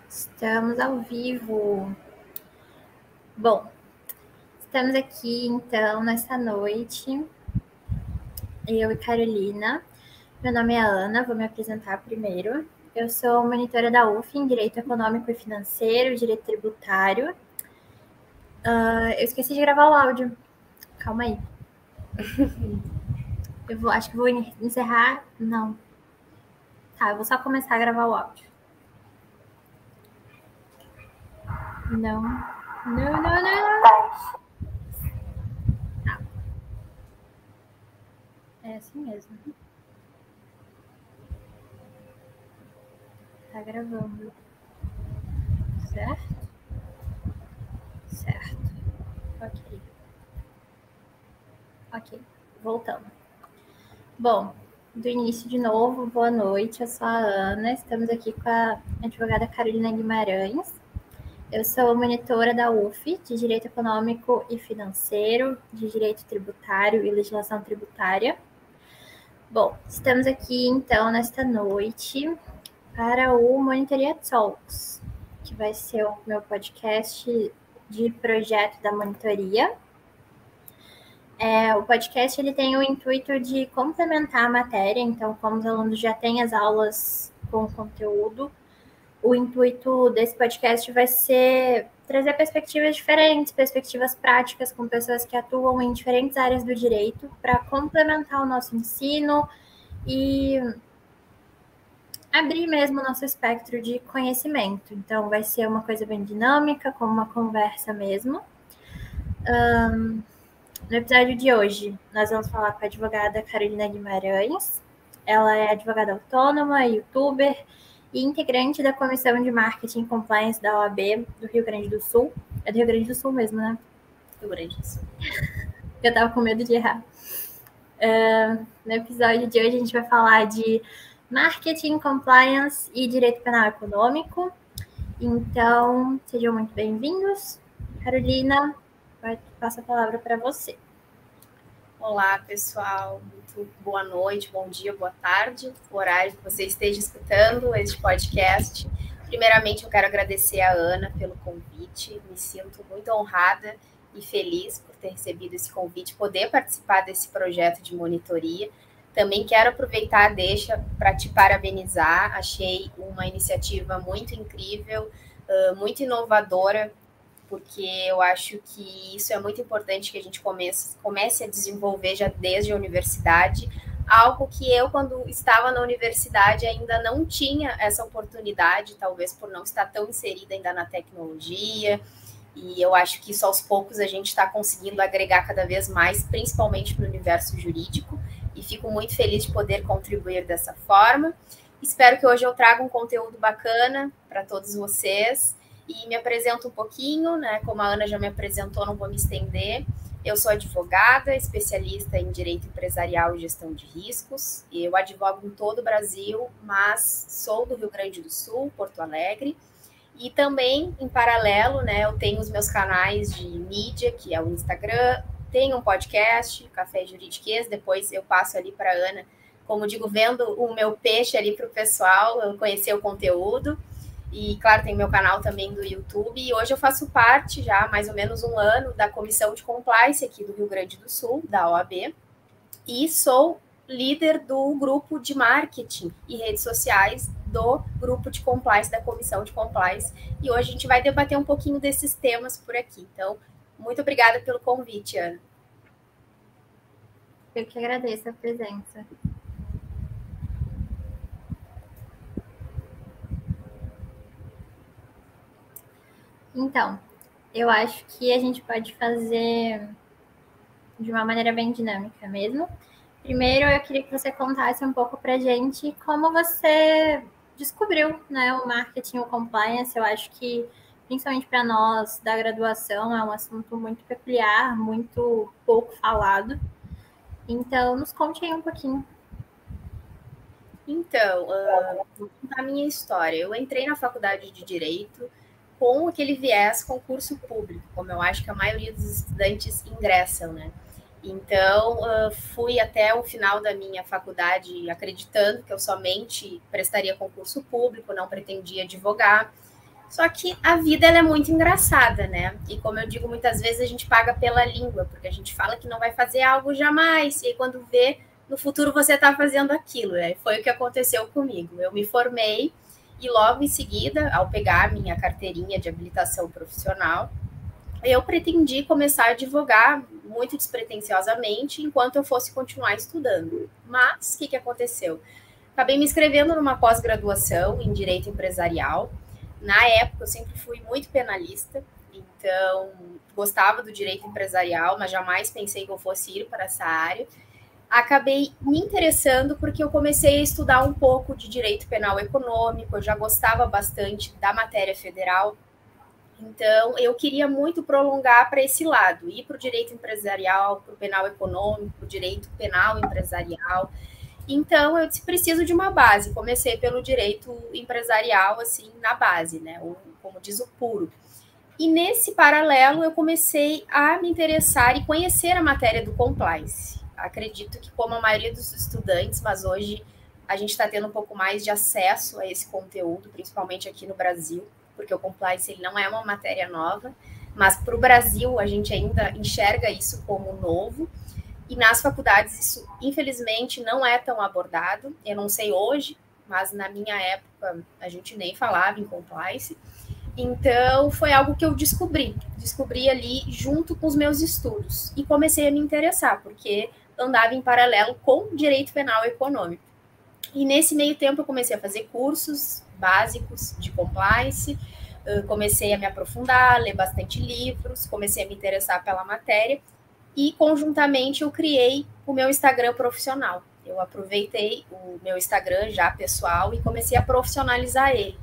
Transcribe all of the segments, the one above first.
Estamos ao vivo. Bom, estamos aqui então nessa noite, eu e Carolina. Meu nome é Ana, vou me apresentar primeiro. Eu sou monitora da UF em Direito Econômico e Financeiro, Direito Tributário. Eu esqueci de gravar o áudio. Calma aí. Acho que vou encerrar. Não. Tá, eu vou só começar a gravar o áudio. Não. Tá. É assim mesmo. Tá gravando. Certo? Certo. Ok. Voltando. Bom, do início de novo, boa noite, eu sou a Ana, estamos aqui com a advogada Carolina Guimarães. Eu sou monitora da UF, de Direito Econômico e Financeiro, de Direito Tributário e Legislação Tributária. Bom, estamos aqui então nesta noite para o Monitoria Talks, que vai ser o meu podcast de projeto da monitoria. O podcast ele tem o intuito de complementar a matéria, então, como os alunos já têm as aulas com conteúdo, o intuito desse podcast vai ser trazer perspectivas diferentes, perspectivas práticas com pessoas que atuam em diferentes áreas do direito para complementar o nosso ensino e abrir mesmo o nosso espectro de conhecimento. Então, vai ser uma coisa bem dinâmica, como uma conversa mesmo. No episódio de hoje, nós vamos falar com a advogada Carolina Guimarães. Ela é advogada autônoma, youtuber e integrante da Comissão de Marketing e Compliance da OAB do Rio Grande do Sul. É do Rio Grande do Sul mesmo, né? Rio Grande do Sul. Eu tava com medo de errar. No episódio de hoje, a gente vai falar de marketing, compliance e direito penal econômico. Então, sejam muito bem-vindos. Carolina, passo a palavra para você. Olá, pessoal. Muito boa noite, bom dia, boa tarde, o horário que você esteja escutando este podcast. Primeiramente, eu quero agradecer a Ana pelo convite. Me sinto muito honrada e feliz por ter recebido esse convite, poder participar desse projeto de monitoria. Também quero aproveitar a deixa para te parabenizar. Achei uma iniciativa muito incrível, muito inovadora, porque eu acho que isso é muito importante que a gente comece a desenvolver já desde a universidade, algo que eu, quando estava na universidade, ainda não tinha essa oportunidade, talvez por não estar tão inserida ainda na tecnologia, e eu acho que isso aos poucos a gente está conseguindo agregar cada vez mais, principalmente no universo jurídico, e fico muito feliz de poder contribuir dessa forma. Espero que hoje eu traga um conteúdo bacana para todos vocês, e me apresento um pouquinho, né? Como a Ana já me apresentou, não vou me estender. Eu sou advogada, especialista em direito empresarial e gestão de riscos. Eu advogo em todo o Brasil, mas sou do Rio Grande do Sul, Porto Alegre. E também, em paralelo, né, eu tenho os meus canais de mídia, que é o Instagram, tenho um podcast, Café Juridiquês, depois eu passo ali para a Ana, como digo, vendo o meu peixe ali para o pessoal, eu conhecer o conteúdo. E, claro, tem meu canal também do YouTube. E hoje eu faço parte, já há mais ou menos um ano, da Comissão de Compliance aqui do Rio Grande do Sul, da OAB. E sou líder do grupo de marketing e redes sociais do grupo de compliance, da Comissão de Compliance. E hoje a gente vai debater um pouquinho desses temas por aqui. Então, muito obrigada pelo convite, Ana. Eu que agradeço a presença. Então, eu acho que a gente pode fazer de uma maneira bem dinâmica mesmo. Primeiro, eu queria que você contasse um pouco para a gente como você descobriu, né, o marketing, o compliance. Eu acho que, principalmente para nós da graduação, é um assunto muito peculiar, muito pouco falado. Então, nos conte aí um pouquinho. Então, vou contar a minha história. Eu entrei na faculdade de Direito com aquele viés concurso público, como eu acho que a maioria dos estudantes ingressam, né? Então, fui até o final da minha faculdade acreditando que eu somente prestaria concurso público, não pretendia advogar. Só que a vida ela é muito engraçada, né? E como eu digo muitas vezes, a gente paga pela língua, porque a gente fala que não vai fazer algo jamais, e aí quando vê, no futuro você está fazendo aquilo, né? Foi o que aconteceu comigo. Eu me formei e logo em seguida, ao pegar minha carteirinha de habilitação profissional, eu pretendi começar a advogar muito despretensiosamente enquanto eu fosse continuar estudando. Mas o que aconteceu? Acabei me inscrevendo numa pós-graduação em Direito Empresarial. Na época, eu sempre fui muito penalista, então gostava do direito empresarial, mas jamais pensei que eu fosse ir para essa área. Acabei me interessando porque eu comecei a estudar um pouco de direito penal econômico, eu já gostava bastante da matéria federal, então eu queria muito prolongar para esse lado, ir para o direito empresarial, para o penal econômico, para o direito penal empresarial. Então, eu disse, preciso de uma base. Comecei pelo direito empresarial, assim, na base, né? Ou, como diz o puro. E nesse paralelo, eu comecei a me interessar e conhecer a matéria do compliance. Acredito que, como a maioria dos estudantes, mas hoje a gente está tendo um pouco mais de acesso a esse conteúdo, principalmente aqui no Brasil, porque o compliance ele não é uma matéria nova, mas para o Brasil a gente ainda enxerga isso como novo. E nas faculdades isso, infelizmente, não é tão abordado. Eu não sei hoje, mas na minha época a gente nem falava em compliance. Então, foi algo que eu descobri ali junto com os meus estudos. E comecei a me interessar, porque andava em paralelo com direito penal econômico. E nesse meio tempo eu comecei a fazer cursos básicos de compliance, comecei a me aprofundar, ler bastante livros, comecei a me interessar pela matéria. E, conjuntamente, eu criei o meu Instagram profissional. Eu aproveitei o meu Instagram já pessoal e comecei a profissionalizar ele.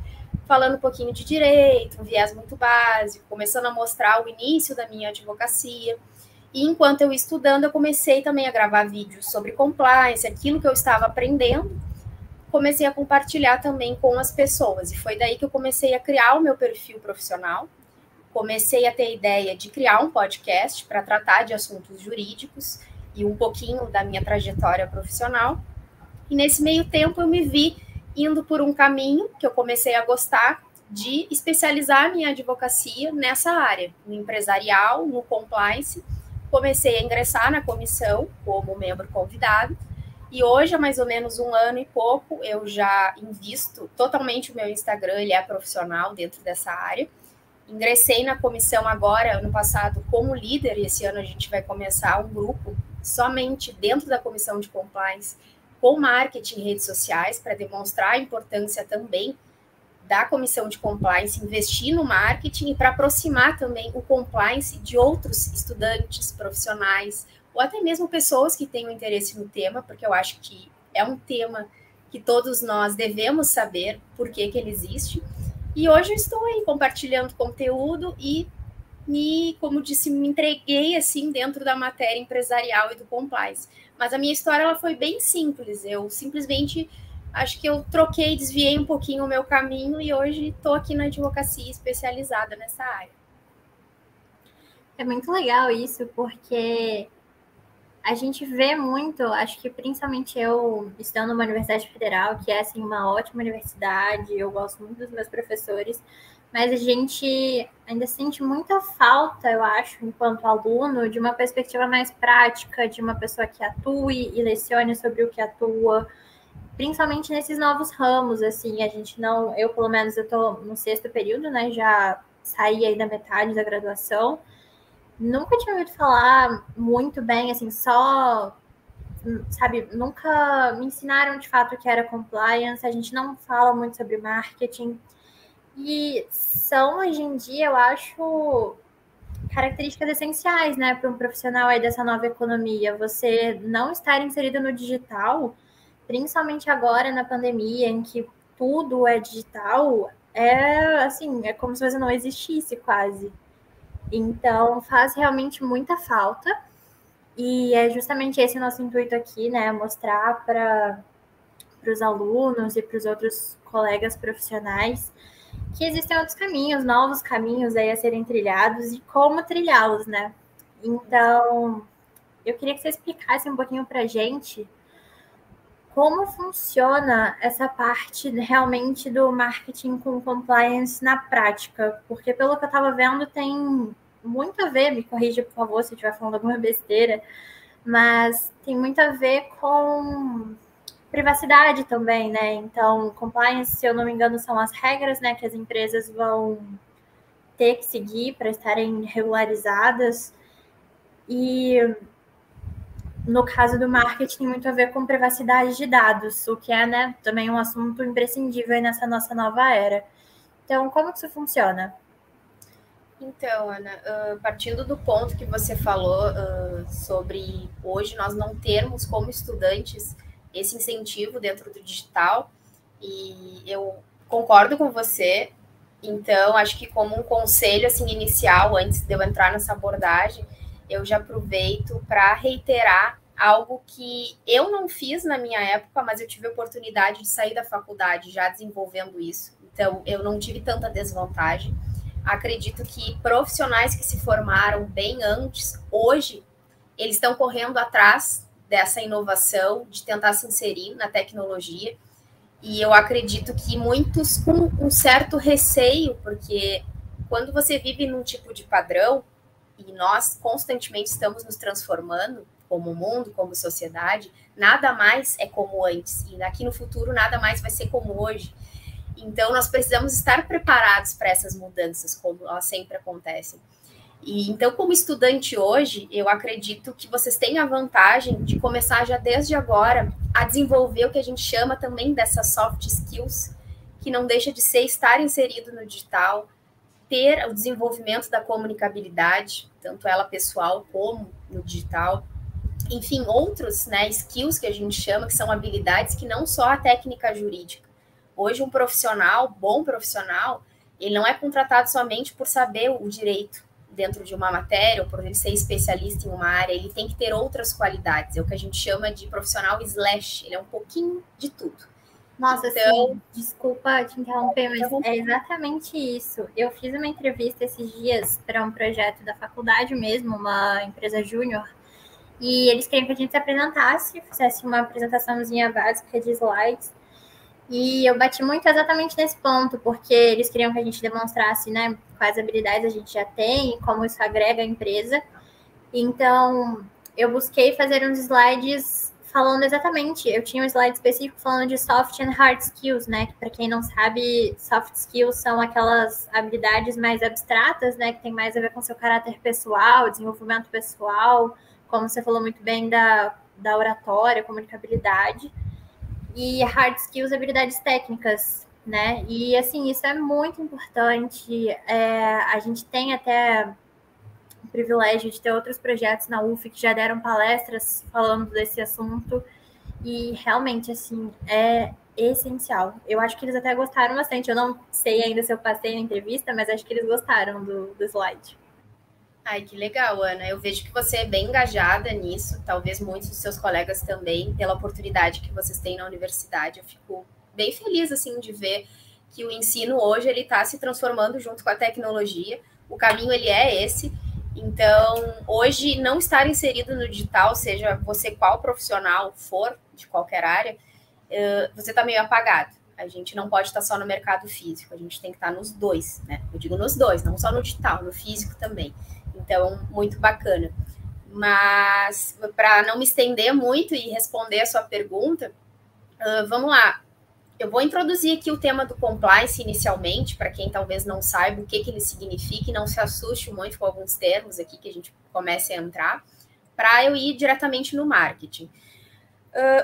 Falando um pouquinho de direito, um viés muito básico, começando a mostrar o início da minha advocacia. E, enquanto eu ia estudando, eu comecei também a gravar vídeos sobre compliance, aquilo que eu estava aprendendo. Comecei a compartilhar também com as pessoas. E foi daí que eu comecei a criar o meu perfil profissional. Comecei a ter a ideia de criar um podcast para tratar de assuntos jurídicos e um pouquinho da minha trajetória profissional. E nesse meio tempo eu me vi indo por um caminho que eu comecei a gostar de especializar a minha advocacia nessa área, no empresarial, no compliance. Comecei a ingressar na comissão como membro convidado. E hoje, há mais ou menos 1 ano e pouco, eu já invisto totalmente o meu Instagram, ele é profissional dentro dessa área. Ingressei na comissão agora, ano passado, como líder, e esse ano a gente vai começar um grupo somente dentro da comissão de compliance com marketing e redes sociais, para demonstrar a importância também da comissão de compliance, investir no marketing e para aproximar também o compliance de outros estudantes, profissionais, ou até mesmo pessoas que tenham interesse no tema, porque eu acho que é um tema que todos nós devemos saber por que ele existe. E hoje eu estou aí compartilhando conteúdo e como disse, me entreguei assim dentro da matéria empresarial e do compliance. Mas a minha história ela foi bem simples. Eu simplesmente acho que eu troquei, desviei um pouquinho o meu caminho e hoje estou aqui na advocacia especializada nessa área. É muito legal isso, porque a gente vê muito, acho que principalmente eu estando numa universidade federal, que é assim, uma ótima universidade, eu gosto muito dos meus professores, mas a gente ainda sente muita falta, eu acho, enquanto aluno, de uma perspectiva mais prática, de uma pessoa que atue e lecione sobre o que atua, principalmente nesses novos ramos, assim, a gente não, eu pelo menos eu tô no 6º período, né, já saí aí da metade da graduação. Nunca tinha ouvido falar muito bem, assim, só, sabe, nunca me ensinaram de fato o que era compliance, a gente não fala muito sobre marketing. E são, hoje em dia, eu acho, características essenciais, né, para um profissional aí dessa nova economia. Você não estar inserido no digital, principalmente agora na pandemia, em que tudo é digital, é, assim, é como se você não existisse quase. Então, faz realmente muita falta. E é justamente esse o nosso intuito aqui, né? Mostrar para os alunos e para os outros colegas profissionais que existem outros caminhos, novos caminhos aí a serem trilhados e como trilhá-los, né? Então, eu queria que você explicasse um pouquinho para a gente como funciona essa parte realmente do marketing com compliance na prática? Porque pelo que eu estava vendo, tem muito a ver, me corrija, por favor, se eu estiver falando alguma besteira, mas tem muito a ver com privacidade também, né? Então, compliance, se eu não me engano, são as regras, né, que as empresas vão ter que seguir para estarem regularizadas. E no caso do marketing, tem muito a ver com privacidade de dados, o que é, né, também um assunto imprescindível nessa nossa nova era. Então, como que isso funciona? Então, Ana, partindo do ponto que você falou sobre hoje nós não termos como estudantes esse incentivo dentro do digital, e eu concordo com você. Então, acho que como um conselho assim inicial, antes de eu entrar nessa abordagem, eu já aproveito para reiterar algo que eu não fiz na minha época, mas eu tive a oportunidade de sair da faculdade já desenvolvendo isso. Então, eu não tive tanta desvantagem. Acredito que profissionais que se formaram bem antes, hoje, eles estão correndo atrás dessa inovação, de tentar se inserir na tecnologia. E eu acredito que muitos com um certo receio, porque quando você vive num tipo de padrão, e nós constantemente estamos nos transformando como mundo, como sociedade, nada mais é como antes. E daqui no futuro, nada mais vai ser como hoje. Então, nós precisamos estar preparados para essas mudanças, como elas sempre acontecem. E então, como estudante hoje, eu acredito que vocês têm a vantagem de começar já desde agora a desenvolver o que a gente chama também dessas soft skills, que não deixa de ser estar inserido no digital, ter o desenvolvimento da comunicabilidade, tanto ela pessoal como no digital. Enfim, outros, né, skills que a gente chama, que são habilidades que não só a técnica jurídica. Hoje, um profissional, bom profissional, ele não é contratado somente por saber o direito dentro de uma matéria ou por ele ser especialista em uma área, ele tem que ter outras qualidades. É o que a gente chama de profissional slash, ele é um pouquinho de tudo. Nossa, então, sim, desculpa te interromper, mas é exatamente isso. Eu fiz uma entrevista esses dias para um projeto da faculdade mesmo, uma empresa júnior, e eles queriam que a gente se apresentasse, fizesse uma apresentaçãozinha básica de slides. E eu bati muito exatamente nesse ponto, porque eles queriam que a gente demonstrasse, né, quais habilidades a gente já tem e como isso agrega a empresa. Então, eu busquei fazer uns slides falando exatamente, eu tinha um slide específico falando de soft and hard skills, né, que para quem não sabe, soft skills são aquelas habilidades mais abstratas, né, que tem mais a ver com seu caráter pessoal, desenvolvimento pessoal, como você falou muito bem da oratória, comunicabilidade. E hard skills, habilidades técnicas, né? E, assim, isso é muito importante. A gente tem até o privilégio de ter outros projetos na UF que já deram palestras falando desse assunto. E, realmente, assim, é essencial. Eu acho que eles até gostaram bastante. Eu não sei ainda se eu passei na entrevista, mas acho que eles gostaram do slide. Ai, que legal, Ana. Eu vejo que você é bem engajada nisso, talvez muitos dos seus colegas também, pela oportunidade que vocês têm na universidade. Eu fico bem feliz, assim, de ver que o ensino hoje, ele está se transformando junto com a tecnologia. O caminho, ele é esse. Então, hoje, não estar inserido no digital, seja você qual profissional for, de qualquer área, você está meio apagado. A gente não pode estar só no mercado físico, a gente tem que estar nos dois, né? Eu digo nos dois, não só no digital, no físico também. Então, muito bacana. Mas, para não me estender muito e responder a sua pergunta, vamos lá. Eu vou introduzir aqui o tema do compliance inicialmente, para quem talvez não saiba o que ele significa e não se assuste muito com alguns termos aqui que a gente comece a entrar, para eu ir diretamente no marketing.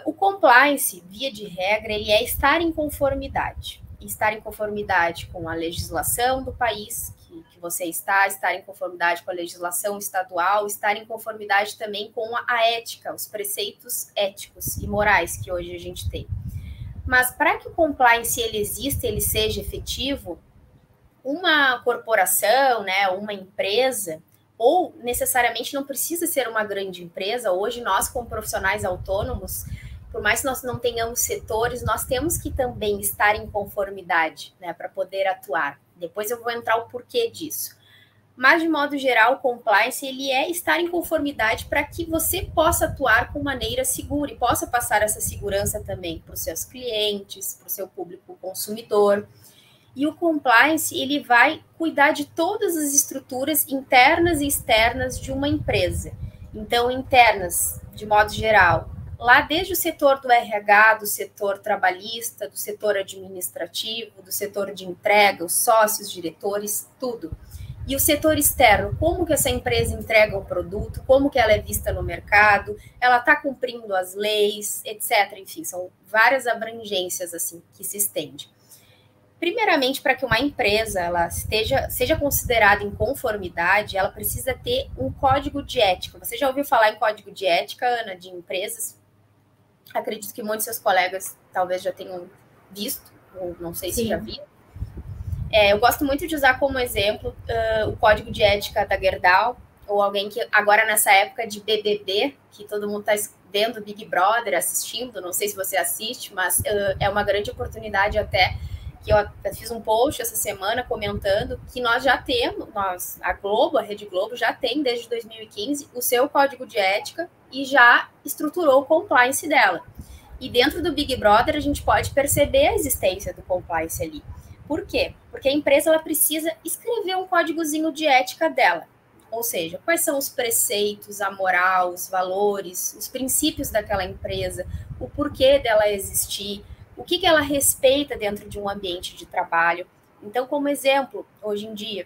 O compliance, via de regra, ele é estar em conformidade. Estar em conformidade com a legislação do país que você está, estar em conformidade com a legislação estadual, estar em conformidade também com a ética, os preceitos éticos e morais que hoje a gente tem. Mas para que o compliance ele exista, ele seja efetivo, uma corporação, né, uma empresa, ou necessariamente não precisa ser uma grande empresa, hoje nós como profissionais autônomos, por mais que nós não tenhamos setores, nós temos que também estar em conformidade, né, para poder atuar. Depois eu vou entrar o porquê disso. Mas, de modo geral, o compliance ele é estar em conformidade para que você possa atuar com maneira segura e possa passar essa segurança também para os seus clientes, para o seu público consumidor. E o compliance ele vai cuidar de todas as estruturas internas e externas de uma empresa. Então, internas, de modo geral, lá desde o setor do RH, do setor trabalhista, do setor administrativo, do setor de entrega, os sócios, diretores, tudo. E o setor externo, como que essa empresa entrega um produto, como que ela é vista no mercado, ela está cumprindo as leis, etc. Enfim, são várias abrangências assim que se estende. Primeiramente, para que uma empresa ela seja considerada em conformidade, ela precisa ter um código de ética. Você já ouviu falar em código de ética, Ana, de empresas? Acredito que muitos de seus colegas talvez já tenham visto, ou não sei se já viram. Eu gosto muito de usar como exemplo o código de ética da Gerdau, ou alguém que agora nessa época de BBB, que todo mundo está vendo Big Brother, assistindo, não sei se você assiste, mas é uma grande oportunidade até, que eu fiz um post essa semana comentando que nós já temos, a Globo, a Rede Globo, já tem desde 2015 o seu código de ética e já estruturou o compliance dela. E dentro do Big Brother a gente pode perceber a existência do compliance ali. Por quê? Porque a empresa ela precisa escrever um códigozinho de ética dela. Ou seja, quais são os preceitos, a moral, os valores, os princípios daquela empresa, o porquê dela existir, o que ela respeita dentro de um ambiente de trabalho. Então, como exemplo, hoje em dia,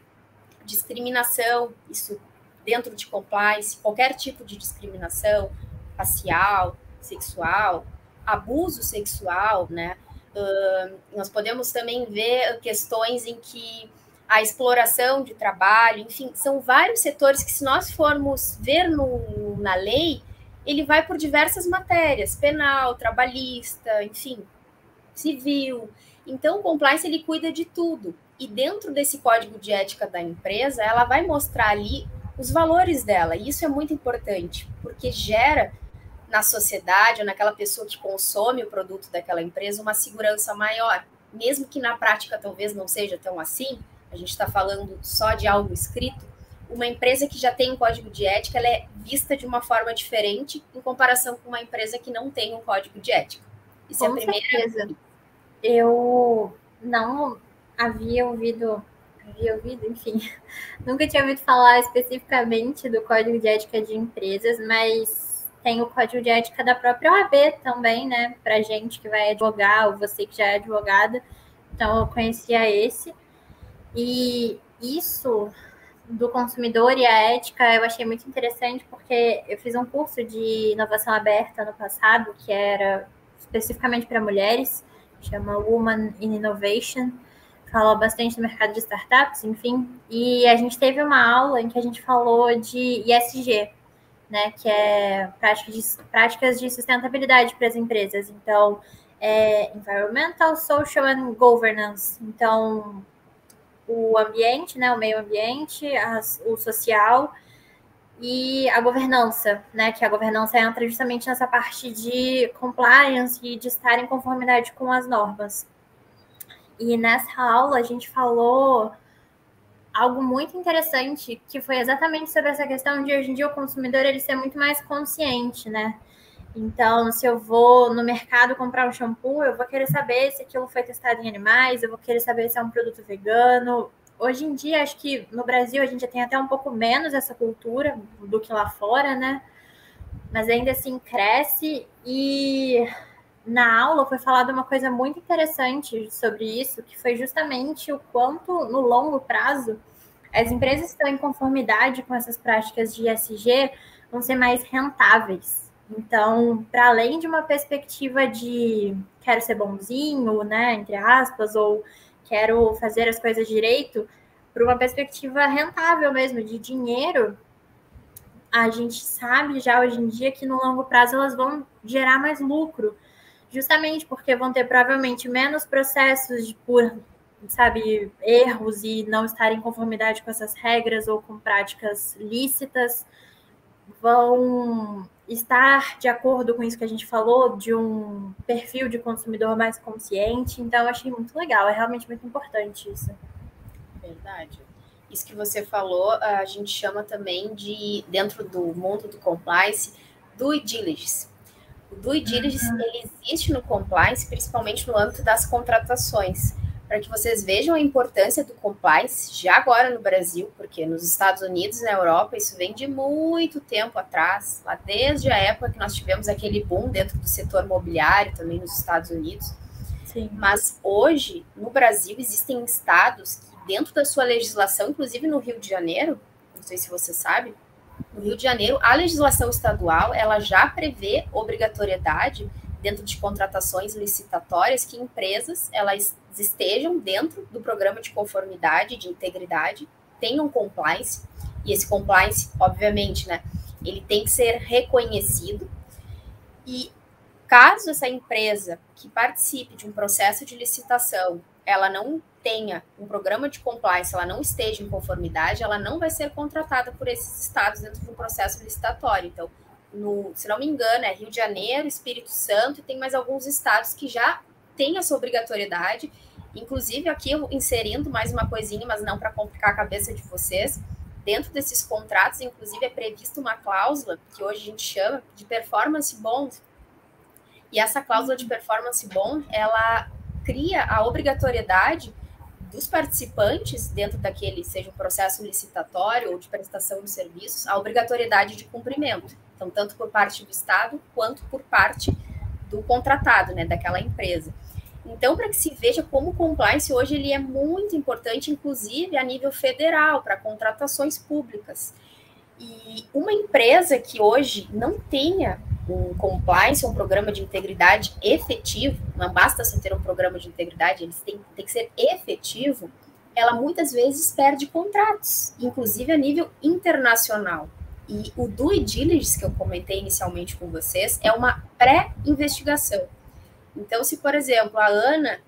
discriminação, isso dentro de compliance, qualquer tipo de discriminação, racial, sexual, abuso sexual, né? Nós podemos também ver questões em que a exploração de trabalho, enfim, são vários setores que, se nós formos ver na lei, ele vai por diversas matérias, penal, trabalhista, enfim, civil. Então, o compliance, ele cuida de tudo. E dentro desse código de ética da empresa, ela vai mostrar ali os valores dela. E isso é muito importante, porque gera na sociedade ou naquela pessoa que consome o produto daquela empresa uma segurança maior. Mesmo que na prática talvez não seja tão assim, a gente está falando só de algo escrito, uma empresa que já tem um código de ética, ela é vista de uma forma diferente em comparação com uma empresa que não tem um código de ética. Isso é a primeira. Certeza. Eu não havia ouvido, enfim, nunca tinha ouvido falar especificamente do código de ética de empresas, mas tem o código de ética da própria OAB também, né, pra gente que vai advogar, ou você que já é advogada, então eu conhecia esse, e isso do consumidor e a ética eu achei muito interessante, porque eu fiz um curso de inovação aberta no passado, que era especificamente para mulheres, chama Women in Innovation, fala bastante do mercado de startups, enfim, e a gente teve uma aula em que a gente falou de ESG, né, que é práticas de sustentabilidade para as empresas, então, Environmental, Social and Governance, então, o ambiente, né, o meio ambiente, o social e a governança, né, que a governança entra justamente nessa parte de compliance e de estar em conformidade com as normas. E nessa aula a gente falou algo muito interessante, que foi exatamente sobre essa questão de hoje em dia o consumidor ele ser muito mais consciente, né? Então, se eu vou no mercado comprar um shampoo, eu vou querer saber se aquilo foi testado em animais, eu vou querer saber se é um produto vegano. Hoje em dia, acho que no Brasil a gente já tem até um pouco menos essa cultura do que lá fora, né? Mas ainda assim cresce. E na aula foi falada uma coisa muito interessante sobre isso, que foi justamente o quanto, no longo prazo, as empresas que estão em conformidade com essas práticas de ESG vão ser mais rentáveis. Então, para além de uma perspectiva de quero ser bonzinho, né, entre aspas, ou quero fazer as coisas direito, para uma perspectiva rentável mesmo, de dinheiro, a gente sabe já hoje em dia que no longo prazo elas vão gerar mais lucro, justamente porque vão ter provavelmente menos processos por, sabe, erros e não estar em conformidade com essas regras ou com práticas lícitas, vão estar de acordo com isso que a gente falou, de um perfil de consumidor mais consciente. Então, eu achei muito legal, é realmente muito importante isso. Verdade. isso que você falou, a gente chama também de, dentro do mundo do compliance, due diligence. O due diligence, ele existe no compliance, principalmente no âmbito das contratações, para que vocês vejam a importância do compliance já agora no Brasil, porque nos Estados Unidos e na Europa isso vem de muito tempo atrás, lá desde a época que nós tivemos aquele boom dentro do setor imobiliário, também nos Estados Unidos. Sim. Mas hoje, no Brasil, existem estados que, dentro da sua legislação, inclusive no Rio de Janeiro, não sei se você sabe, no Rio de Janeiro, a legislação estadual, ela já prevê obrigatoriedade dentro de contratações licitatórias que empresas, elas estejam dentro do programa de conformidade, de integridade, tenham compliance, e esse compliance, obviamente, né, ele tem que ser reconhecido, e caso essa empresa que participe de um processo de licitação, ela não tenha um programa de compliance, ela não esteja em conformidade, ela não vai ser contratada por esses estados dentro de um processo licitatório. Então, se não me engano, é Rio de Janeiro, Espírito Santo, e tem mais alguns estados que já têm essa obrigatoriedade. Inclusive, aqui eu inserindo mais uma coisinha, mas não para complicar a cabeça de vocês, dentro desses contratos, inclusive, é prevista uma cláusula, que hoje a gente chama de performance bond, e essa cláusula de performance bond, ela cria a obrigatoriedade dos participantes dentro daquele, seja um processo licitatório ou de prestação de serviços, a obrigatoriedade de cumprimento. Então, tanto por parte do Estado, quanto por parte do contratado, né, daquela empresa. Então, para que se veja como o compliance hoje ele é muito importante, inclusive a nível federal, para contratações públicas. E uma empresa que hoje não tenha um compliance, um programa de integridade efetivo, não basta só ter um programa de integridade, eles têm que ser efetivo, ela muitas vezes perde contratos, inclusive a nível internacional. E o due diligence que eu comentei inicialmente com vocês é uma pré-investigação. Então, se, por exemplo, a Ana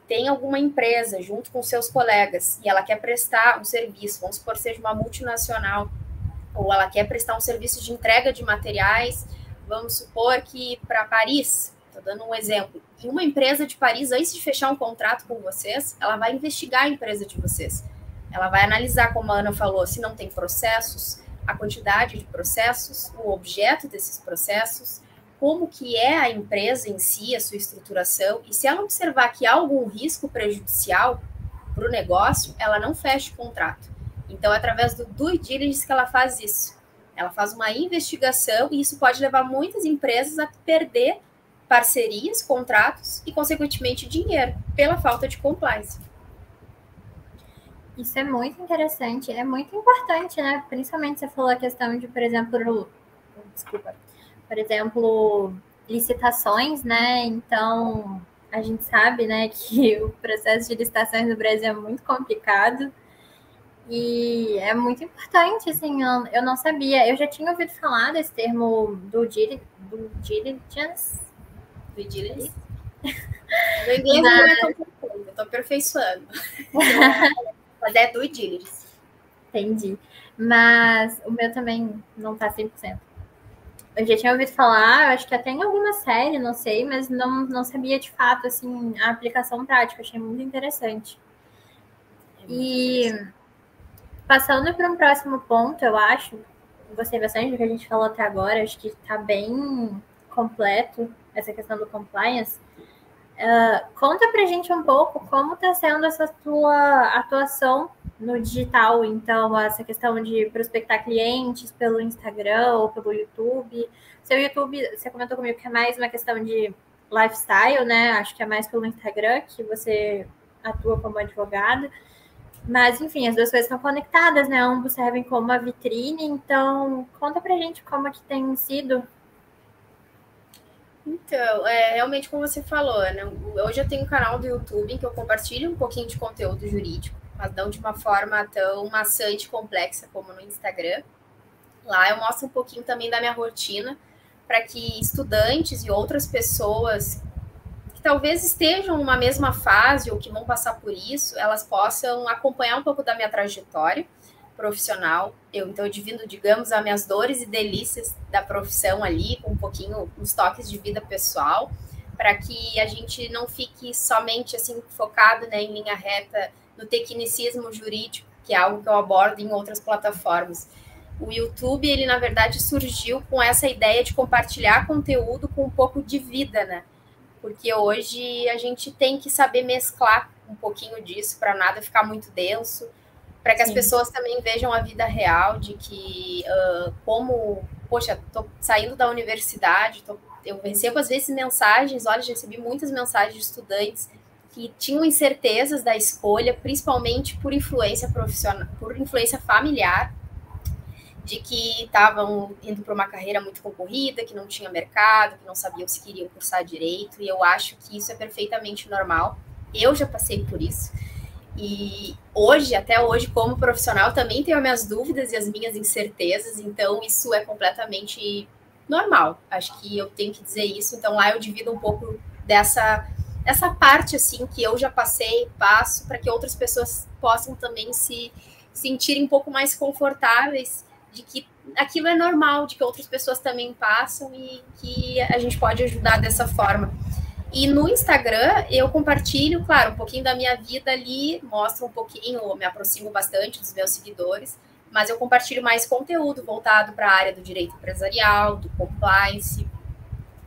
tem alguma empresa junto com seus colegas e ela quer prestar um serviço, vamos supor, seja uma multinacional, ou ela quer prestar um serviço de entrega de materiais, vamos supor que para Paris, estou dando um exemplo, e uma empresa de Paris, antes de fechar um contrato com vocês, ela vai investigar a empresa de vocês. Ela vai analisar, como a Ana falou, se não tem processos, a quantidade de processos, o objeto desses processos, como que é a empresa em si, a sua estruturação, e se ela observar que há algum risco prejudicial para o negócio, ela não fecha o contrato. Então, é através do due diligence que ela faz isso. Ela faz uma investigação e isso pode levar muitas empresas a perder parcerias, contratos e, consequentemente, dinheiro pela falta de compliance. Isso é muito interessante, é muito importante, né? Principalmente você falou a questão de, por exemplo, licitações, né? Então, a gente sabe, né, que o processo de licitações no Brasil é muito complicado e é muito importante, assim, eu não sabia, eu já tinha ouvido falar desse termo do diligence. Meu inglês não é tão profundo, eu estou aperfeiçoando. Mas é due diligence. Entendi. Mas o meu também não tá 100%. Eu já tinha ouvido falar, acho que até em alguma série, não sei, mas não sabia de fato, assim, a aplicação prática. Achei muito interessante. E passando para um próximo ponto, eu acho, gostei bastante do que a gente falou até agora, acho que está bem completo essa questão do compliance. Conta pra gente um pouco como está sendo essa tua atuação no digital, então, essa questão de prospectar clientes pelo Instagram ou pelo YouTube. Seu YouTube, você comentou comigo que é mais uma questão de lifestyle, né? Acho que é mais pelo Instagram que você atua como advogada. Mas, enfim, as duas coisas estão conectadas, né? Ambos servem como uma vitrine. Então, conta pra gente como é que tem sido. Então, realmente como você falou, né? Hoje eu tenho um canal do YouTube em que eu compartilho um pouquinho de conteúdo jurídico, mas não de uma forma tão maçante e complexa como no Instagram. Lá eu mostro um pouquinho também da minha rotina, para que estudantes e outras pessoas que talvez estejam numa mesma fase ou que vão passar por isso, elas possam acompanhar um pouco da minha trajetória profissional. Então eu divido, digamos, as minhas dores e delícias da profissão ali, com um pouquinho uns toques de vida pessoal, para que a gente não fique somente assim focado, né, em linha reta no tecnicismo jurídico, que é algo que eu abordo em outras plataformas. O YouTube, ele na verdade surgiu com essa ideia de compartilhar conteúdo com um pouco de vida, né? Porque hoje a gente tem que saber mesclar um pouquinho disso para nada ficar muito denso, para que as pessoas também vejam a vida real de que poxa, tô saindo da universidade, eu recebo às vezes mensagens, olha, já recebi muitas mensagens de estudantes que tinham incertezas da escolha, principalmente por influência profissional, por influência familiar, de que estavam indo para uma carreira muito concorrida, que não tinha mercado, que não sabiam se queriam cursar direito, e eu acho que isso é perfeitamente normal. Eu já passei por isso. E hoje, até hoje, como profissional, também tenho as minhas dúvidas e as minhas incertezas, então isso é completamente normal. Acho que eu tenho que dizer isso. Então lá eu divido um pouco dessa parte assim que eu já passei, passo, para que outras pessoas possam também se sentirem um pouco mais confortáveis de que aquilo é normal, de que outras pessoas também passam e que a gente pode ajudar dessa forma. E no Instagram eu compartilho, claro, um pouquinho da minha vida ali, mostro um pouquinho, me aproximo bastante dos meus seguidores, mas eu compartilho mais conteúdo voltado para a área do direito empresarial, do compliance,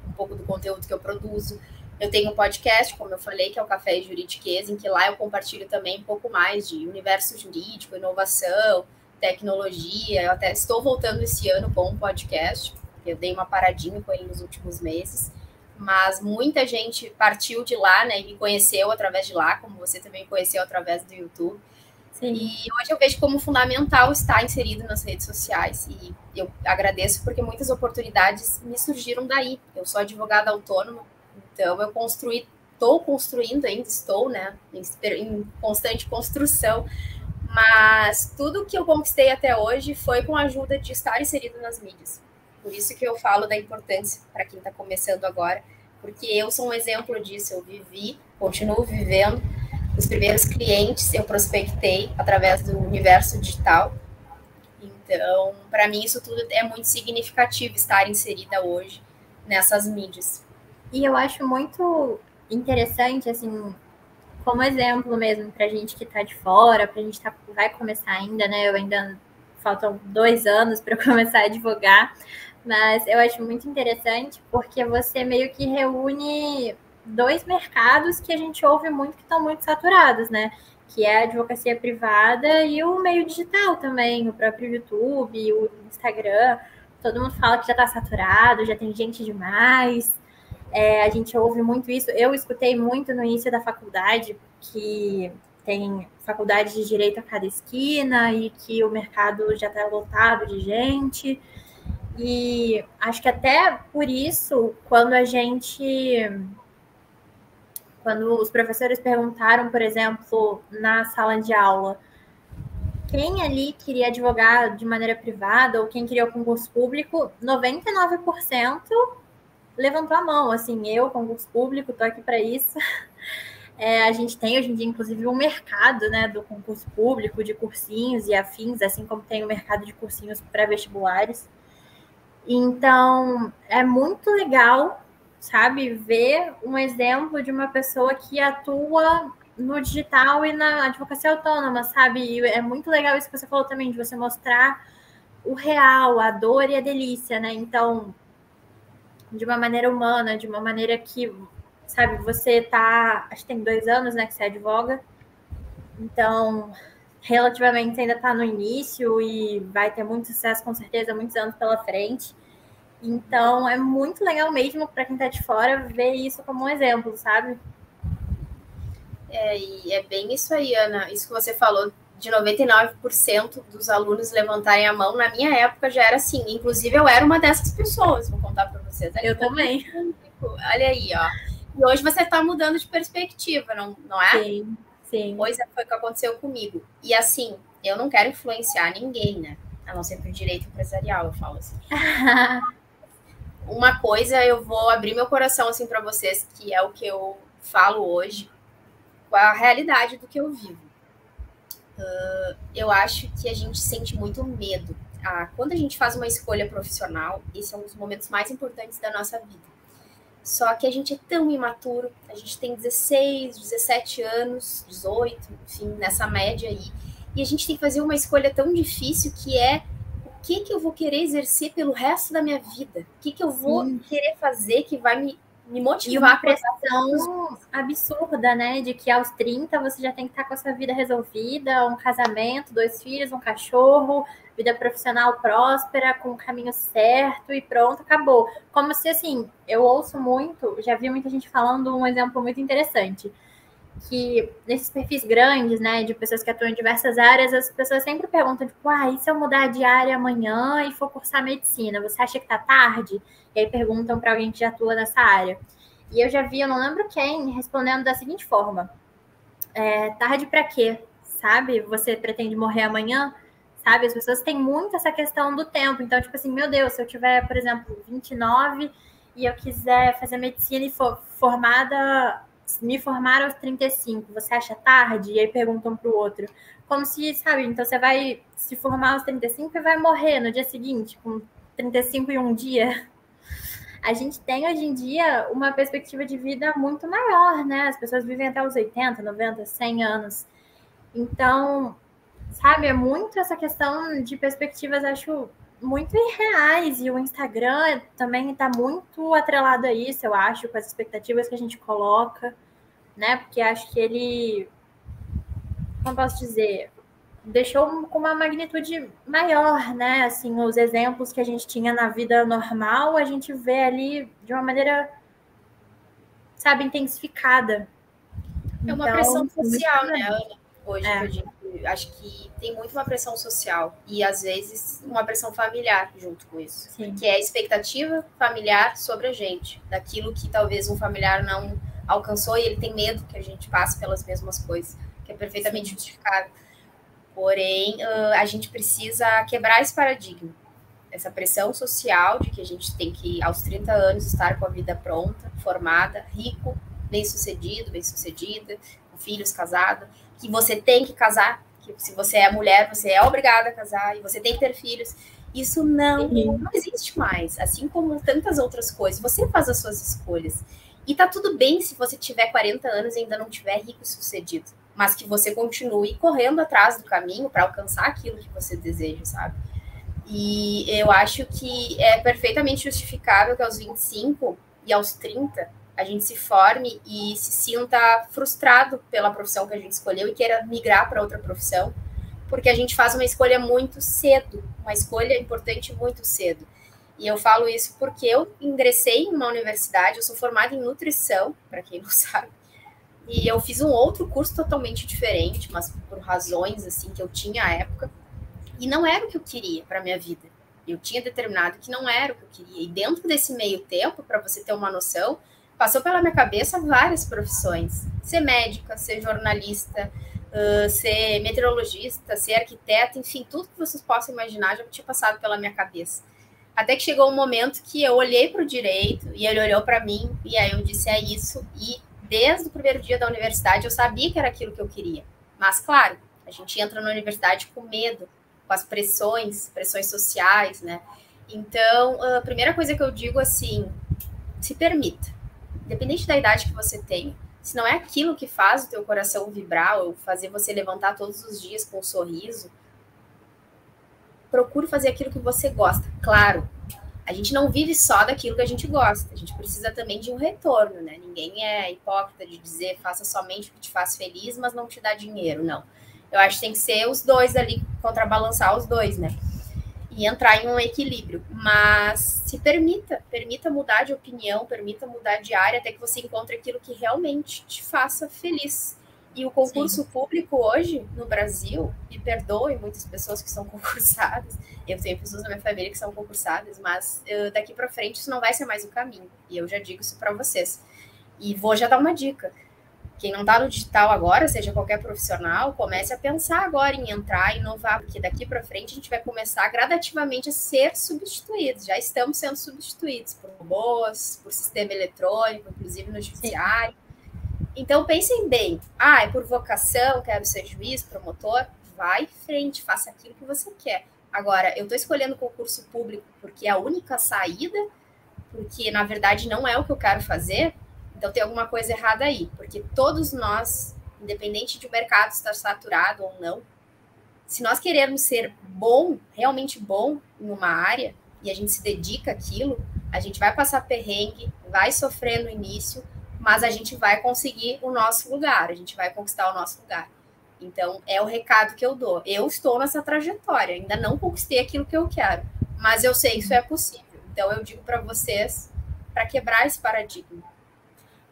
um pouco do conteúdo que eu produzo. Eu tenho um podcast, como eu falei, que é o Café Juridiquês, em que lá eu compartilho também um pouco mais de universo jurídico, inovação, tecnologia. Eu até estou voltando esse ano com um podcast, eu dei uma paradinha com ele nos últimos meses, mas muita gente partiu de lá, né, e me conheceu através de lá, como você também conheceu através do YouTube. Sim. E hoje eu vejo como fundamental estar inserido nas redes sociais, e eu agradeço porque muitas oportunidades me surgiram daí. Eu sou advogada autônoma, então eu estou construindo ainda, estou, né, em constante construção, mas tudo que eu conquistei até hoje foi com a ajuda de estar inserido nas mídias. Por isso que eu falo da importância para quem está começando agora, porque eu sou um exemplo disso. Eu vivi, continuo vivendo. Os primeiros clientes eu prospectei através do universo digital. Então, para mim, isso tudo é muito significativo, estar inserida hoje nessas mídias. E eu acho muito interessante, assim, como exemplo mesmo, para a gente que está de fora, para a gente que vai começar ainda, né? Eu ainda faltam 2 anos para começar a advogar, mas eu acho muito interessante porque você meio que reúne 2 mercados que a gente ouve muito que estão muito saturados, né? Que é a advocacia privada e o meio digital também, o próprio YouTube, o Instagram. Todo mundo fala que já está saturado, já tem gente demais. A gente ouve muito isso. Eu escutei muito no início da faculdade que tem faculdade de direito a cada esquina e que o mercado já está lotado de gente. E acho que até por isso, quando os professores perguntaram, por exemplo, na sala de aula, quem ali queria advogar de maneira privada ou quem queria o concurso público, 99% levantou a mão, assim, eu, concurso público, tô aqui para isso. A gente tem hoje em dia, inclusive, um mercado, né, do concurso público, de cursinhos e afins, assim como tem o mercado de cursinhos pré-vestibulares. Então, é muito legal, sabe, ver um exemplo de uma pessoa que atua no digital e na advocacia autônoma, sabe? E é muito legal isso que você falou também, de você mostrar o real, a dor e a delícia, né? Então, de uma maneira humana, de uma maneira que, sabe, você tá, acho que tem 2 anos, né, que você advoga, então, relativamente ainda tá no início e vai ter muito sucesso, com certeza, muitos anos pela frente. Então, é muito legal mesmo para quem tá de fora ver isso como um exemplo, sabe? E é bem isso aí, Ana, isso que você falou, de 99% dos alunos levantarem a mão, na minha época já era assim, inclusive eu era uma dessas pessoas, vou contar para vocês. Eu também. Olha aí, ó. E hoje você está mudando de perspectiva, não é? Sim, sim. Pois foi o que aconteceu comigo. E assim, eu não quero influenciar ninguém, né? A não ser pro direito empresarial, eu falo assim. Uma coisa, eu vou abrir meu coração assim para vocês, que é o que eu falo hoje, com a realidade do que eu vivo. Eu acho que a gente sente muito medo. Quando a gente faz uma escolha profissional, esse é um dos momentos mais importantes da nossa vida. Só que a gente é tão imaturo, a gente tem 16, 17 anos, 18, enfim, nessa média aí. E a gente tem que fazer uma escolha tão difícil que é o que eu vou querer exercer pelo resto da minha vida? O que eu vou querer fazer que vai me motivar? E uma pressão absurda, né? De que aos 30 você já tem que estar com a sua vida resolvida, um casamento, 2 filhos, um cachorro, vida profissional próspera, com o caminho certo e pronto, acabou. Como se, assim, eu ouço muito, já vi muita gente falando um exemplo muito interessante, que nesses perfis grandes, né, de pessoas que atuam em diversas áreas, as pessoas sempre perguntam, tipo, e se eu mudar de área amanhã e for cursar medicina, você acha que tá tarde? E aí perguntam para alguém que já atua nessa área. E eu já vi, eu não lembro quem, respondendo da seguinte forma, tarde para quê? Sabe? Você pretende morrer amanhã? Sabe? As pessoas têm muito essa questão do tempo. Então, tipo assim, meu Deus, se eu tiver, por exemplo, 29 e eu quiser fazer medicina e for me formar aos 35, você acha tarde? E aí perguntam para o outro. Como se, sabe, então você vai se formar aos 35 e vai morrer no dia seguinte, com 35 e um dia. A gente tem hoje em dia uma perspectiva de vida muito maior, né? As pessoas vivem até os 80, 90, 100 anos. Então, sabe, é muito essa questão de perspectivas, acho, muito irreais. E o Instagram também está muito atrelado a isso, eu acho, com as expectativas que a gente coloca, né? Porque acho que ele, como posso dizer, deixou com uma magnitude maior, né? Assim, os exemplos que a gente tinha na vida normal, a gente vê ali de uma maneira, sabe, intensificada. É uma pressão social, né, Ana? Hoje, acho que tem muito uma pressão social e, às vezes, uma pressão familiar junto com isso. Sim. Que é a expectativa familiar sobre a gente, daquilo que talvez um familiar não alcançou e ele tem medo que a gente passe pelas mesmas coisas, que é perfeitamente justificável. Porém, a gente precisa quebrar esse paradigma, essa pressão social de que a gente tem que, aos 30 anos, estar com a vida pronta, formada, rico, bem-sucedida, com filhos, casada, que você tem que casar, que se você é mulher, você é obrigada a casar, e você tem que ter filhos. Isso não existe mais, assim como tantas outras coisas. Você faz as suas escolhas. E tá tudo bem se você tiver 40 anos e ainda não tiver rico o sucedido, mas que você continue correndo atrás do caminho para alcançar aquilo que você deseja, sabe? E eu acho que é perfeitamente justificável que aos 25 e aos 30 a gente se forme e se sinta frustrado pela profissão que a gente escolheu e queira migrar para outra profissão, porque a gente faz uma escolha muito cedo, uma escolha importante muito cedo. E eu falo isso porque eu ingressei em uma universidade, eu sou formada em nutrição, para quem não sabe, e eu fiz um outro curso totalmente diferente, mas por razões assim que eu tinha à época, e não era o que eu queria para minha vida. Eu tinha determinado que não era o que eu queria. E dentro desse meio tempo, para você ter uma noção, passou pela minha cabeça várias profissões. Ser médica, ser jornalista, ser meteorologista, ser arquiteta, enfim, tudo que vocês possam imaginar já tinha passado pela minha cabeça. Até que chegou um momento que eu olhei para o direito e ele olhou para mim e aí eu disse, é isso. E desde o primeiro dia da universidade eu sabia que era aquilo que eu queria. Mas, claro, a gente entra na universidade com medo, com as pressões sociais, né? Então, a primeira coisa que eu digo, assim, se permita. Independente da idade que você tenha, se não é aquilo que faz o teu coração vibrar ou fazer você levantar todos os dias com um sorriso, procure fazer aquilo que você gosta. Claro, a gente não vive só daquilo que a gente gosta, a gente precisa também de um retorno, né? Ninguém é hipócrita de dizer faça somente o que te faz feliz, mas não te dá dinheiro, não. Eu acho que tem que ser os dois ali, contrabalançar os dois, né? E entrar em um equilíbrio. Mas se permita mudar de opinião, permita mudar de área, até que você encontre aquilo que realmente te faça feliz. E o concurso público hoje, no Brasil, me perdoem muitas pessoas que são concursadas, eu tenho pessoas na minha família que são concursadas, mas daqui para frente isso não vai ser mais o caminho. E eu já digo isso para vocês. E vou já dar uma dica. Quem não está no digital agora, seja qualquer profissional, comece a pensar agora em entrar, inovar, porque daqui para frente a gente vai começar gradativamente a ser substituídos. Já estamos sendo substituídos por robôs, por sistema eletrônico, inclusive no judiciário. Então pensem bem, é por vocação, quero ser juiz, promotor, vai em frente, faça aquilo que você quer. Agora, eu estou escolhendo concurso público porque é a única saída, porque na verdade não é o que eu quero fazer. Então, tem alguma coisa errada aí, porque todos nós, independente de o mercado estar saturado ou não, Se nós queremos ser bom, realmente bom em uma área, e a gente se dedica àquilo, a gente vai passar perrengue, vai sofrer no início, mas a gente vai conseguir o nosso lugar, a gente vai conquistar o nosso lugar. Então, é o recado que eu dou. Eu estou nessa trajetória, ainda não conquistei aquilo que eu quero, mas eu sei que isso é possível. Então, eu digo para vocês, para quebrar esse paradigma.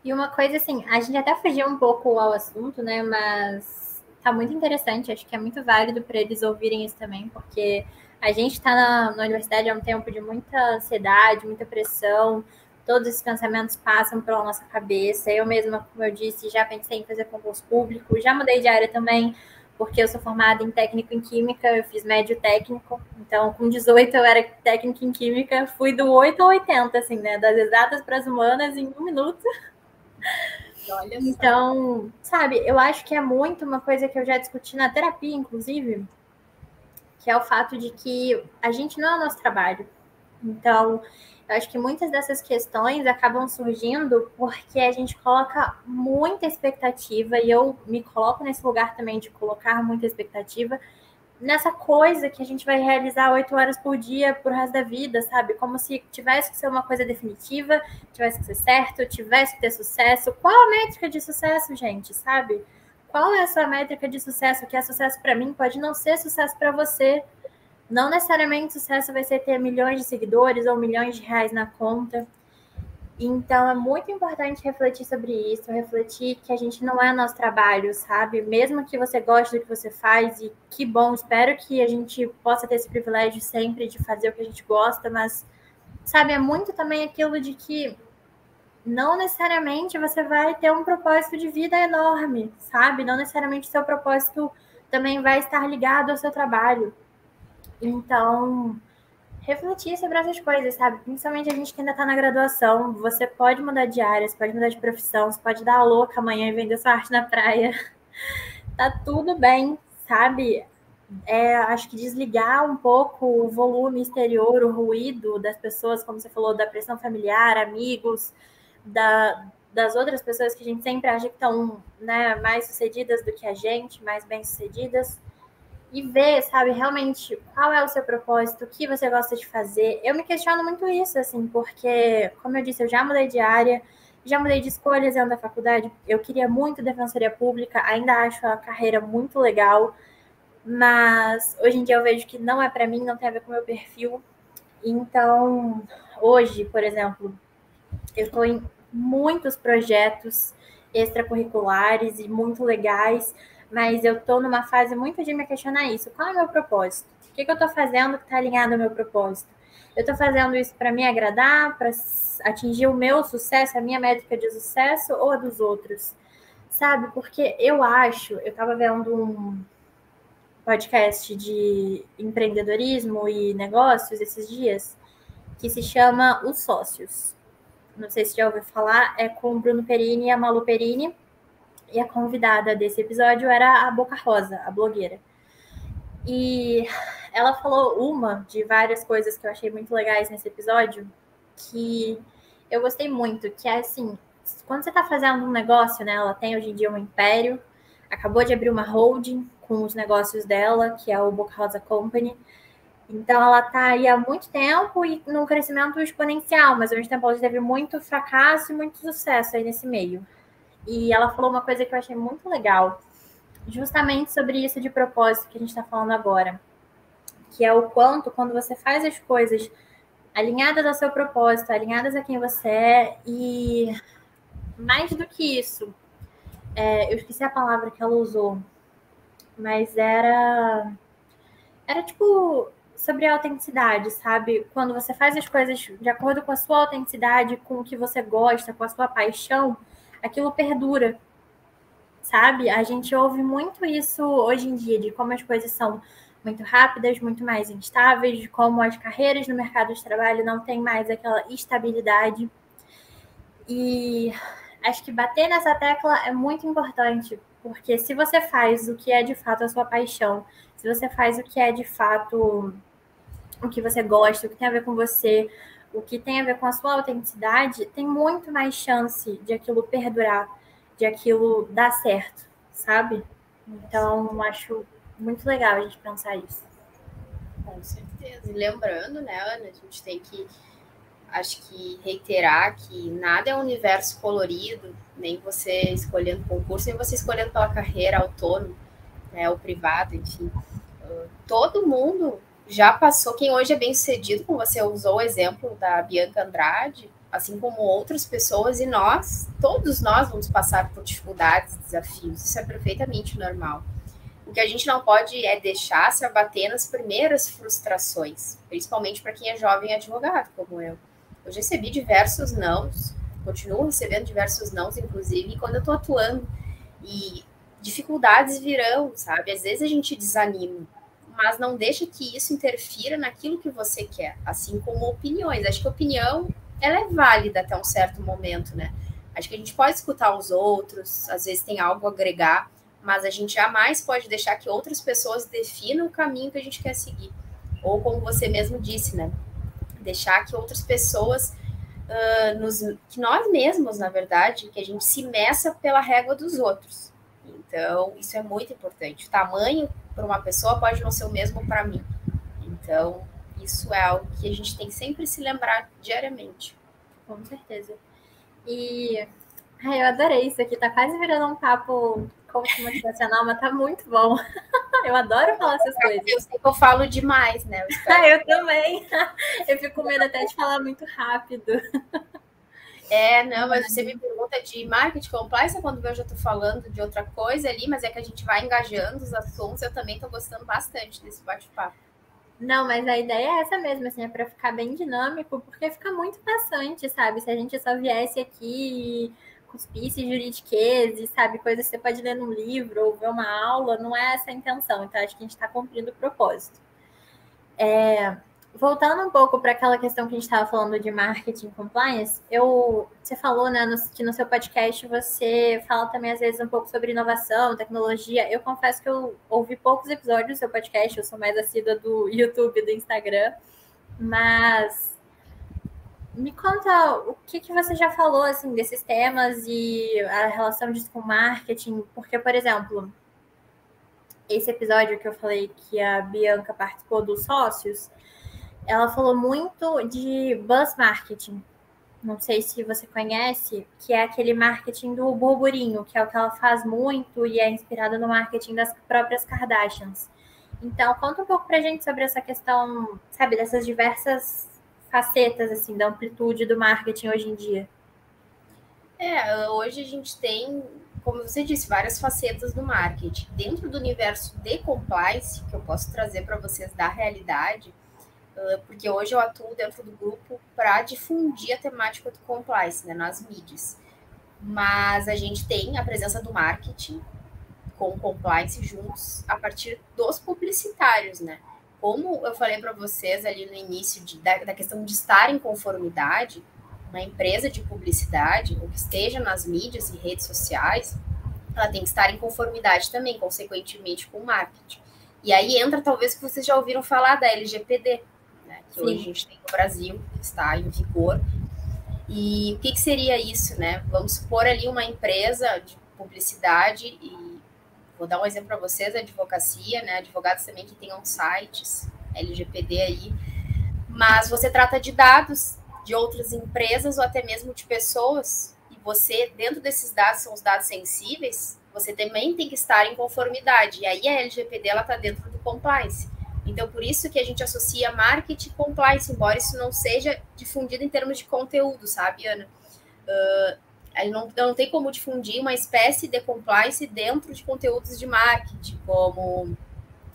E uma coisa assim, a gente até fugiu um pouco ao assunto, né? Mas tá muito interessante, acho que é muito válido para eles ouvirem isso também, porque a gente está na universidade há um tempo de muita ansiedade, muita pressão, todos esses pensamentos passam pela nossa cabeça. Eu mesma, como eu disse, já pensei em fazer concurso público, já mudei de área também, porque eu sou formada em técnico em química, eu fiz médio técnico, então com 18 eu era técnica em química, fui do 8 ao 80, assim, né? Das exatas para as humanas em 1 minuto. Então, sabe, eu acho que é muito uma coisa que eu já discuti na terapia, inclusive, que é o fato de que a gente não é o nosso trabalho. Então, eu acho que muitas dessas questões acabam surgindo porque a gente coloca muita expectativa, e eu me coloco nesse lugar também de colocar muita expectativa nessa coisa que a gente vai realizar 8 horas por dia pro resto da vida, sabe? Como se tivesse que ser uma coisa definitiva, tivesse que ser certo, tivesse que ter sucesso. Qual a métrica de sucesso, gente, sabe? Qual é a sua métrica de sucesso? O que é sucesso para mim pode não ser sucesso para você. Não necessariamente sucesso vai ser ter milhões de seguidores ou milhões de reais na conta. Então, é muito importante refletir sobre isso, refletir que a gente não é nosso trabalho, sabe? Mesmo que você goste do que você faz, e que bom, espero que a gente possa ter esse privilégio sempre de fazer o que a gente gosta, mas, sabe, é muito também aquilo de que não necessariamente você vai ter um propósito de vida enorme, sabe? Não necessariamente seu propósito também vai estar ligado ao seu trabalho. Então, refletir sobre essas coisas, sabe? Principalmente a gente que ainda tá na graduação. Você pode mudar de área, você pode mudar de profissão, você pode dar a louca amanhã e vender sua arte na praia. Tá tudo bem, sabe? Acho que desligar um pouco o volume exterior, o ruído das pessoas, como você falou, da pressão familiar, amigos, das outras pessoas que a gente sempre acha que estão, né, mais sucedidas do que a gente, mais bem-sucedidas. E ver, sabe, realmente qual é o seu propósito, o que você gosta de fazer. Eu me questiono muito isso, assim, porque, como eu disse, eu já mudei de área, já mudei de escolhas dentro da faculdade. Eu queria muito defensoria pública, ainda acho a carreira muito legal, mas hoje em dia eu vejo que não é para mim, não tem a ver com o meu perfil. Então, hoje, por exemplo, eu estou em muitos projetos extracurriculares e muito legais, mas eu estou numa fase muito de me questionar isso. Qual é o meu propósito? O que eu estou fazendo que está alinhado ao meu propósito? Eu estou fazendo isso para me agradar, para atingir o meu sucesso, a minha métrica de sucesso, ou a dos outros? Sabe? Porque eu estava vendo um podcast de empreendedorismo e negócios esses dias, que se chama Os Sócios. Não sei se já ouviu falar, é com o Bruno Perini e a Malu Perini. E a convidada desse episódio era a Boca Rosa, a blogueira. E ela falou uma de várias coisas que eu achei muito legais nesse episódio, que eu gostei muito, que é assim, quando você está fazendo um negócio, né? Ela tem hoje em dia um império, acabou de abrir uma holding com os negócios dela, que é o Boca Rosa Company. Então, ela está aí há muito tempo e num crescimento exponencial, mas ao mesmo tempo ela teve muito fracasso e muito sucesso aí nesse meio. E ela falou uma coisa que eu achei muito legal, justamente sobre isso de propósito que a gente está falando agora, que é o quanto, quando você faz as coisas alinhadas ao seu propósito, alinhadas a quem você é, e mais do que isso, eu esqueci a palavra que ela usou, mas era tipo sobre a autenticidade, sabe? Quando você faz as coisas de acordo com a sua autenticidade, com o que você gosta, com a sua paixão, aquilo perdura, sabe? A gente ouve muito isso hoje em dia, de como as coisas são muito rápidas, muito mais instáveis, de como as carreiras no mercado de trabalho não têm mais aquela estabilidade. E acho que bater nessa tecla é muito importante, porque se você faz o que é de fato a sua paixão, se você faz o que é de fato o que você gosta, o que tem a ver com você, o que tem a ver com a sua autenticidade, tem muito mais chance de aquilo perdurar, de aquilo dar certo, sabe? Então, acho muito legal a gente pensar isso. Com certeza. E lembrando, né, Ana, a gente tem que, acho que, reiterar que nada é um universo colorido, nem você escolhendo concurso, nem você escolhendo pela carreira autônoma, né, ou privado, enfim. Todo mundo já passou, quem hoje é bem sucedido, como você usou o exemplo da Bianca Andrade, assim como outras pessoas, e todos nós vamos passar por dificuldades, desafios, isso é perfeitamente normal. O que a gente não pode é deixar se abater nas primeiras frustrações, principalmente para quem é jovem advogado, como eu. Eu já recebi diversos nãos, continuo recebendo diversos nãos, inclusive, quando eu estou atuando. E dificuldades virão, sabe? Às vezes a gente desanima, mas não deixa que isso interfira naquilo que você quer, assim como opiniões. Acho que a opinião, ela é válida até um certo momento, né? Acho que a gente pode escutar os outros, às vezes tem algo a agregar, mas a gente jamais pode deixar que outras pessoas definam o caminho que a gente quer seguir. Ou como você mesmo disse, né? Deixar que outras pessoas, que nós mesmos, na verdade, que a gente se meça pela régua dos outros. Então, isso é muito importante. O tamanho para uma pessoa pode não ser o mesmo para mim. Então, isso é algo que a gente tem que sempre se lembrar diariamente. Com certeza. E eu adorei isso aqui. Tá quase virando um papo coach motivacional, mas tá muito bom. Eu adoro falar essas coisas. Eu sei que eu falo demais, né? Eu também. Eu fico com medo até de falar muito rápido. Não, mas você me pergunta de marketing compliance, quando eu já estou falando de outra coisa ali, mas é que a gente vai engajando os assuntos, eu também estou gostando bastante desse bate-papo. Não, mas a ideia é essa mesmo, assim, é para ficar bem dinâmico, porque fica muito maçante, sabe? Se a gente só viesse aqui e cuspisse juridiquês, sabe? Coisas que você pode ler num livro ou ver uma aula, não é essa a intenção. Então, acho que a gente está cumprindo o propósito. Voltando um pouco para aquela questão que a gente estava falando de marketing compliance, você falou, né, que no seu podcast você fala também, às vezes, um pouco sobre inovação, tecnologia. Eu confesso que eu ouvi poucos episódios do seu podcast, eu sou mais assídua do YouTube e do Instagram, mas me conta o que você já falou, assim, desses temas e a relação disso com marketing, porque, por exemplo, esse episódio que eu falei que a Bianca participou dos sócios, ela falou muito de buzz marketing. Não sei se você conhece, que é aquele marketing do burburinho, que é o que ela faz muito e é inspirada no marketing das próprias Kardashians. Então, conta um pouco pra gente sobre essa questão, sabe, dessas diversas facetas, assim, da amplitude do marketing hoje em dia. Hoje a gente tem, como você disse, várias facetas do marketing. Dentro do universo de compliance, que eu posso trazer para vocês da realidade, porque hoje eu atuo dentro do grupo para difundir a temática do compliance, né, nas mídias. Mas a gente tem a presença do marketing com o compliance juntos a partir dos publicitários, né? Como eu falei para vocês ali no início da questão de estar em conformidade, uma empresa de publicidade, ou que esteja nas mídias e redes sociais, ela tem que estar em conformidade também, consequentemente, com o marketing. E aí entra, talvez, que vocês já ouviram falar da LGPD, que Sim. Hoje a gente tem no Brasil, que está em vigor. E o que seria isso, né? Vamos supor ali uma empresa de publicidade, e vou dar um exemplo para vocês, a advocacia, né? Advogados também que tenham sites, LGPD aí, mas você trata de dados de outras empresas ou até mesmo de pessoas, e você, dentro desses dados, são os dados sensíveis, você também tem que estar em conformidade, e aí a LGPD, ela está dentro do compliance. Então, por isso que a gente associa marketing e compliance, embora isso não seja difundido em termos de conteúdo, sabe, Ana? Não tem como difundir uma espécie de compliance dentro de conteúdos de marketing, como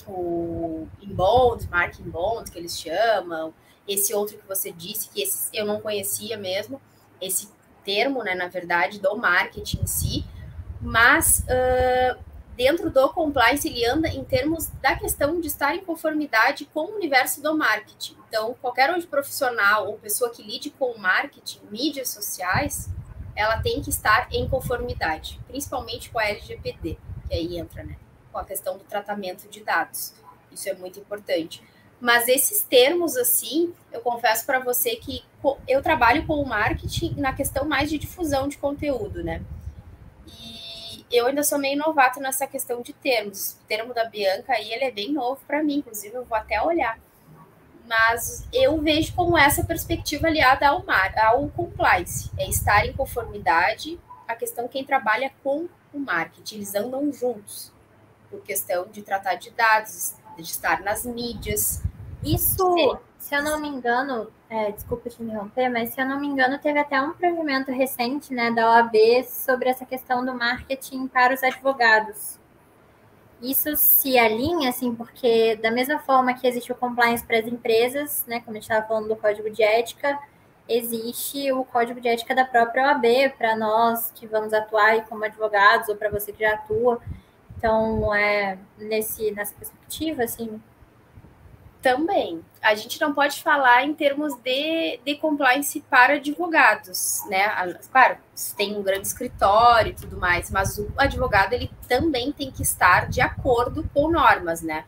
o inbound, marketing inbound, que eles chamam, esse outro que você disse, que esse eu não conhecia mesmo, esse termo, né, na verdade, do marketing em si, mas dentro do compliance, ele anda em termos da questão de estar em conformidade com o universo do marketing. Então, qualquer hoje profissional ou pessoa que lide com marketing, mídias sociais, ela tem que estar em conformidade, principalmente com a LGPD, que aí entra, né, com a questão do tratamento de dados. Isso é muito importante. Mas esses termos, assim, eu confesso para você que eu trabalho com o marketing na questão mais de difusão de conteúdo, né? E eu ainda sou meio novato nessa questão de termos. O termo da Bianca aí, ele é bem novo para mim, inclusive eu vou até olhar. Mas eu vejo como essa perspectiva aliada ao compliance, é estar em conformidade. A questão quem trabalha com o marketing, eles andam juntos, por questão de tratar de dados, de estar nas mídias. Isso, se eu não me engano, desculpa te interromper, mas se eu não me engano, teve até um provimento recente, né, da OAB sobre essa questão do marketing para os advogados. Isso se alinha, assim, porque da mesma forma que existe o compliance para as empresas, né, como a gente estava falando do código de ética, existe o código de ética da própria OAB para nós que vamos atuar como advogados ou para você que já atua. Então, nessa perspectiva, assim... Também, a gente não pode falar em termos de compliance para advogados, né? Claro, tem um grande escritório e tudo mais, mas o advogado, ele também tem que estar de acordo com normas, né?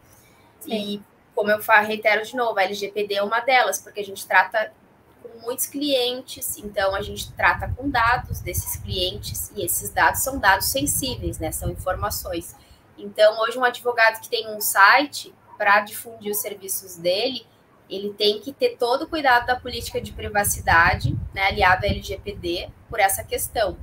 Sim. E, como eu reitero de novo, a LGPD é uma delas, porque a gente trata com muitos clientes, então a gente trata com dados desses clientes, e esses dados são dados sensíveis, né? São informações. Então, hoje, um advogado que tem um site, para difundir os serviços dele, ele tem que ter todo o cuidado da política de privacidade, né, aliado à LGPD, por essa questão.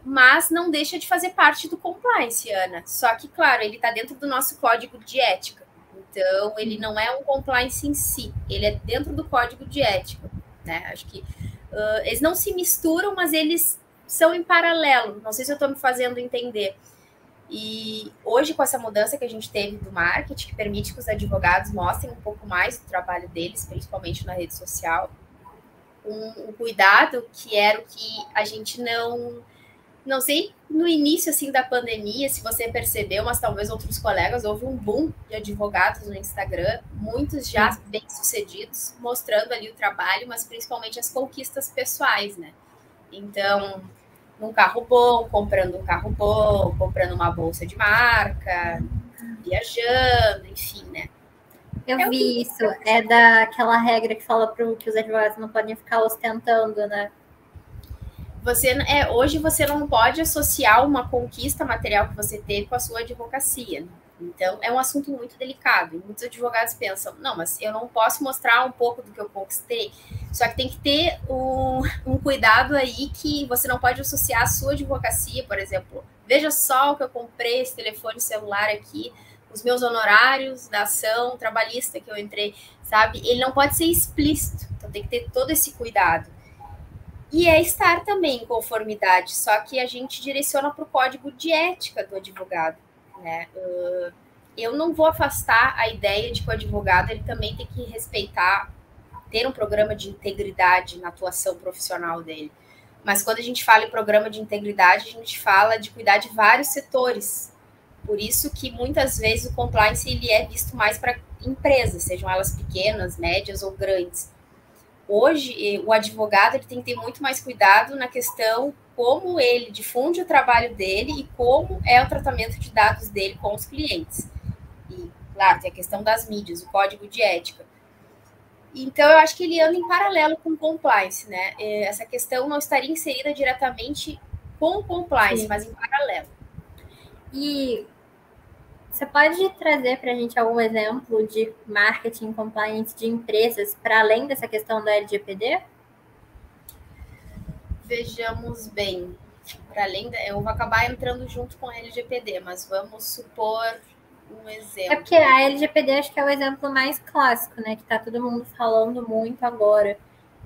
Mas não deixa de fazer parte do compliance, Ana. Só que, claro, ele está dentro do nosso código de ética. Então, ele não é um compliance em si, ele é dentro do código de ética. Né? Acho que eles não se misturam, mas eles são em paralelo. Não sei se eu estou me fazendo entender. E hoje, com essa mudança que a gente teve do marketing, que permite que os advogados mostrem um pouco mais do trabalho deles, principalmente na rede social, um cuidado que era o que a gente não sei, no início assim da pandemia, se você percebeu, mas talvez outros colegas, houve um boom de advogados no Instagram, muitos já bem-sucedidos, mostrando ali o trabalho, mas principalmente as conquistas pessoais, né? Então, num carro bom, comprando um carro bom, comprando uma bolsa de marca, viajando, enfim, né? Eu vi isso, é daquela regra que fala que os advogados não podem ficar ostentando, né? Hoje você não pode associar uma conquista material que você teve com a sua advocacia. Então, é um assunto muito delicado. E muitos advogados pensam, não, mas eu não posso mostrar um pouco do que eu conquistei. Só que tem que ter um cuidado aí que você não pode associar a sua advocacia, por exemplo. Veja só o que eu comprei, esse telefone celular aqui, os meus honorários da ação trabalhista que eu entrei, sabe? Ele não pode ser explícito. Então, tem que ter todo esse cuidado. E é estar também em conformidade, só que a gente direciona para o código de ética do advogado. Né? Eu não vou afastar a ideia de que o advogado ele também tem que respeitar, ter um programa de integridade na atuação profissional dele. Mas quando a gente fala em programa de integridade, a gente fala de cuidar de vários setores. Por isso que muitas vezes o compliance ele é visto mais para empresas, sejam elas pequenas, médias ou grandes. Hoje, o advogado ele tem que ter muito mais cuidado na questão como ele difunde o trabalho dele e como é o tratamento de dados dele com os clientes. E, claro, tem a questão das mídias, o código de ética. Então, eu acho que ele anda em paralelo com o compliance, né? Essa questão não estaria inserida diretamente com o compliance, mas em paralelo. E você pode trazer para a gente algum exemplo de marketing compliance de empresas para além dessa questão da LGPD? Vejamos bem, para além eu vou acabar entrando junto com a LGPD, mas vamos supor um exemplo. É porque a LGPD acho que é o exemplo mais clássico, né? Que está todo mundo falando muito agora.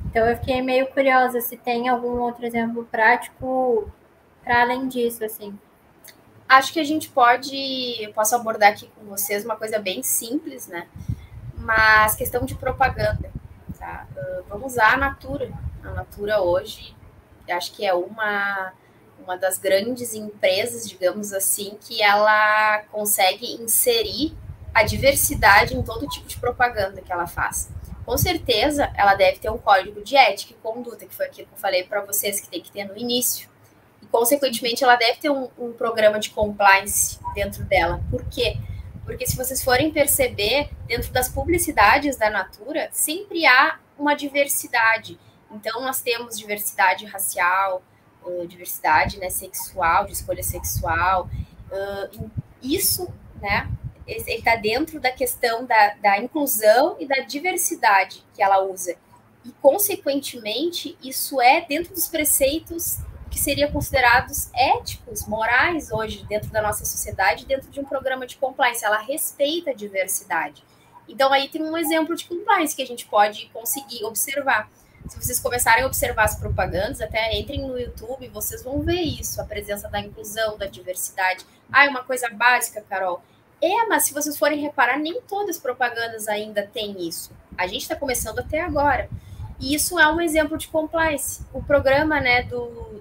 Então eu fiquei meio curiosa se tem algum outro exemplo prático para além disso, assim. Acho que a gente eu posso abordar aqui com vocês uma coisa bem simples, né? Mas questão de propaganda, tá? Vamos usar a Natura. A Natura hoje acho que é uma das grandes empresas, digamos assim, que ela consegue inserir a diversidade em todo tipo de propaganda que ela faz. Com certeza, ela deve ter um código de ética e conduta, que foi aquilo que eu falei para vocês que tem que ter no início. E, consequentemente, ela deve ter um programa de compliance dentro dela. Por quê? Porque se vocês forem perceber, dentro das publicidades da Natura, sempre há uma diversidade. Então, nós temos diversidade racial, diversidade, né, sexual, de escolha sexual. Isso, né, ele está dentro da questão da inclusão e da diversidade que ela usa. E, consequentemente, isso é dentro dos preceitos que seriam considerados éticos, morais hoje, dentro da nossa sociedade, dentro de um programa de compliance. Ela respeita a diversidade. Então, aí tem um exemplo de compliance que a gente pode conseguir observar. Se vocês começarem a observar as propagandas, até entrem no YouTube, vocês vão ver isso, a presença da inclusão, da diversidade. Ah, é uma coisa básica, Carol. Mas se vocês forem reparar, nem todas as propagandas ainda têm isso. A gente está começando até agora. E isso é um exemplo de compliance. O programa, né, do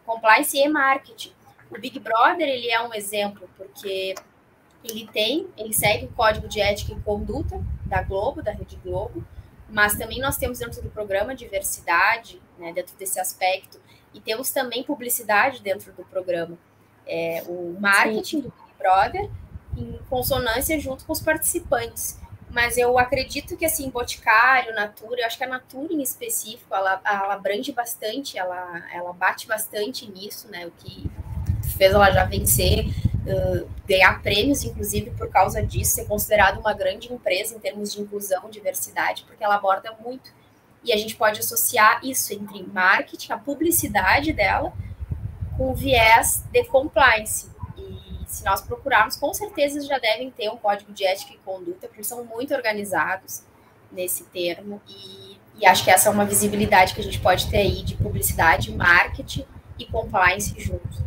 compliance e marketing. O Big Brother, ele é um exemplo, porque ele segue o código de ética e conduta da Globo, da Rede Globo, mas também nós temos dentro do programa diversidade, né, dentro desse aspecto, e temos também publicidade dentro do programa. O marketing do Big Brother, em consonância junto com os participantes. Mas eu acredito que, assim, Boticário, Natura, eu acho que a Natura em específico, ela abrange bastante, ela bate bastante nisso, né, o que fez ela já vencer, ganhar prêmios, inclusive, por causa disso, ser considerada uma grande empresa em termos de inclusão e diversidade, porque ela aborda muito. E a gente pode associar isso entre marketing, a publicidade dela, com o viés de compliance. E se nós procurarmos, com certeza eles já devem ter um código de ética e conduta, porque eles são muito organizados nesse termo. E acho que essa é uma visibilidade que a gente pode ter aí de publicidade, marketing e compliance juntos.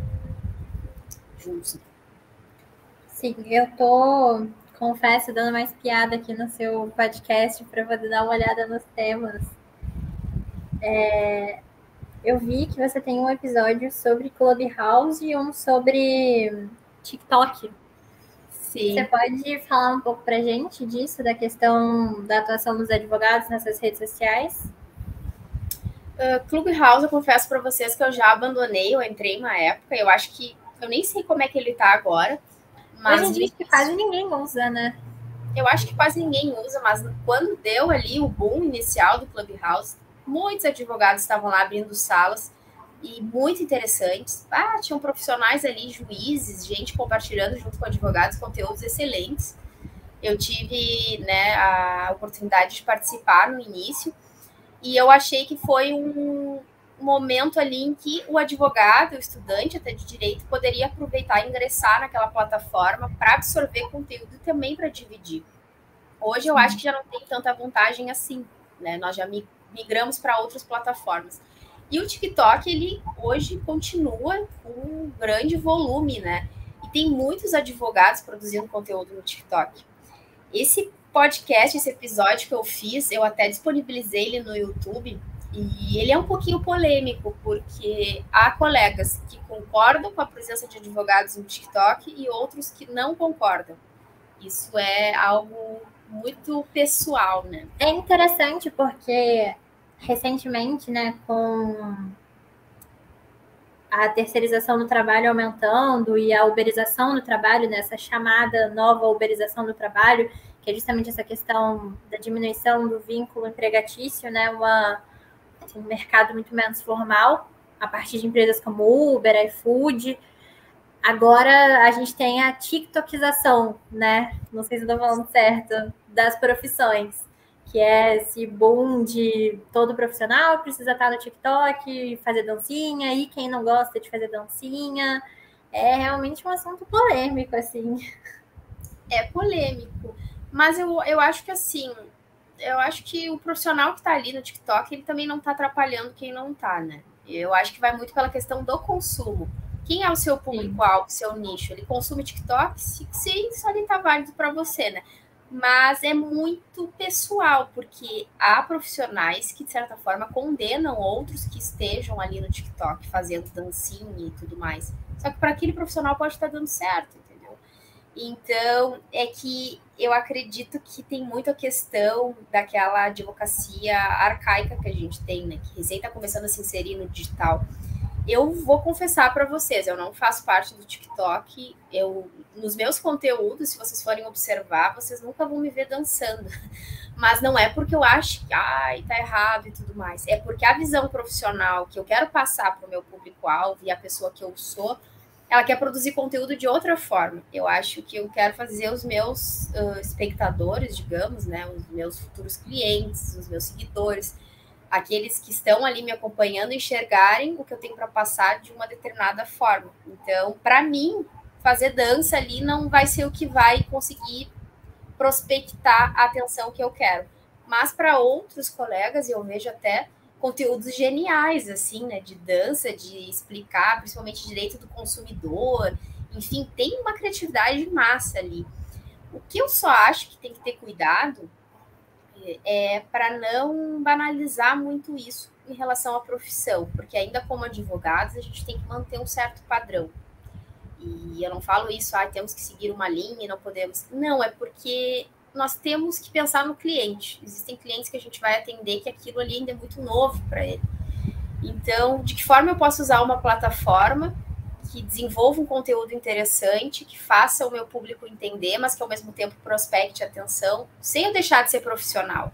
Sim, confesso, dando mais piada aqui no seu podcast para poder dar uma olhada nos temas. Eu vi que você tem um episódio sobre Clubhouse e um sobre TikTok. Sim. Você pode falar um pouco pra gente disso, da questão da atuação dos advogados nessas redes sociais? Clubhouse, eu confesso para vocês que eu já abandonei, eu entrei uma época, eu acho que eu nem sei como é que ele tá agora. Mas hoje em dia que quase ninguém usa, né? Eu acho que quase ninguém usa, mas quando deu ali o boom inicial do Clubhouse, muitos advogados estavam lá abrindo salas e muito interessantes. Tinham profissionais ali, juízes, gente compartilhando junto com advogados conteúdos excelentes. Eu tive, né, a oportunidade de participar no início e eu achei que foi um momento ali em que o advogado, o estudante até de direito, poderia aproveitar e ingressar naquela plataforma para absorver conteúdo e também para dividir. Hoje eu acho que já não tem tanta vantagem assim, né? Nós já migramos para outras plataformas. E o TikTok, ele hoje continua com um grande volume, né? E tem muitos advogados produzindo conteúdo no TikTok. Esse podcast, esse episódio que eu fiz, eu até disponibilizei ele no YouTube, e ele é um pouquinho polêmico, porque há colegas que concordam com a presença de advogados no TikTok e outros que não concordam. Isso é algo muito pessoal, né? É interessante porque, recentemente, né, com a terceirização do trabalho aumentando e a uberização do trabalho, né, essa chamada nova uberização do trabalho, que é justamente essa questão da diminuição do vínculo empregatício, né, um mercado muito menos formal, a partir de empresas como Uber, iFood. Agora a gente tem a tiktokização, né? Não sei se eu estou falando certo, das profissões, que é esse boom de todo profissional precisa estar no TikTok, fazer dancinha, e quem não gosta de fazer dancinha. É realmente um assunto polêmico, assim. É polêmico, mas eu acho que assim, eu acho que o profissional que está ali no TikTok, ele também não está atrapalhando quem não está, né? Eu acho que vai muito pela questão do consumo. Quem é o seu público-alvo, seu nicho? Ele consome TikTok? Sim, só ele está válido para você, né? Mas é muito pessoal, porque há profissionais que, de certa forma, condenam outros que estejam ali no TikTok fazendo dancinha e tudo mais. Só que para aquele profissional pode estar dando certo, entendeu? Então, é que eu acredito que tem muito a questão daquela advocacia arcaica que a gente tem, né? Que recém está começando a se inserir no digital. Eu vou confessar para vocês, eu não faço parte do TikTok. Nos meus conteúdos, se vocês forem observar, vocês nunca vão me ver dançando, Mas não é porque eu acho que tá errado e tudo mais. É porque a visão profissional que eu quero passar para o meu público-alvo e a pessoa que eu sou, ela quer produzir conteúdo de outra forma. Eu acho que eu quero fazer os meus espectadores, digamos, né, os meus futuros clientes, os meus seguidores, aqueles que estão ali me acompanhando, enxergarem o que eu tenho para passar de uma determinada forma. Então, para mim, fazer dança ali não vai ser o que vai conseguir prospectar a atenção que eu quero. Mas para outros colegas, eu vejo até conteúdos geniais, assim, né, de dança, de explicar, principalmente direito do consumidor, enfim, tem uma criatividade massa ali. O que eu só acho que tem que ter cuidado é para não banalizar muito isso em relação à profissão, porque ainda como advogados a gente tem que manter um certo padrão. E eu não falo isso, temos que seguir uma linha e não podemos. Não, é porque nós temos que pensar no cliente. Existem clientes que a gente vai atender que aquilo ali ainda é muito novo para ele. Então, de que forma eu posso usar uma plataforma que desenvolva um conteúdo interessante, que faça o meu público entender, mas que ao mesmo tempo prospecte atenção, sem eu deixar de ser profissional.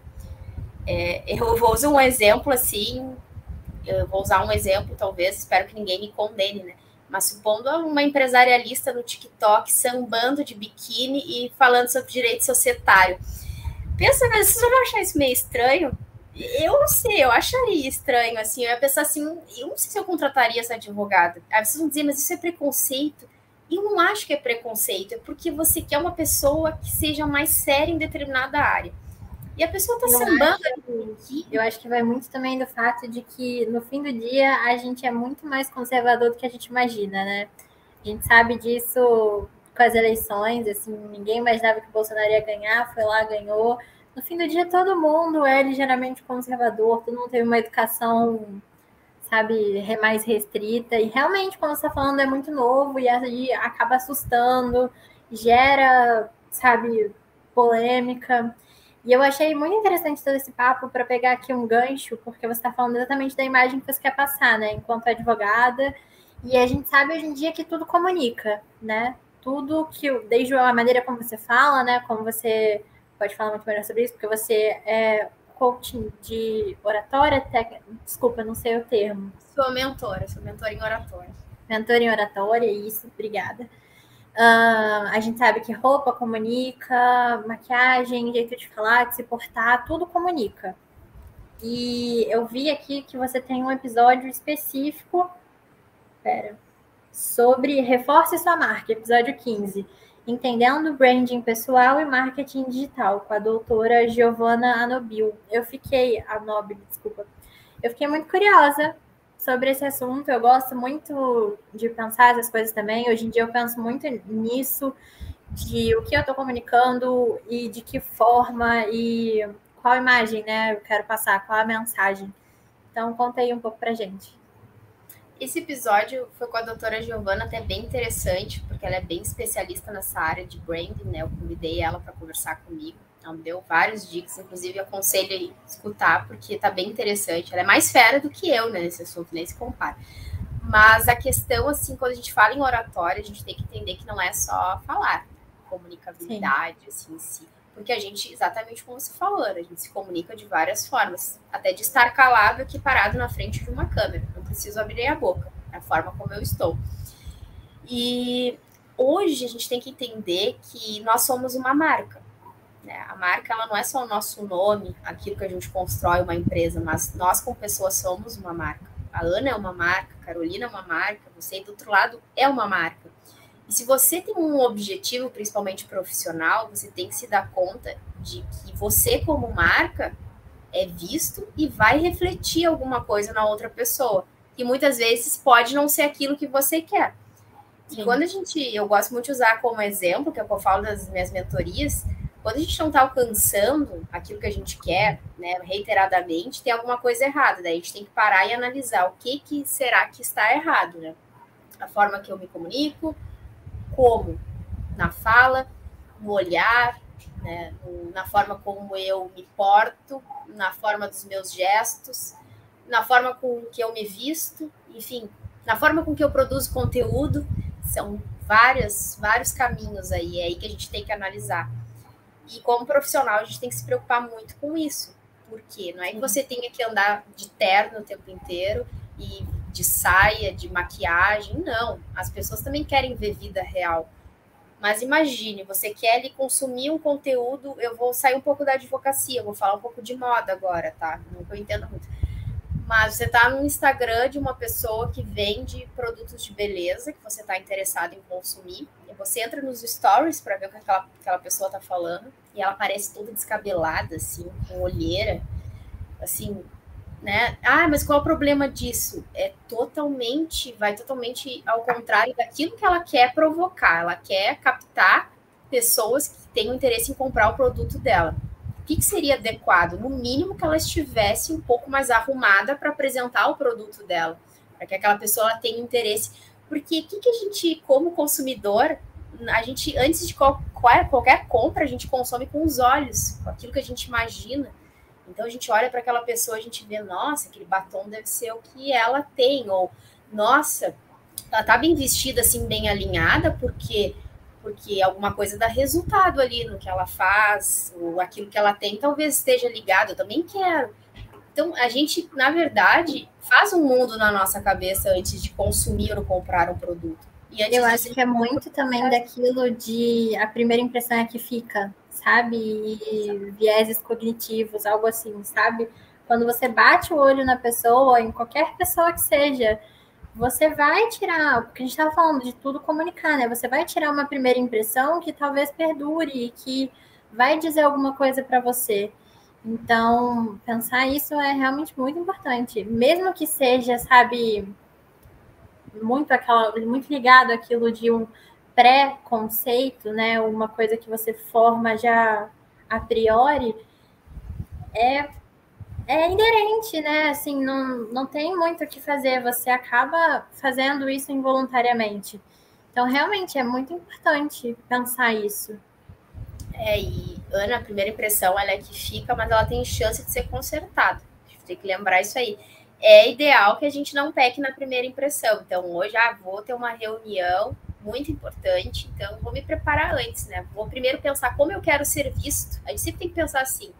Eu vou usar um exemplo assim, talvez, espero que ninguém me condene, né? Mas supondo uma empresarialista no TikTok sambando de biquíni e falando sobre direito societário. Pensa, mas vocês vão achar isso meio estranho? Eu não sei, eu acharia estranho, assim, eu ia pensar assim, eu não sei se eu contrataria essa advogada. Aí vocês vão dizer, mas isso é preconceito. E eu não acho que é preconceito, é porque você quer uma pessoa que seja mais séria em determinada área. E a pessoa tá sambando aqui. Eu acho que vai muito também do fato de que, no fim do dia, a gente é muito mais conservador do que a gente imagina, né? A gente sabe disso com as eleições, assim, ninguém imaginava que o Bolsonaro ia ganhar, foi lá, ganhou. No fim do dia, todo mundo é ligeiramente conservador, todo mundo teve uma educação, sabe, mais restrita. E realmente, como você está falando, é muito novo e aí acaba assustando, gera, sabe, polêmica. E eu achei muito interessante todo esse papo para pegar aqui um gancho, porque você está falando exatamente da imagem que você quer passar, né, enquanto advogada. E a gente sabe hoje em dia que tudo comunica, né? Tudo que, desde a maneira como você fala, né, como você pode falar muito melhor sobre isso, porque você é coaching de oratória, desculpa, não sei o termo. Sou mentora em oratória. Mentora em oratória, isso, obrigada. A gente sabe que roupa comunica, maquiagem, jeito de falar, de se portar, tudo comunica. E eu vi aqui que você tem um episódio específico sobre reforce sua marca, episódio 15, entendendo branding pessoal e marketing digital, com a doutora Giovanna Anobile. Eu fiquei muito curiosa sobre esse assunto. Eu gosto muito de pensar essas coisas também. Hoje em dia eu penso muito nisso, de o que eu estou comunicando e de que forma e qual imagem, né, eu quero passar, qual a mensagem. Então, conta aí um pouco pra gente. Esse episódio foi com a doutora Giovanna, até bem interessante, porque ela é bem especialista nessa área de branding, né? Eu convidei ela para conversar comigo. Ela me deu vários dicas, inclusive aconselho a escutar, porque tá bem interessante. Ela é mais fera do que eu, né, nesse assunto, nem se compara. Mas a questão, assim, quando a gente fala em oratória, a gente tem que entender que não é só falar, comunicabilidade, assim, em si. Porque a gente, exatamente como você falou, a gente se comunica de várias formas. Até de estar calado aqui parado na frente de uma câmera. Não preciso abrir a boca. É a forma como eu estou. E hoje a gente tem que entender que nós somos uma marca. Né? A marca, ela não é só o nosso nome, aquilo que a gente constrói uma empresa, mas nós como pessoas somos uma marca. A Ana é uma marca, a Carolina é uma marca, você aí do outro lado é uma marca. E se você tem um objetivo, principalmente profissional, você tem que se dar conta de que você, como marca, é visto e vai refletir alguma coisa na outra pessoa. E muitas vezes pode não ser aquilo que você quer. Sim. E quando eu gosto muito de usar como exemplo, que é o que eu falo das minhas mentorias, quando a gente não está alcançando aquilo que a gente quer, né, reiteradamente, tem alguma coisa errada. Daí a gente tem que parar e analisar o que será que está errado, né? A forma que eu me comunico, como? Na fala, no olhar, né? Na forma como eu me porto, na forma dos meus gestos, na forma com que eu me visto, enfim, na forma com que eu produzo conteúdo. São vários caminhos aí, é aí que a gente tem que analisar. E como profissional, a gente tem que se preocupar muito com isso. Por quê? Não é que você tenha que andar de terno o tempo inteiro e de saia, de maquiagem, não. As pessoas também querem ver vida real. Mas imagine, você quer ali consumir um conteúdo, eu vou sair um pouco da advocacia, vou falar um pouco de moda agora, tá? Não que eu entendo muito. Mas você está no Instagram de uma pessoa que vende produtos de beleza, que você está interessado em consumir, e você entra nos stories para ver o que aquela pessoa está falando, e ela parece toda descabelada, assim, com olheira, assim, né? Ah, mas qual é o problema disso? Vai totalmente ao contrário daquilo que ela quer provocar. Ela quer captar pessoas que tenham interesse em comprar o produto dela. O que seria adequado? No mínimo que ela estivesse um pouco mais arrumada para apresentar o produto dela, para que aquela pessoa tenha interesse. Porque o que a gente, como consumidor, a gente, antes de qualquer compra, a gente consome com os olhos, com aquilo que a gente imagina. Então a gente olha para aquela pessoa, a gente vê, nossa, aquele batom deve ser o que ela tem, ou nossa, ela tá bem vestida, assim, bem alinhada, porque alguma coisa dá resultado ali no que ela faz, ou aquilo que ela tem talvez esteja ligado, eu também quero. Então, a gente, na verdade, faz um mundo na nossa cabeça antes de consumir ou comprar um produto. E antes eu acho que é muito também daquilo de a primeira impressão é que fica, sabe? E vieses cognitivos, algo assim, sabe? Quando você bate o olho na pessoa, em qualquer pessoa que seja, você vai tirar, porque a gente estava falando de tudo comunicar, né? Você vai tirar uma primeira impressão que talvez perdure, que vai dizer alguma coisa para você. Então, pensar isso é realmente muito importante. Mesmo que seja, sabe, muito ligado àquilo de um pré-conceito, né? Uma coisa que você forma já a priori, é inerente, né? Assim, não tem muito o que fazer, você acaba fazendo isso involuntariamente. Então, realmente, é muito importante pensar isso. E Ana, a primeira impressão, ela é que fica, mas ela tem chance de ser consertada. A gente tem que lembrar isso aí. É ideal que a gente não peque na primeira impressão. Então, hoje, vou ter uma reunião muito importante, então vou me preparar antes, né? Vou primeiro pensar como eu quero ser visto. A gente sempre tem que pensar assim,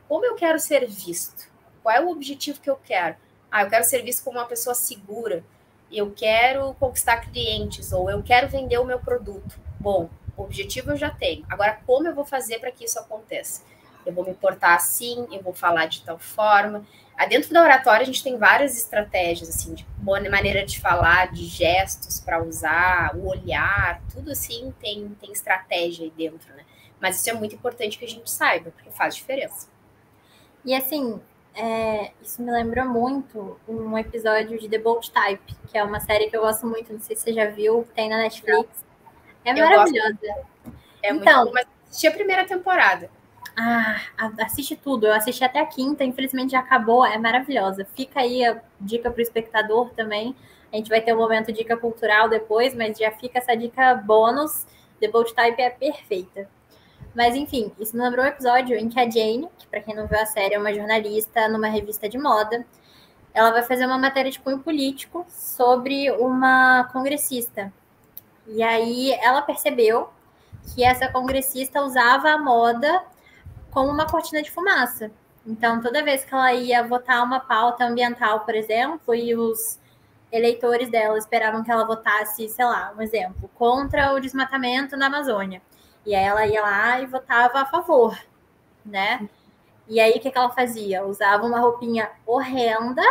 como eu quero ser visto? Qual é o objetivo que eu quero? Eu quero ser visto como uma pessoa segura, eu quero conquistar clientes, ou eu quero vender o meu produto. Bom, o objetivo eu já tenho. Agora, como eu vou fazer para que isso aconteça? Eu vou me portar assim, eu vou falar de tal forma. Dentro da oratória, a gente tem várias estratégias, assim, de maneira de falar, de gestos para usar, o olhar, tudo assim tem estratégia aí dentro, né? Mas isso é muito importante que a gente saiba, porque faz diferença. E assim, isso me lembrou muito um episódio de The Bold Type, que é uma série que eu gosto muito, não sei se você já viu, tem na Netflix. É maravilhosa. Muito bom, mas assisti a primeira temporada. Assiste tudo. Eu assisti até a quinta, infelizmente já acabou, é maravilhosa. Fica aí a dica para o espectador também. A gente vai ter um momento dica cultural depois, mas já fica essa dica bônus. The Bold Type é perfeita. Mas enfim, isso me lembrou um episódio em que a Jane, que para quem não viu a série, é uma jornalista numa revista de moda, ela vai fazer uma matéria de cunho político sobre uma congressista. E aí ela percebeu que essa congressista usava a moda como uma cortina de fumaça. Então, toda vez que ela ia votar uma pauta ambiental, por exemplo, e os eleitores dela esperavam que ela votasse, sei lá, um exemplo, contra o desmatamento na Amazônia. E aí ela ia lá e votava a favor, né? E aí o que ela fazia? Usava uma roupinha horrenda,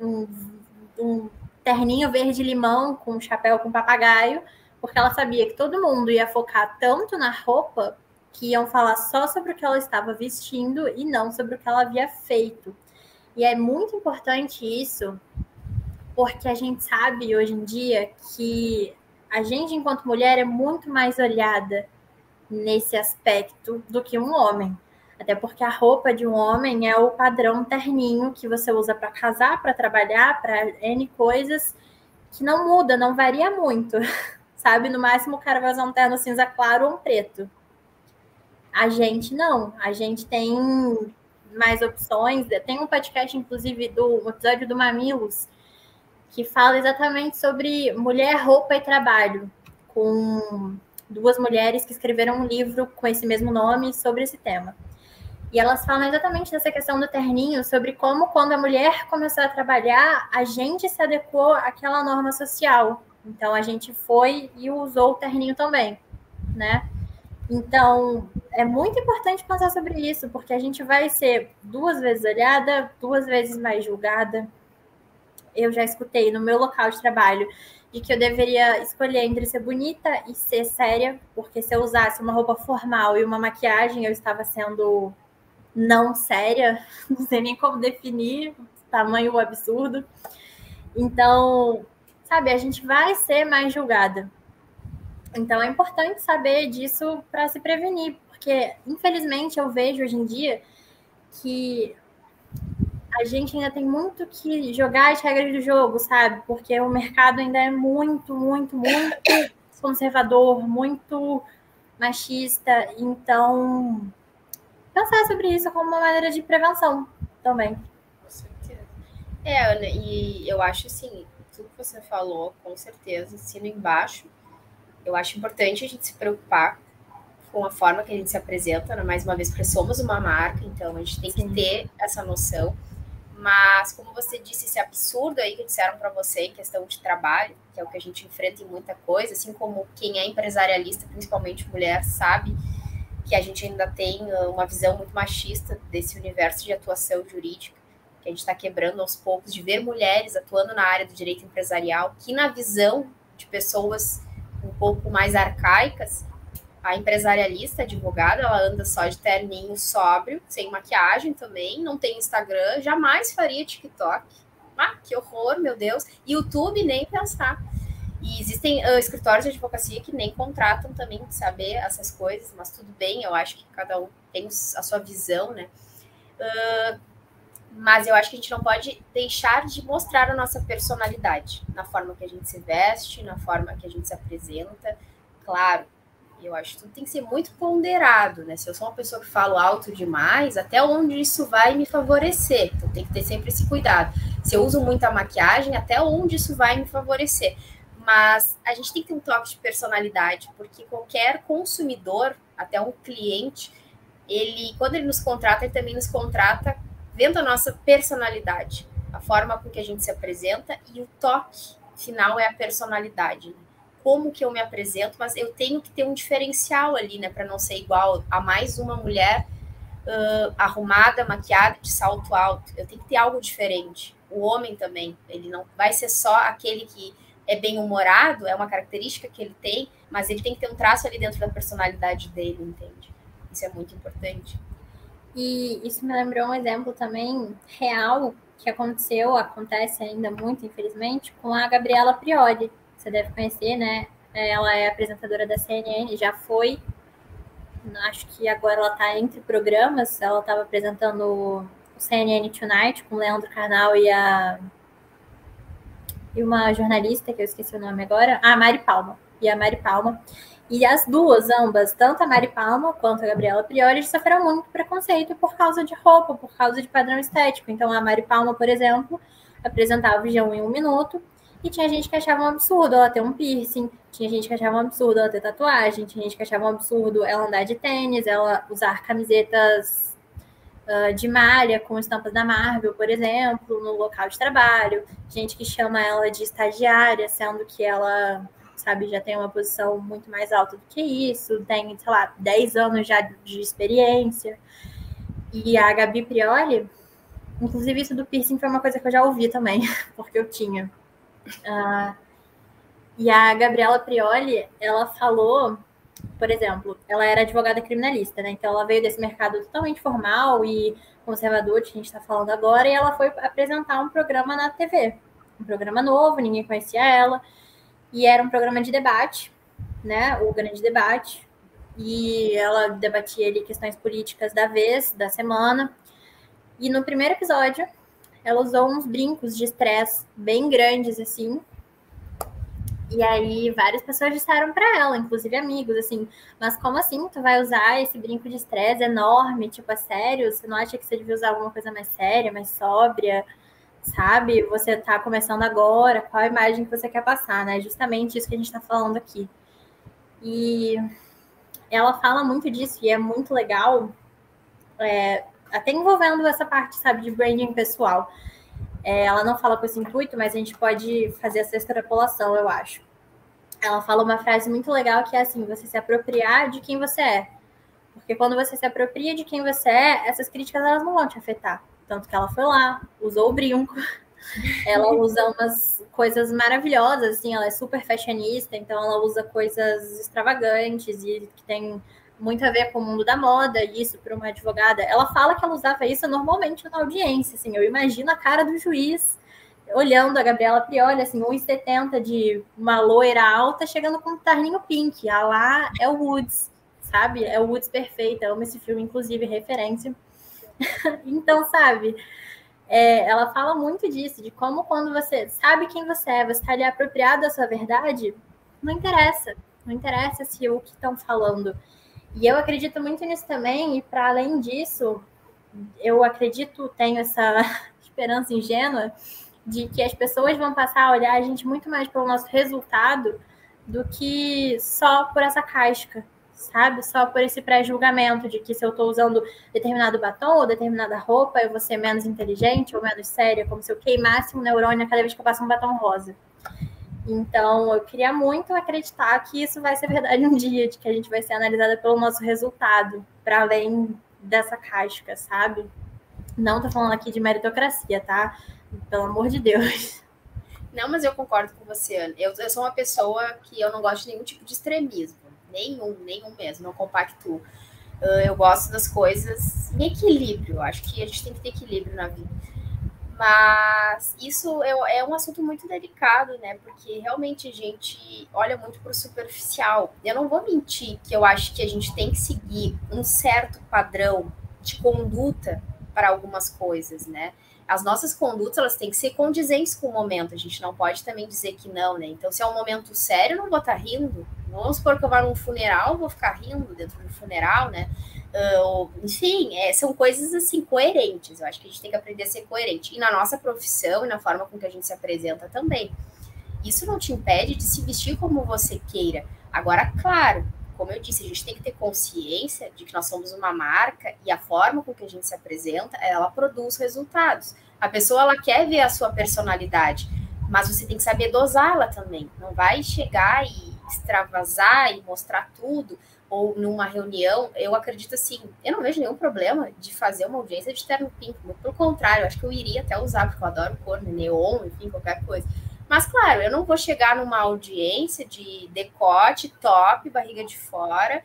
um terninho verde-limão com um chapéu com papagaio, porque ela sabia que todo mundo ia focar tanto na roupa que iam falar só sobre o que ela estava vestindo e não sobre o que ela havia feito. E é muito importante isso, porque a gente sabe hoje em dia que a gente, enquanto mulher, é muito mais olhada nesse aspecto do que um homem. Até porque a roupa de um homem é o padrão terninho que você usa para casar, para trabalhar, para N coisas, que não muda, não varia muito, sabe? No máximo o cara vai usar um terno cinza claro ou um preto. A gente não, a gente tem mais opções. Tem um podcast, inclusive, do episódio do Mamilos, que fala exatamente sobre mulher, roupa e trabalho, com 2 mulheres que escreveram um livro com esse mesmo nome sobre esse tema. E elas falam exatamente dessa questão do terninho, sobre como, quando a mulher começou a trabalhar, a gente se adequou àquela norma social. Então, a gente foi e usou o terninho também, né? Então, é muito importante pensar sobre isso, porque a gente vai ser 2 vezes olhada, 2 vezes mais julgada. Eu já escutei no meu local de trabalho de que eu deveria escolher entre ser bonita e ser séria, porque se eu usasse uma roupa formal e uma maquiagem, eu estava sendo não séria, não sei nem como definir, tamanho absurdo. Então, sabe, a gente vai ser mais julgada. Então, é importante saber disso para se prevenir, porque, infelizmente, eu vejo hoje em dia que a gente ainda tem muito que jogar as regras do jogo, sabe? Porque o mercado ainda é muito, muito, muito conservador, muito machista. Então, pensar sobre isso como uma maneira de prevenção também. Com certeza. Ana, e eu acho assim, tudo que você falou, com certeza, assino embaixo. Eu acho importante a gente se preocupar com a forma que a gente se apresenta, né? Mais uma vez, porque somos uma marca, então a gente tem que ter essa noção. Mas, como você disse, esse absurdo aí que disseram para você em questão de trabalho, que é o que a gente enfrenta em muita coisa, assim como quem é empresarialista, principalmente mulher, sabe que a gente ainda tem uma visão muito machista desse universo de atuação jurídica, que a gente está quebrando aos poucos, de ver mulheres atuando na área do direito empresarial, que na visão de pessoas um pouco mais arcaicas, a empresarialista, a advogada, ela anda só de terninho sóbrio, sem maquiagem também, não tem Instagram, jamais faria TikTok. Ah, que horror, meu Deus. YouTube, nem pensar. E existem escritórios de advocacia que nem contratam também de saber essas coisas, mas tudo bem, eu acho que cada um tem a sua visão, né? Mas eu acho que a gente não pode deixar de mostrar a nossa personalidade na forma que a gente se veste, na forma que a gente se apresenta. Claro, eu acho que tudo tem que ser muito ponderado, né? Se eu sou uma pessoa que falo alto demais, até onde isso vai me favorecer? Então tem que ter sempre esse cuidado. Se eu uso muita maquiagem, até onde isso vai me favorecer? Mas a gente tem que ter um toque de personalidade, porque qualquer consumidor, até um cliente, quando ele nos contrata, ele também nos contrata vendo a nossa personalidade, a forma com que a gente se apresenta, e o toque final é a personalidade. Como que eu me apresento, mas eu tenho que ter um diferencial ali, né, para não ser igual a mais uma mulher arrumada, maquiada, de salto alto. Eu tenho que ter algo diferente. O homem também, ele não vai ser só aquele que é bem-humorado, é uma característica que ele tem, mas ele tem que ter um traço ali dentro da personalidade dele, entende? Isso é muito importante. E isso me lembrou um exemplo também real que acontece ainda muito, infelizmente, com a Gabriela Prioli. Você deve conhecer, né? Ela é apresentadora da CNN, já foi. Acho que agora ela está entre programas. Ela estava apresentando o CNN Tonight com o Leandro Carnal e uma jornalista, que eu esqueci o nome agora, a Mari Palma. E as duas, ambas, tanto a Mari Palma quanto a Gabriela Prioli, sofreram muito preconceito por causa de roupa, por causa de padrão estético. Então, a Mari Palma, por exemplo, apresentava o G1 em 1 minuto, e tinha gente que achava um absurdo ela ter um piercing, tinha gente que achava um absurdo ela ter tatuagem, tinha gente que achava um absurdo ela andar de tênis, ela usar camisetas de malha com estampas da Marvel, por exemplo, no local de trabalho, gente que chama ela de estagiária, sendo que ela, sabe, já tem uma posição muito mais alta do que isso, tem, sei lá, 10 anos já de experiência. E a Gabi Prioli, inclusive isso do piercing foi uma coisa que eu já ouvi também, porque eu tinha. E a Gabriela Prioli, ela falou, por exemplo, ela era advogada criminalista, né? Então ela veio desse mercado totalmente formal e conservador que a gente está falando agora, e ela foi apresentar um programa na TV, um programa novo, ninguém conhecia ela, e era um programa de debate, né? O Grande Debate, e ela debatia ali questões políticas da vez, da semana, e no primeiro episódio ela usou uns brincos de estresse bem grandes, assim. E aí várias pessoas disseram para ela, inclusive amigos, assim, mas como assim tu vai usar esse brinco de estresse enorme, tipo, é sério? Você não acha que você devia usar alguma coisa mais séria, mais sóbria, sabe? Você tá começando agora, qual a imagem que você quer passar, né? Justamente isso que a gente tá falando aqui. E ela fala muito disso e é muito legal, até envolvendo essa parte, sabe, de branding pessoal. Ela não fala com esse intuito, mas a gente pode fazer essa extrapolação, eu acho. Ela fala uma frase muito legal que é assim, você se apropriar de quem você é. Porque quando você se apropria de quem você é, essas críticas elas não vão te afetar. Tanto que ela foi lá, usou o brinco, ela usa umas coisas maravilhosas, assim, ela é super fashionista, então ela usa coisas extravagantes e que tem muito a ver com o mundo da moda, e isso para uma advogada. Ela fala que ela usava isso normalmente na audiência, assim, eu imagino a cara do juiz olhando a Gabriela Prioli, assim, 1,70 de uma loira alta, chegando com um terninho pink, a lá é o Woods, sabe? É o Woods perfeita, amo esse filme, inclusive, referência. Então, sabe, ela fala muito disso, de como quando você sabe quem você está ali apropriado da sua verdade, não interessa se o que estão falando. E eu acredito muito nisso também, e para além disso, eu acredito, tenho essa esperança ingênua de que as pessoas vão passar a olhar a gente muito mais pelo nosso resultado do que só por essa casca, sabe? Só por esse pré-julgamento de que se eu estou usando determinado batom ou determinada roupa, eu vou ser menos inteligente ou menos séria, como se eu queimasse um neurônio cada vez que eu passo um batom rosa. Então, eu queria muito acreditar que isso vai ser verdade um dia, de que a gente vai ser analisada pelo nosso resultado, para além dessa casca, sabe? Não tô falando aqui de meritocracia, tá? Pelo amor de Deus. Não, mas eu concordo com você, Ana. Eu sou uma pessoa que eu não gosto de nenhum tipo de extremismo. Nenhum mesmo, não compactuo. Eu gosto das coisas em equilíbrio. Eu acho que a gente tem que ter equilíbrio na vida. Mas isso é um assunto muito delicado, né? Porque realmente a gente olha muito para o superficial. Eu não vou mentir que eu acho que a gente tem que seguir um certo padrão de conduta para algumas coisas, né? As nossas condutas, elas têm que ser condizentes com o momento. A gente não pode também dizer que não, né? Então, se é um momento sério, eu não vou estar rindo. Vamos supor que eu vá num funeral, eu vou ficar rindo dentro do funeral, né? Enfim, são coisas assim coerentes. Eu acho que a gente tem que aprender a ser coerente. E na nossa profissão e na forma com que a gente se apresenta também. Isso não te impede de se vestir como você queira. Agora, claro, como eu disse, a gente tem que ter consciência de que nós somos uma marca e a forma com que a gente se apresenta, ela produz resultados. A pessoa, ela quer ver a sua personalidade, mas você tem que saber dosá-la também. Não vai chegar e extravasar e mostrar tudo, ou numa reunião, eu acredito assim, eu não vejo nenhum problema de fazer uma audiência de terno pink, muito pelo contrário, eu acho que eu iria até usar, porque eu adoro cor, neon, enfim, qualquer coisa. Mas, claro, eu não vou chegar numa audiência de decote, top, barriga de fora.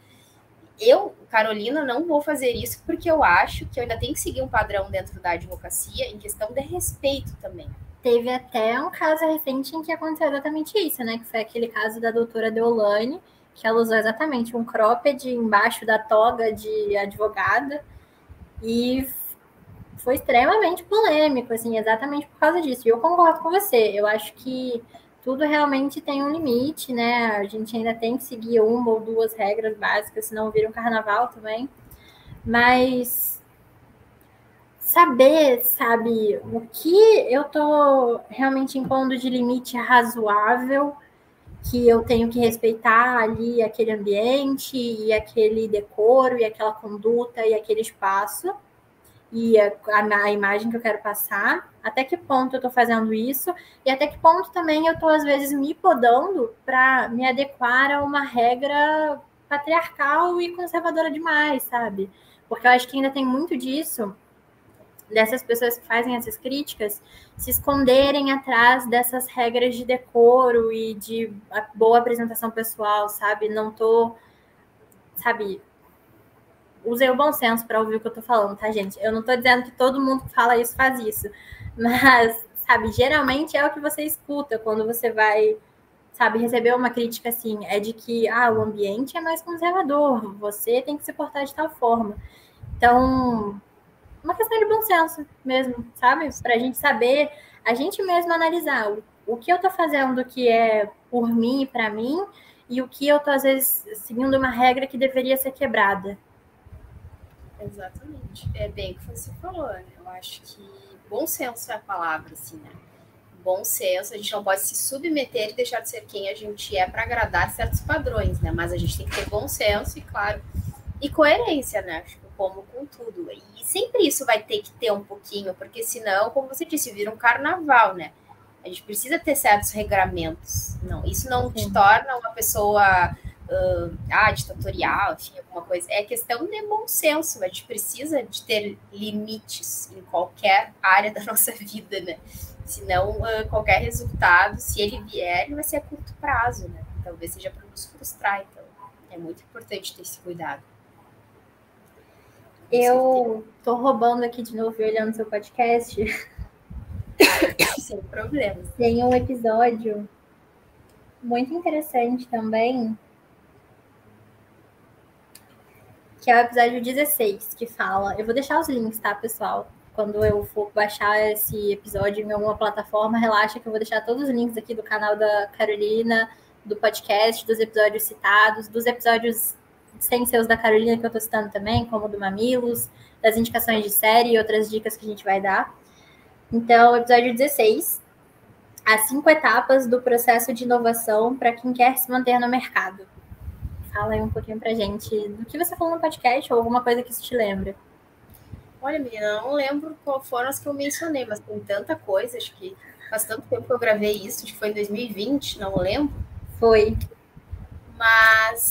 Eu, Carolina, não vou fazer isso porque eu acho que eu ainda tenho que seguir um padrão dentro da advocacia em questão de respeito também. Teve até um caso recente em que aconteceu exatamente isso, né? Que foi aquele caso da doutora Deolane, que ela usou exatamente um cropped embaixo da toga de advogada e foi extremamente polêmico, assim, exatamente por causa disso. E eu concordo com você, eu acho que tudo realmente tem um limite, né? A gente ainda tem que seguir uma ou duas regras básicas, senão vira um carnaval também. Mas saber, sabe, o que eu tô realmente impondo de limite razoável, que eu tenho que respeitar ali aquele ambiente e aquele decoro e aquela conduta e aquele espaço e a imagem que eu quero passar, até que ponto eu estou fazendo isso e até que ponto também eu estou, às vezes, me podando para me adequar a uma regra patriarcal e conservadora demais, sabe? Porque eu acho que ainda tem muito disso, dessas pessoas que fazem essas críticas, se esconderem atrás dessas regras de decoro e de boa apresentação pessoal, sabe? Não tô, sabe... Usei o bom senso para ouvir o que eu tô falando, tá, gente? Eu não tô dizendo que todo mundo que fala isso faz isso, mas, sabe, geralmente é o que você escuta quando você vai, sabe, receber uma crítica assim, é de que, o ambiente é mais conservador, você tem que se portar de tal forma. Então, uma questão de bom senso mesmo, sabe? Pra gente saber, a gente mesmo analisar o que eu tô fazendo que é por mim e pra mim, e o que eu tô, às vezes, seguindo uma regra que deveria ser quebrada. Exatamente. É bem o que você falou, né? Eu acho que bom senso é a palavra, assim, né? bom senso, a gente não pode se submeter e deixar de ser quem a gente é para agradar certos padrões, né? Mas a gente tem que ter bom senso e, claro, e coerência, né? Acho que como com tudo. E sempre isso vai ter que ter um pouquinho, porque senão, como você disse, vira um carnaval, né? A gente precisa ter certos regramentos. Não, isso não te torna uma pessoa ditatorial, enfim, alguma coisa. É questão de bom senso. A gente precisa de ter limites em qualquer área da nossa vida, né? Senão, qualquer resultado, se ele vier, ele vai ser a curto prazo, né? Talvez seja para nos frustrar. Então, é muito importante ter esse cuidado. Eu tô roubando aqui de novo e olhando seu podcast. Sem problemas. Tem um episódio muito interessante também, que é o episódio 16, que fala... Eu vou deixar os links, tá, pessoal? Quando eu for baixar esse episódio em alguma plataforma, relaxa que eu vou deixar todos os links aqui do canal da Carolina, do podcast, dos episódios citados, dos episódios sem ser os da Carolina que eu tô citando também, como o do Mamilos, das indicações de série e outras dicas que a gente vai dar. Então, episódio 16, as 5 etapas do processo de inovação para quem quer se manter no mercado. Fala aí um pouquinho pra gente do que você falou no podcast ou alguma coisa que isso te lembra. Olha, menina, eu não lembro qual foram as que eu mencionei, mas tem tanta coisa, acho que faz tanto tempo que eu gravei isso, acho que foi em 2020, não lembro. Foi.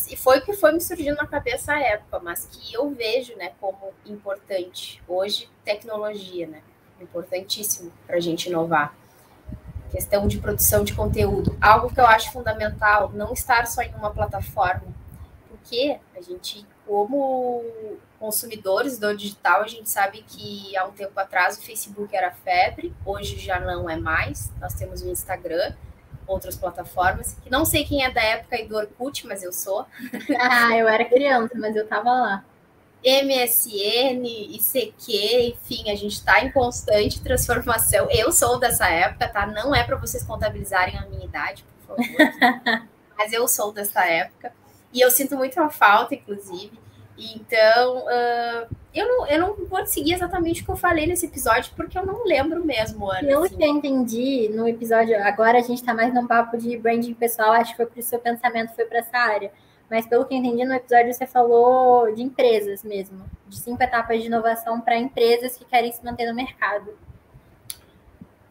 E foi o que foi me surgindo na cabeça à época, mas que eu vejo, né, como importante. Hoje, tecnologia, né, importantíssimo para a gente inovar. Questão de produção de conteúdo, algo que eu acho fundamental, não estar só em uma plataforma, porque a gente, como consumidores do digital, a gente sabe que há um tempo atrás o Facebook era febre, hoje já não é mais, nós temos o Instagram, outras plataformas, que não sei quem é da época aí do Orkut, mas eu sou. Eu era criança, mas eu tava lá. MSN, ICQ, enfim, a gente está em constante transformação. Eu sou dessa época, tá? Não é para vocês contabilizarem a minha idade, por favor. Mas eu sou dessa época. E eu sinto muita falta, inclusive. Então, eu não vou seguir exatamente o que eu falei nesse episódio, porque eu não lembro mesmo, Ana. Pelo que eu entendi no episódio, agora a gente está mais num papo de branding pessoal, acho que foi por isso que o seu pensamento foi para essa área. Mas pelo que eu entendi no episódio, você falou de empresas mesmo, de 5 etapas de inovação para empresas que querem se manter no mercado.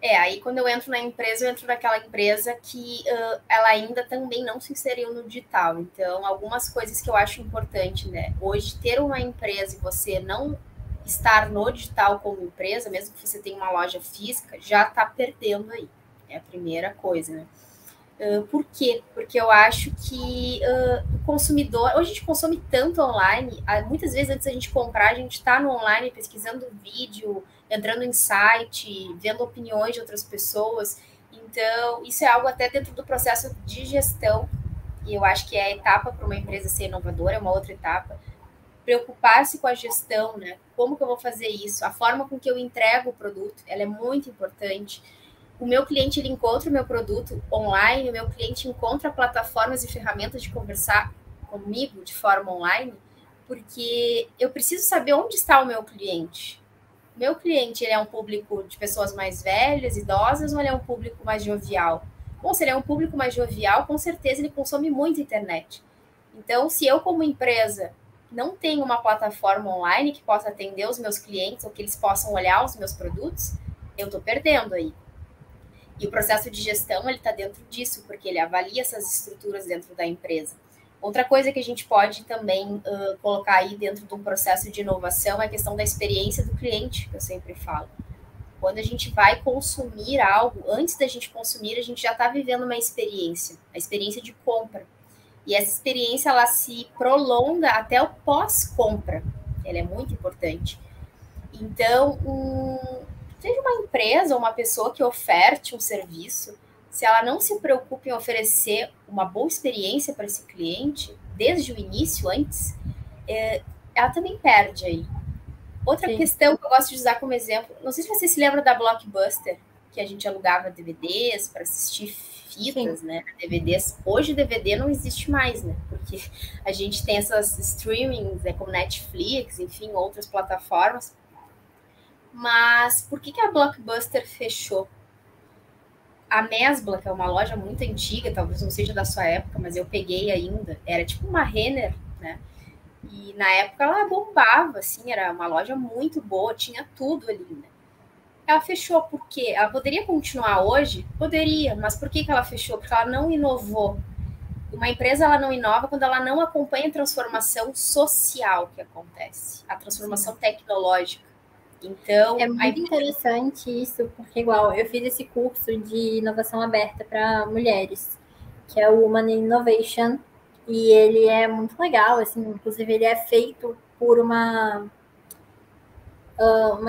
Aí quando eu entro na empresa, eu entro naquela empresa que ela ainda também não se inseriu no digital. Então, algumas coisas que eu acho importante, né? Hoje, ter uma empresa e você não estar no digital como empresa, mesmo que você tenha uma loja física, já está perdendo aí. É a primeira coisa, né? Por quê? Porque eu acho que o consumidor... Hoje a gente consome tanto online, muitas vezes antes da gente comprar, a gente está no online pesquisando vídeo, entrando em site, vendo opiniões de outras pessoas. Então, isso é algo até dentro do processo de gestão, e eu acho que é a etapa para uma empresa ser inovadora, é uma outra etapa. Preocupar-se com a gestão, né? Como que eu vou fazer isso? A forma com que eu entrego o produto, ela é muito importante. O meu cliente, ele encontra o meu produto online, o meu cliente encontra plataformas e ferramentas de conversar comigo de forma online, porque eu preciso saber onde está o meu cliente. O meu cliente, ele é um público de pessoas mais velhas, idosas, ou ele é um público mais jovial? Bom, se ele é um público mais jovial, com certeza ele consome muito internet. Então, se eu, como empresa, não tenho uma plataforma online que possa atender os meus clientes, ou que eles possam olhar os meus produtos, eu estou perdendo aí. E o processo de gestão, ele está dentro disso, porque ele avalia essas estruturas dentro da empresa. Outra coisa que a gente pode também colocar aí dentro de um processo de inovação é a questão da experiência do cliente, que eu sempre falo. Quando a gente vai consumir algo, antes da gente consumir, a gente já está vivendo uma experiência, a experiência de compra. E essa experiência, ela se prolonga até o pós-compra. Ela é muito importante. Então, seja uma empresa ou uma pessoa que oferte um serviço, se ela não se preocupa em oferecer uma boa experiência para esse cliente, desde o início, antes, ela também perde aí. Outra questão que eu gosto de usar como exemplo, não sei se você se lembra da Blockbuster, que a gente alugava DVDs para assistir fitas, né? DVDs. Hoje o DVD não existe mais, né? Porque a gente tem essas streamings, né, como Netflix, enfim, outras plataformas. Mas por que a Blockbuster fechou? a Mesbla, que é uma loja muito antiga, talvez não seja da sua época, mas eu peguei ainda, era tipo uma Renner, né? E na época ela bombava, assim, era uma loja muito boa, tinha tudo ali, né? Ela fechou por quê? Ela poderia continuar hoje? Poderia, mas por que ela fechou? Porque ela não inovou. Uma empresa ela não inova quando ela não acompanha a transformação social que acontece, a transformação tecnológica. Então, é muito interessante isso, porque igual eu fiz esse curso de inovação aberta para mulheres, que é o Woman in Innovation, e ele é muito legal, assim, inclusive ele é feito por uma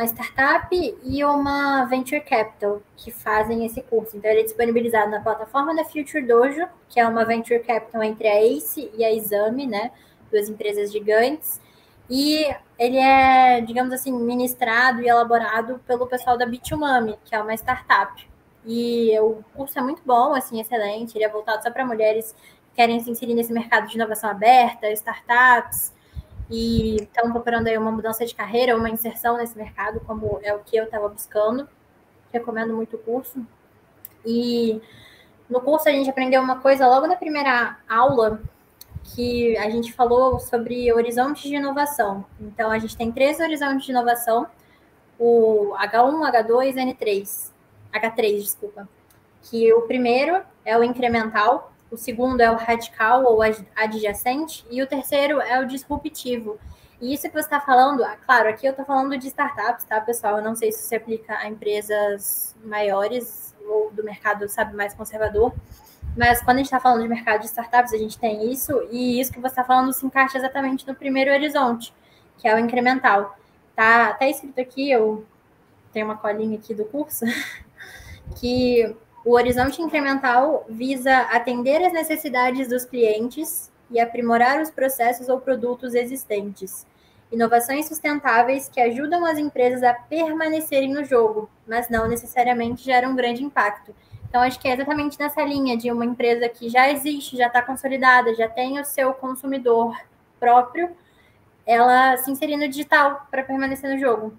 startup e uma venture capital que fazem esse curso. Então, ele é disponibilizado na plataforma da Future Dojo, que é uma venture capital entre a Ace e a Exame, né? Duas empresas gigantes. E ele é, digamos assim, ministrado e elaborado pelo pessoal da Bitumami, que é uma startup. E o curso é muito bom, assim, excelente. Ele é voltado só para mulheres que querem se inserir nesse mercado de inovação aberta, startups, e estão procurando aí uma mudança de carreira, uma inserção nesse mercado, como é o que eu estava buscando. Recomendo muito o curso. E no curso a gente aprendeu uma coisa logo na primeira aula, que a gente falou sobre horizontes de inovação. Então, a gente tem 3 horizontes de inovação, o H1, H2, N3, H3, desculpa. Que o primeiro é o incremental, o segundo é o radical ou adjacente, e o terceiro é o disruptivo. E isso que você está falando, claro, aqui eu estou falando de startups, tá, pessoal? Eu não sei se se aplica a empresas maiores ou do mercado, sabe, mais conservador, mas quando a gente está falando de mercado de startups, a gente tem isso, e isso que você está falando se encaixa exatamente no primeiro horizonte, que é o incremental. Tá até escrito aqui, eu tenho uma colinha aqui do curso, que o horizonte incremental visa atender às necessidades dos clientes e aprimorar os processos ou produtos existentes. Inovações sustentáveis que ajudam as empresas a permanecerem no jogo, mas não necessariamente geram um grande impacto. Então, acho que é exatamente nessa linha de uma empresa que já existe, já está consolidada, já tem o seu consumidor próprio, ela se inserir no digital para permanecer no jogo.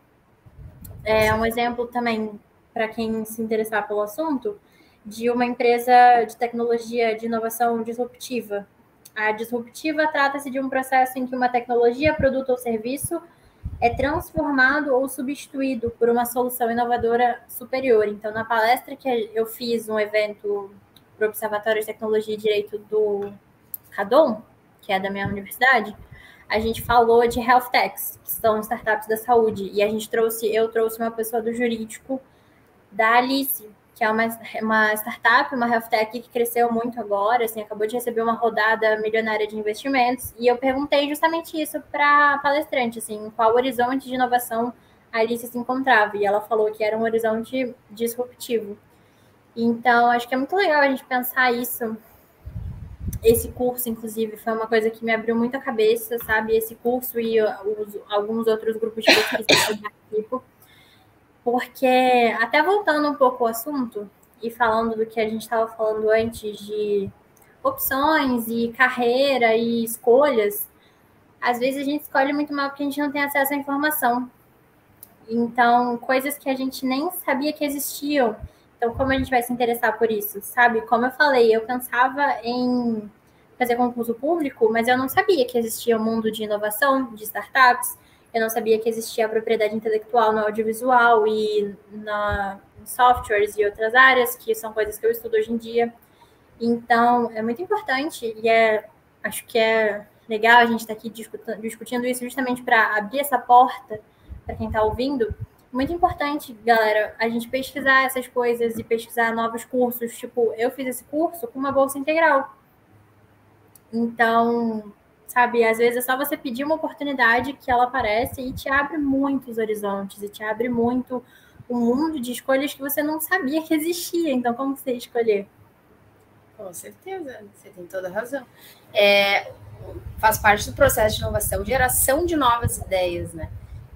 É um exemplo também, para quem se interessar pelo assunto, de uma empresa de tecnologia de inovação disruptiva. A disruptiva trata-se de um processo em que uma tecnologia, produto ou serviço é transformado ou substituído por uma solução inovadora superior. Então, na palestra que eu fiz, um evento para o Observatório de Tecnologia e Direito do Cadom, que é da minha universidade, a gente falou de health techs, que são startups da saúde, e eu trouxe uma pessoa do jurídico da Alice, que é uma startup, uma health tech que cresceu muito agora, assim, acabou de receber uma rodada milionária de investimentos, e eu perguntei justamente isso para a palestrante, assim, qual horizonte de inovação a Alice se encontrava, e ela falou que era um horizonte disruptivo. Então, acho que é muito legal a gente pensar isso. Esse curso, inclusive, foi uma coisa que me abriu muito a cabeça, sabe? Esse curso e alguns outros grupos de pesquisa que eu participo. Porque, até voltando um pouco ao assunto, e falando do que a gente estava falando antes de opções e carreira e escolhas, às vezes a gente escolhe muito mal porque a gente não tem acesso à informação. Então, coisas que a gente nem sabia que existiam. Então, como a gente vai se interessar por isso, sabe? Como eu falei, eu pensava em fazer concurso público, mas eu não sabia que existia um mundo de inovação, de startups. Eu não sabia que existia a propriedade intelectual no audiovisual e na softwares e outras áreas, que são coisas que eu estudo hoje em dia. Então, é muito importante e acho que é legal a gente estar aqui discutindo isso justamente para abrir essa porta para quem está ouvindo. Muito importante, galera, a gente pesquisar essas coisas e pesquisar novos cursos. Tipo, eu fiz esse curso com uma bolsa integral. Então, sabe, às vezes é só você pedir uma oportunidade que ela aparece e te abre muitos horizontes e te abre muito um mundo de escolhas que você não sabia que existia. Então, como você escolher? Com certeza, você tem toda a razão. Faz parte do processo de inovação, geração de novas ideias, né?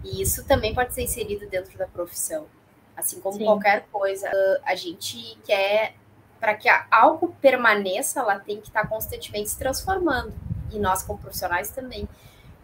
E isso também pode ser inserido dentro da profissão. Assim como qualquer coisa, a gente quer, para que algo permaneça, ela tem que estar constantemente se transformando. E nós, como profissionais, também.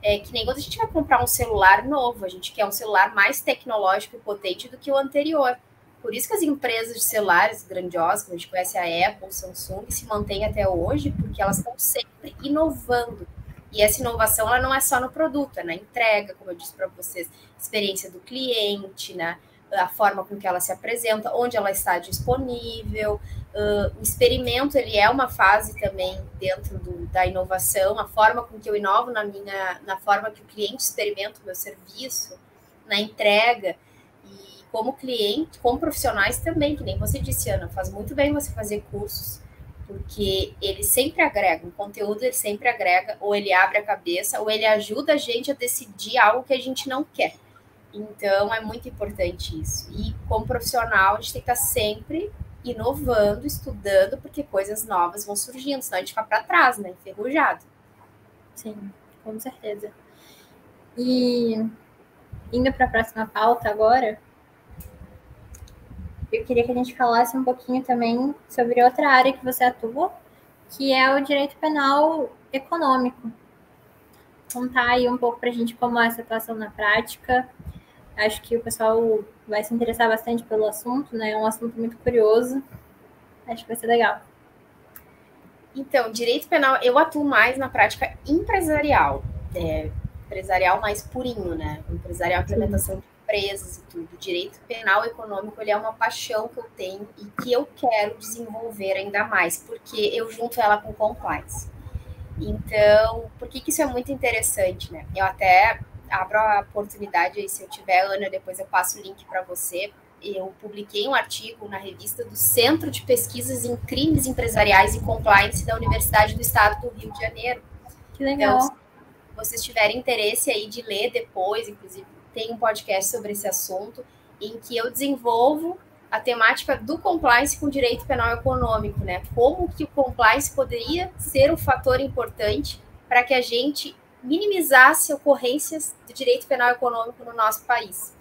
Que nem quando a gente vai comprar um celular novo, a gente quer um celular mais tecnológico e potente do que o anterior. Por isso que as empresas de celulares grandiosas, como a gente conhece a Apple, Samsung, se mantêm até hoje, porque elas estão sempre inovando. E essa inovação ela não é só no produto, é na entrega, como eu disse para vocês, experiência do cliente, né? A forma com que ela se apresenta, onde ela está disponível. O experimento ele é uma fase também dentro da inovação, a forma com que eu inovo na forma que o cliente experimenta o meu serviço, na entrega. E como cliente, como profissionais também, que nem você disse, Ana, faz muito bem você fazer cursos, porque ele sempre agrega, o conteúdo ele sempre agrega, ou ele abre a cabeça, ou ele ajuda a gente a decidir algo que a gente não quer. Então, é muito importante isso. E como profissional, a gente tem que estar sempre inovando, estudando, porque coisas novas vão surgindo, senão a gente fica para trás, né? Enferrujado. Sim, com certeza. E indo para a próxima pauta agora, eu queria que a gente falasse um pouquinho também sobre outra área que você atua, que é o direito penal econômico. Contar aí um pouco para a gente como é essa atuação na prática. Acho que o pessoal vai se interessar bastante pelo assunto, né? É um assunto muito curioso. Acho que vai ser legal. Então, direito penal, eu atuo mais na prática empresarial. Empresarial mais purinho, né? Empresarial, implementação de empresas e tudo. O direito penal econômico, ele é uma paixão que eu tenho e que eu quero desenvolver ainda mais, porque eu junto ela com compliance. Então, por que isso é muito interessante, né? Eu até abro a oportunidade aí, se eu tiver, Ana, depois eu passo o link para você. Eu publiquei um artigo na revista do Centro de Pesquisas em Crimes Empresariais e Compliance da Universidade do Estado do Rio de Janeiro. Que legal. Então, se vocês tiverem interesse aí de ler depois, inclusive tem um podcast sobre esse assunto, em que eu desenvolvo a temática do compliance com direito penal econômico, né? Como que o compliance poderia ser um fator importante para que a gente minimizasse ocorrências do direito penal econômico no nosso país.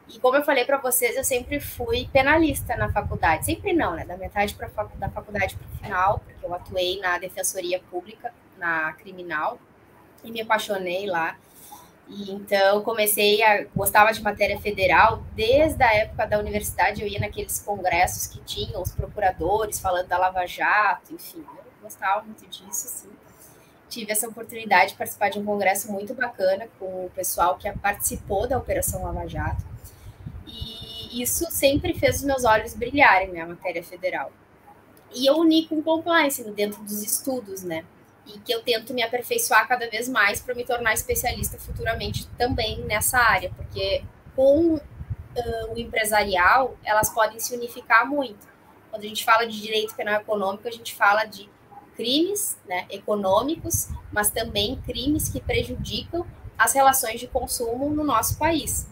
E como eu falei para vocês, eu sempre fui penalista na faculdade. Sempre não, né? Da metade da faculdade para o final, porque eu atuei na Defensoria Pública, na criminal, e me apaixonei lá. E então gostava de matéria federal. Desde a época da universidade, eu ia naqueles congressos que tinham os procuradores falando da Lava Jato, enfim. Eu gostava muito disso, assim. Tive essa oportunidade de participar de um congresso muito bacana com o pessoal que participou da Operação Lava Jato. E isso sempre fez os meus olhos brilharem, né, a matéria federal. E eu uni com compliance dentro dos estudos, né? E que eu tento me aperfeiçoar cada vez mais para me tornar especialista futuramente também nessa área, porque com o empresarial, elas podem se unificar muito. Quando a gente fala de direito penal econômico, a gente fala de crimes, né, econômicos, mas também crimes que prejudicam as relações de consumo no nosso país.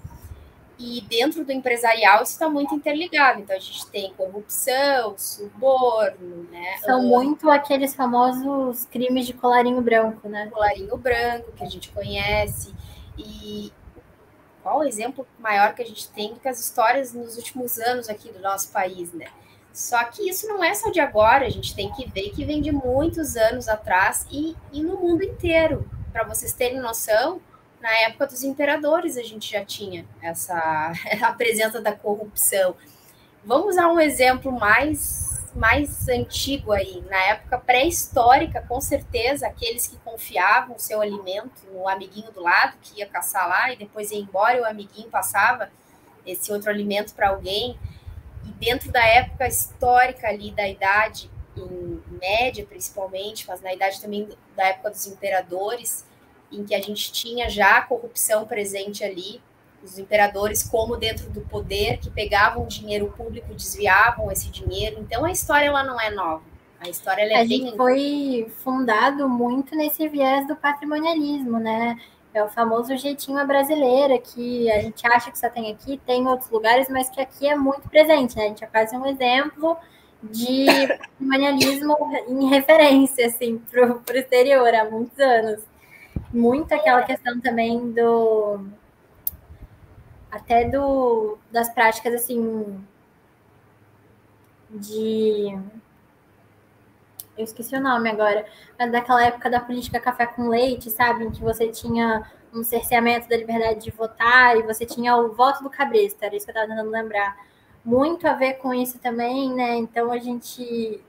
E dentro do empresarial isso está muito interligado. Então a gente tem corrupção, suborno, né? São muito aqueles famosos crimes de colarinho branco, né? Colarinho branco, que a gente conhece. E qual o exemplo maior que a gente tem do que as histórias nos últimos anos aqui do nosso país, né? Só que isso não é só de agora, a gente tem que ver que vem de muitos anos atrás e no mundo inteiro. Para vocês terem noção, na época dos imperadores a gente já tinha a presença da corrupção. Vamos usar um exemplo mais antigo aí. Na época pré-histórica, com certeza, aqueles que confiavam o seu alimento no amiguinho do lado, que ia caçar lá e depois ia embora e o amiguinho passava esse outro alimento para alguém. E dentro da época histórica ali, da idade em média, principalmente, mas na idade também da época dos imperadores, em que a gente tinha já a corrupção presente ali, os imperadores como dentro do poder, que pegavam dinheiro público, desviavam esse dinheiro. Então, a história ela não é nova. A história ela é bem... A gente foi fundado muito nesse viés do patrimonialismo, né? É o famoso jeitinho brasileira, que a gente acha que só tem aqui, tem em outros lugares, mas que aqui é muito presente, né? A gente é quase um exemplo de patrimonialismo em referência, assim, para o exterior, há muitos anos. Muito aquela questão também das práticas, assim, eu esqueci o nome agora, mas daquela época da política café com leite, sabe? Em que você tinha um cerceamento da liberdade de votar e você tinha o voto do cabresto, era isso que eu estava tentando lembrar. muito a ver com isso também, né? Então a gente,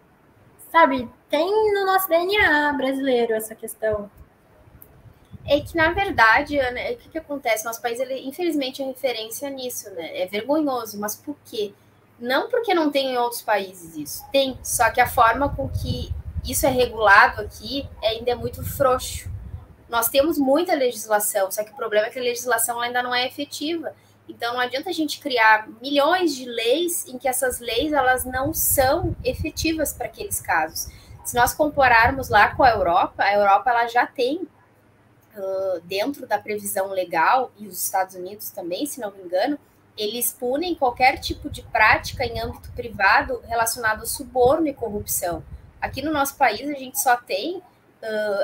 sabe, tem no nosso DNA brasileiro essa questão. É que, na verdade, Ana, o que acontece? Nosso país, ele, infelizmente, é referência nisso, né? É vergonhoso, mas por quê? Não porque não tem em outros países isso. Tem, só que a forma com que isso é regulado aqui ainda é muito frouxo. Nós temos muita legislação, só que o problema é que a legislação ainda não é efetiva. Então, não adianta a gente criar milhões de leis em que essas leis elas não são efetivas para aqueles casos. Se nós compararmos lá com a Europa ela já tem dentro da previsão legal, e os Estados Unidos também, se não me engano, eles punem qualquer tipo de prática em âmbito privado relacionado a suborno e corrupção. Aqui no nosso país, a gente só tem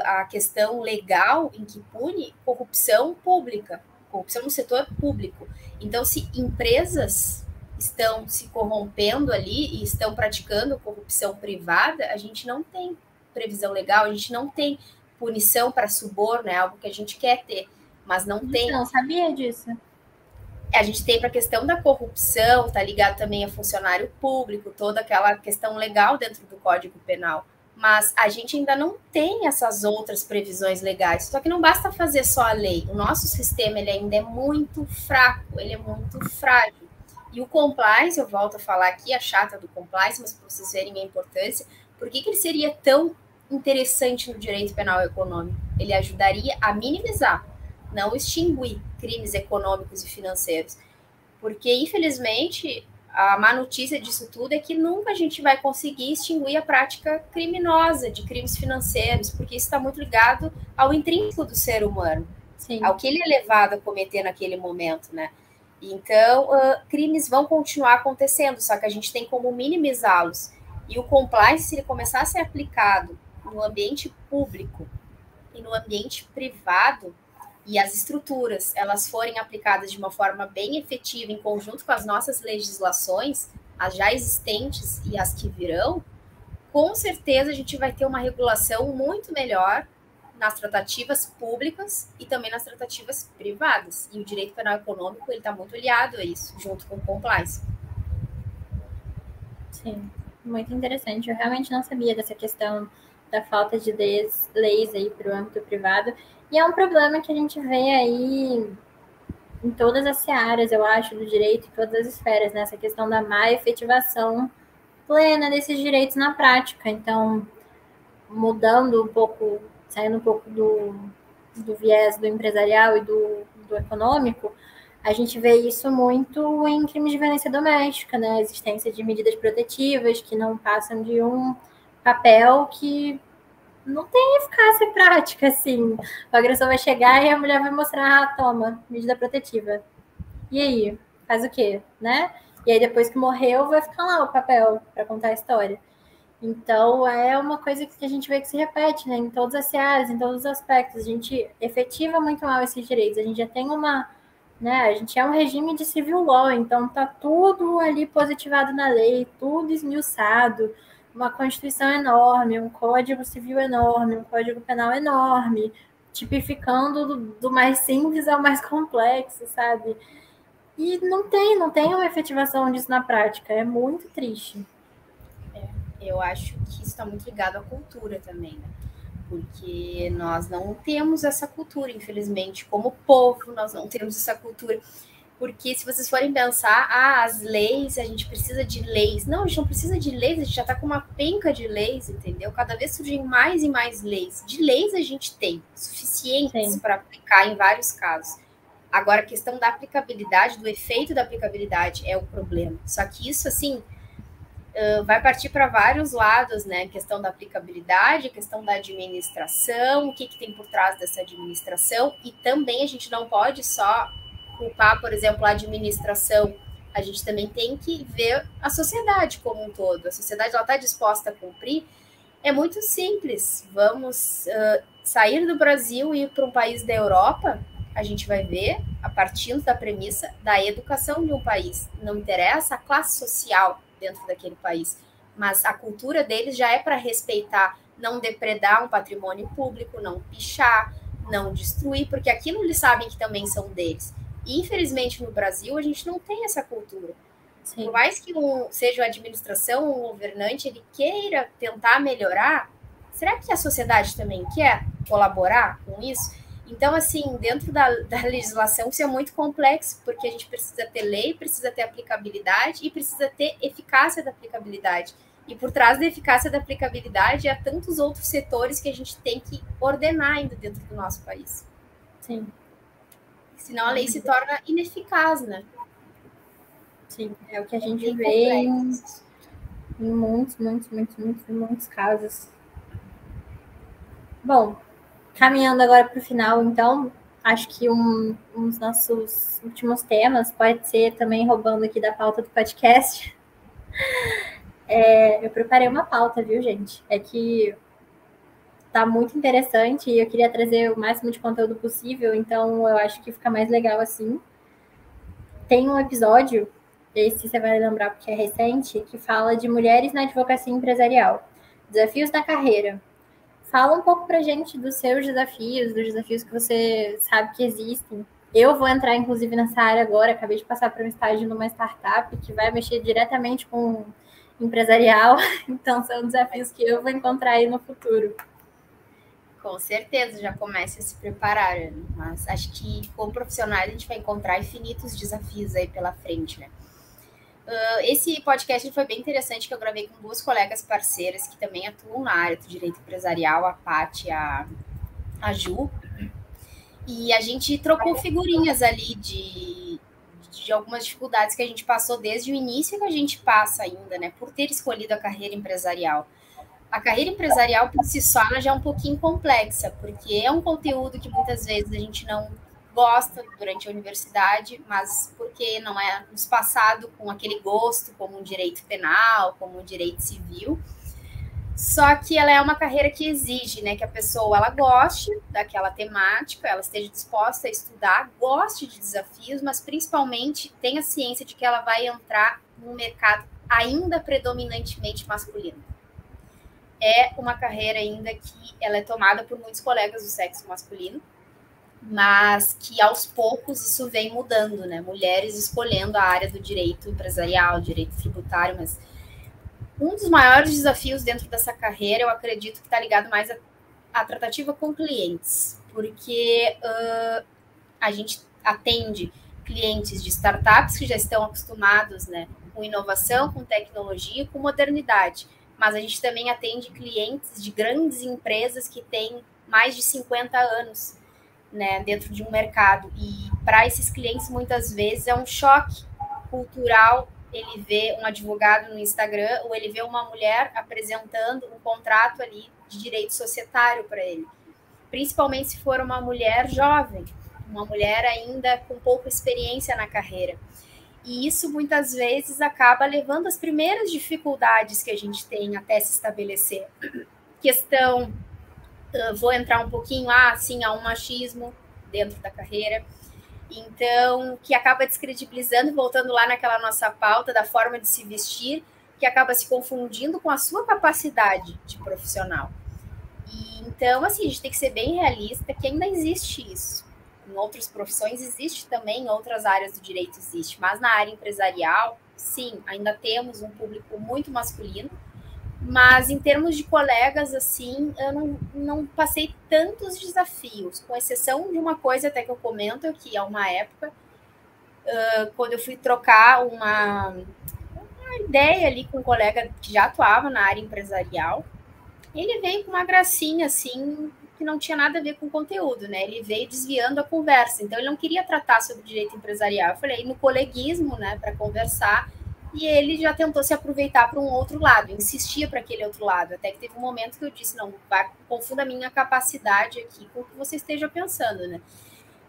a questão legal em que pune corrupção pública, corrupção no setor público. Então, se empresas estão se corrompendo ali e estão praticando corrupção privada, a gente não tem previsão legal, a gente não tem punição para suborno, é algo que a gente quer ter, mas não tem. Não sabia disso. A gente tem para a questão da corrupção, tá ligado também a funcionário público, toda aquela questão legal dentro do Código Penal. Mas a gente ainda não tem essas outras previsões legais. Só que não basta fazer só a lei. O nosso sistema ele ainda é muito fraco, ele é muito frágil. E o compliance, eu volto a falar aqui, a chata do compliance, mas para vocês verem a importância, por que ele seria tão interessante no direito penal econômico? Ele ajudaria a minimizar, não extinguir crimes econômicos e financeiros. Porque, infelizmente, a má notícia disso tudo é que nunca a gente vai conseguir extinguir a prática criminosa de crimes financeiros, porque isso está muito ligado ao intrínseco do ser humano, sim, ao que ele é levado a cometer naquele momento, né? Então, crimes vão continuar acontecendo, só que a gente tem como minimizá-los. E o compliance, se ele começar a ser aplicado no ambiente público e no ambiente privado, e as estruturas elas forem aplicadas de uma forma bem efetiva em conjunto com as nossas legislações, as já existentes e as que virão, com certeza a gente vai ter uma regulação muito melhor nas tratativas públicas e também nas tratativas privadas. E o direito penal econômico ele está muito aliado a isso, junto com o compliance. Sim, muito interessante. Eu realmente não sabia dessa questão da falta de leis aí para o âmbito privado. E é um problema que a gente vê aí em todas as searas, eu acho, do direito, em todas as esferas, né? Essa questão da má efetivação plena desses direitos na prática. Então, mudando um pouco, saindo um pouco do viés do empresarial e do econômico, a gente vê isso muito em crimes de violência doméstica, né? A existência de medidas protetivas que não passam de um papel que não tem eficácia prática, assim. O agressor vai chegar e a mulher vai mostrar, toma, medida protetiva. E aí? Faz o quê, né? E aí, depois que morreu, vai ficar lá o papel para contar a história. Então, é uma coisa que a gente vê que se repete, né? Em todas as áreas, em todos os aspectos. A gente efetiva muito mal esses direitos. A gente já tem a gente é um regime de civil law, então tá tudo ali positivado na lei, tudo esmiuçado, uma Constituição enorme, um Código Civil enorme, um Código Penal enorme, tipificando do mais simples ao mais complexo, sabe? E não tem uma efetivação disso na prática, é muito triste. Eu acho que isso está muito ligado à cultura também, né? Porque nós não temos essa cultura, infelizmente, como povo, nós não temos essa cultura. Porque se vocês forem pensar, as leis, a gente precisa de leis. Não, a gente não precisa de leis, a gente já está com uma penca de leis, entendeu? Cada vez surgem mais e mais leis. De leis a gente tem, suficientes para aplicar em vários casos. Agora, a questão da aplicabilidade, do efeito da aplicabilidade é o problema. Só que isso, assim, vai partir para vários lados, né? Questão da aplicabilidade, questão da administração, o que tem por trás dessa administração, e também a gente não pode só culpar, por exemplo, a administração, a gente também tem que ver a sociedade como um todo. A sociedade está disposta a cumprir. É muito simples. Vamos sair do Brasil e ir para um país da Europa, a gente vai ver, a partir da premissa da educação de um país. Não interessa a classe social dentro daquele país, mas a cultura deles já é para respeitar, não depredar um patrimônio público, não pichar, não destruir, porque aquilo eles sabem que também são deles. E, infelizmente, no Brasil, a gente não tem essa cultura. Por mais que seja a administração, um governante, ele queira tentar melhorar, será que a sociedade também quer colaborar com isso? Então, assim, dentro da legislação, isso é muito complexo, porque a gente precisa ter lei, precisa ter aplicabilidade e precisa ter eficácia da aplicabilidade. E por trás da eficácia da aplicabilidade, há tantos outros setores que a gente tem que ordenar ainda dentro do nosso país. Sim. Senão a lei se torna ineficaz, né? Sim, é o que a gente vê em muitos casos. Bom, caminhando agora para o final, então, acho que um dos nossos últimos temas pode ser também roubando aqui da pauta do podcast. Eu preparei uma pauta, viu, gente? É que tá muito interessante e eu queria trazer o máximo de conteúdo possível, então eu acho que fica mais legal assim. Tem um episódio, esse você vai lembrar porque é recente, que fala de mulheres na advocacia empresarial, desafios da carreira. Fala um pouco pra gente dos seus desafios, dos desafios que você sabe que existem. Eu vou entrar, inclusive, nessa área agora. Acabei de passar para um estágio numa startup que vai mexer diretamente com empresarial. Então, são desafios que eu vou encontrar aí no futuro. Com certeza, já comece a se preparar, Ana. Mas acho que, como profissional, a gente vai encontrar infinitos desafios aí pela frente, né? Esse podcast foi bem interessante, que eu gravei com duas colegas parceiras que também atuam na área do direito empresarial, a Paty e a Ju. E a gente trocou figurinhas ali de algumas dificuldades que a gente passou desde o início, que a gente passa ainda, né? Por ter escolhido a carreira empresarial. A carreira empresarial, por si só, ela já é um pouquinho complexa, porque é um conteúdo que muitas vezes a gente não gosta durante a universidade, mas porque não é nos passado com aquele gosto como um direito penal, como um direito civil. Só que ela é uma carreira que exige, né, que a pessoa ela goste daquela temática, ela esteja disposta a estudar, goste de desafios, mas principalmente tenha ciência de que ela vai entrar num mercado ainda predominantemente masculino. É uma carreira ainda que ela é tomada por muitos colegas do sexo masculino, mas que aos poucos isso vem mudando, né? Mulheres escolhendo a área do direito empresarial, direito tributário, mas um dos maiores desafios dentro dessa carreira, eu acredito que está ligado mais à tratativa com clientes, porque a gente atende clientes de startups que já estão acostumados, né, com inovação, com tecnologia, com modernidade, mas a gente também atende clientes de grandes empresas que têm mais de 50 anos, né, dentro de um mercado. E para esses clientes, muitas vezes, é um choque cultural ele vê um advogado no Instagram ou ele vê uma mulher apresentando um contrato ali de direito societário para ele. Principalmente se for uma mulher jovem, uma mulher ainda com pouca experiência na carreira. E isso, muitas vezes, acaba levando às primeiras dificuldades que a gente tem até se estabelecer. Questão, vou entrar um pouquinho, sim, há um machismo dentro da carreira. Então, que acaba descredibilizando, voltando lá naquela nossa pauta da forma de se vestir, que acaba se confundindo com a sua capacidade de profissional. E, então, assim, a gente tem que ser bem realista que ainda existe isso. Em outras profissões existe também, em outras áreas do direito existe, mas na área empresarial, sim, ainda temos um público muito masculino, mas em termos de colegas, assim, eu não passei tantos desafios, com exceção de uma coisa até que eu comento, que é uma época, quando eu fui trocar uma ideia ali com um colega que já atuava na área empresarial, ele veio com uma gracinha, assim, que não tinha nada a ver com o conteúdo, né? Ele veio desviando a conversa, então ele não queria tratar sobre direito empresarial. Eu falei, no coleguismo, né, para conversar, e ele já tentou se aproveitar para um outro lado, insistia para aquele outro lado, até que teve um momento que eu disse, não, confunda a minha capacidade aqui com o que você esteja pensando, né?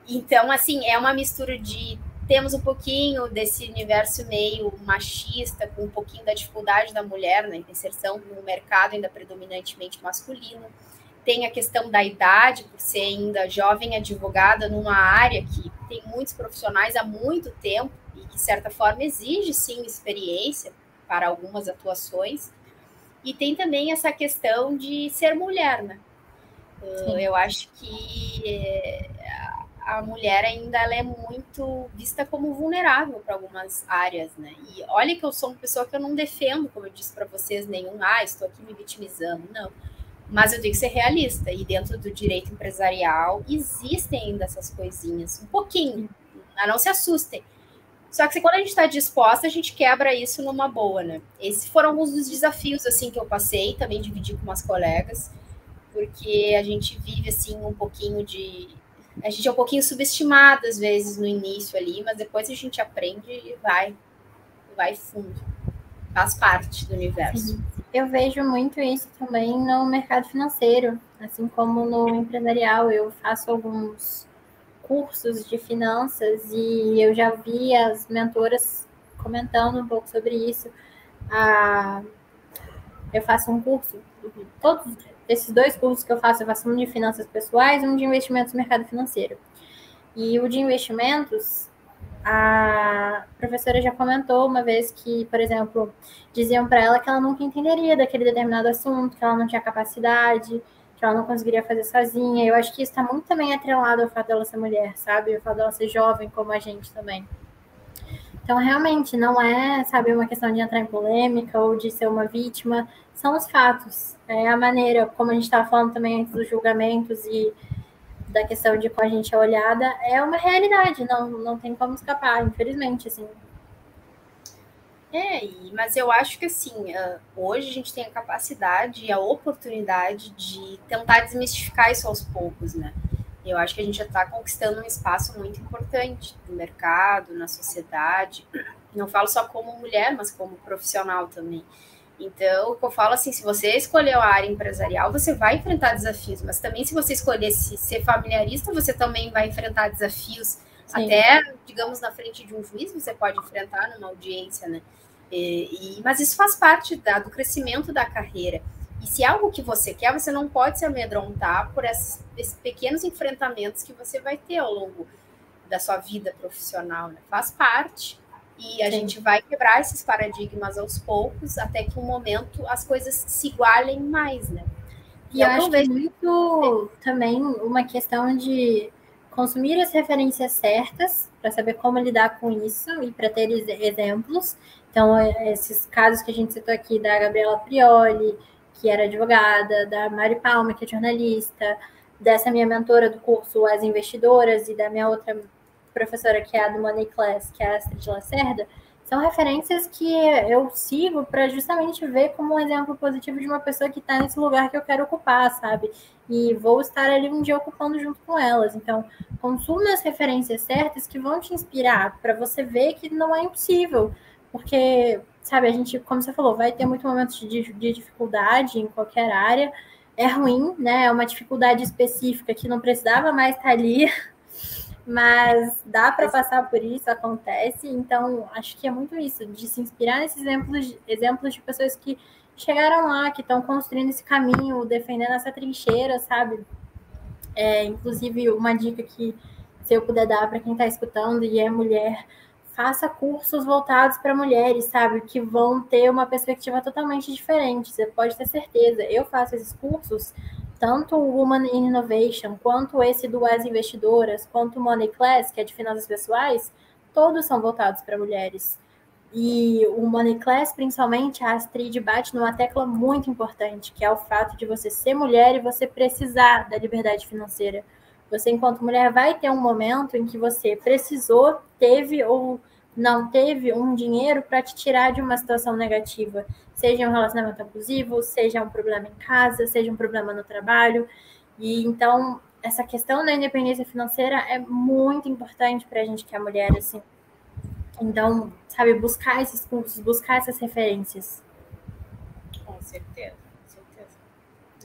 Então, assim, é uma mistura de temos um pouquinho desse universo meio machista, com um pouquinho da dificuldade da mulher, né, inserção no mercado ainda predominantemente masculino. Tem a questão da idade, por ser ainda jovem advogada numa área que tem muitos profissionais há muito tempo e que, de certa forma, exige, sim, experiência para algumas atuações. E tem também essa questão de ser mulher, né? Eu acho que a mulher ainda ela é muito vista como vulnerável para algumas áreas, né? E olha que eu sou uma pessoa que eu não defendo, como eu disse para vocês, estou aqui me vitimizando, não. Mas eu tenho que ser realista, e dentro do direito empresarial existem ainda essas coisinhas, um pouquinho, não se assustem. Só que quando a gente está disposta, a gente quebra isso numa boa, né? Esses foram alguns dos desafios, assim, que eu passei, também dividi com umas colegas, porque a gente vive, assim, um pouquinho de... A gente é um pouquinho subestimado, às vezes, no início ali, mas depois a gente aprende e vai fundo. Faz parte do universo. Sim. Eu vejo muito isso também no mercado financeiro, assim como no empresarial. Eu faço alguns cursos de finanças e eu já vi as mentoras comentando um pouco sobre isso. Eu faço um curso, todos esses 2 cursos que eu faço um de finanças pessoais e um de investimentos no mercado financeiro. E o de investimentos, a professora já comentou uma vez que, por exemplo, diziam para ela que ela nunca entenderia daquele determinado assunto, que ela não tinha capacidade, que ela não conseguiria fazer sozinha. Eu acho que isso está muito também atrelado ao fato dela ser mulher, sabe? O fato dela ser jovem como a gente também. Então, realmente, não é, sabe, uma questão de entrar em polêmica ou de ser uma vítima, são os fatos. É a maneira, como a gente estava falando também antes dos julgamentos e da questão de como a gente é olhada, é uma realidade, não tem como escapar, infelizmente, assim. Mas eu acho que, assim, hoje a gente tem a capacidade e a oportunidade de tentar desmistificar isso aos poucos, né? Eu acho que a gente já está conquistando um espaço muito importante no mercado, na sociedade. Não falo só como mulher, mas como profissional também. Então, o que eu falo assim, se você escolheu a área empresarial, você vai enfrentar desafios, mas também se você escolher ser familiarista, você também vai enfrentar desafios. Sim. Até, digamos, na frente de um juiz, você pode enfrentar numa audiência, né? Mas isso faz parte do crescimento da carreira. E se é algo que você quer, você não pode se amedrontar por esses pequenos enfrentamentos que você vai ter ao longo da sua vida profissional, né? Faz parte. E a gente vai quebrar esses paradigmas aos poucos, até que um momento as coisas se igualem mais, né? E eu acho que muito também uma questão de consumir as referências certas para saber como lidar com isso e para ter exemplos. Então, esses casos que a gente citou aqui da Gabriela Prioli, que era advogada, da Mari Palma, que é jornalista, dessa minha mentora do curso As Investidoras e da minha outra professora, que é a do Money Class, que é a Astrid Lacerda, são referências que eu sigo para justamente ver como um exemplo positivo de uma pessoa que está nesse lugar que eu quero ocupar, sabe? E vou estar ali um dia ocupando junto com elas. Então, consuma as referências certas que vão te inspirar para você ver que não é impossível. Porque, sabe, a gente, como você falou, vai ter muitos momentos de dificuldade em qualquer área. É ruim, né? É uma dificuldade específica que não precisava mais estar ali. Mas dá para passar por isso, acontece. Então, acho que é muito isso, de se inspirar nesses exemplos de pessoas que chegaram lá, que estão construindo esse caminho, defendendo essa trincheira, sabe? Inclusive, uma dica que, se eu puder dar para quem está escutando e é mulher, faça cursos voltados para mulheres, sabe? Que vão ter uma perspectiva totalmente diferente, você pode ter certeza. Eu faço esses cursos, tanto o Woman in Innovation, quanto esse do As Investidoras, quanto o Money Class, que é de finanças pessoais, todos são voltados para mulheres. E o Money Class, principalmente, a Astrid bate numa tecla muito importante, que é o fato de você ser mulher e você precisar da liberdade financeira. Você, enquanto mulher, vai ter um momento em que você precisou, teve ou não teve um dinheiro para te tirar de uma situação negativa, seja um relacionamento abusivo, seja um problema em casa, seja um problema no trabalho. E então, essa questão da independência financeira é muito importante para a gente que é mulher, assim. Então, sabe, buscar esses cursos, buscar essas referências. Com certeza, com certeza.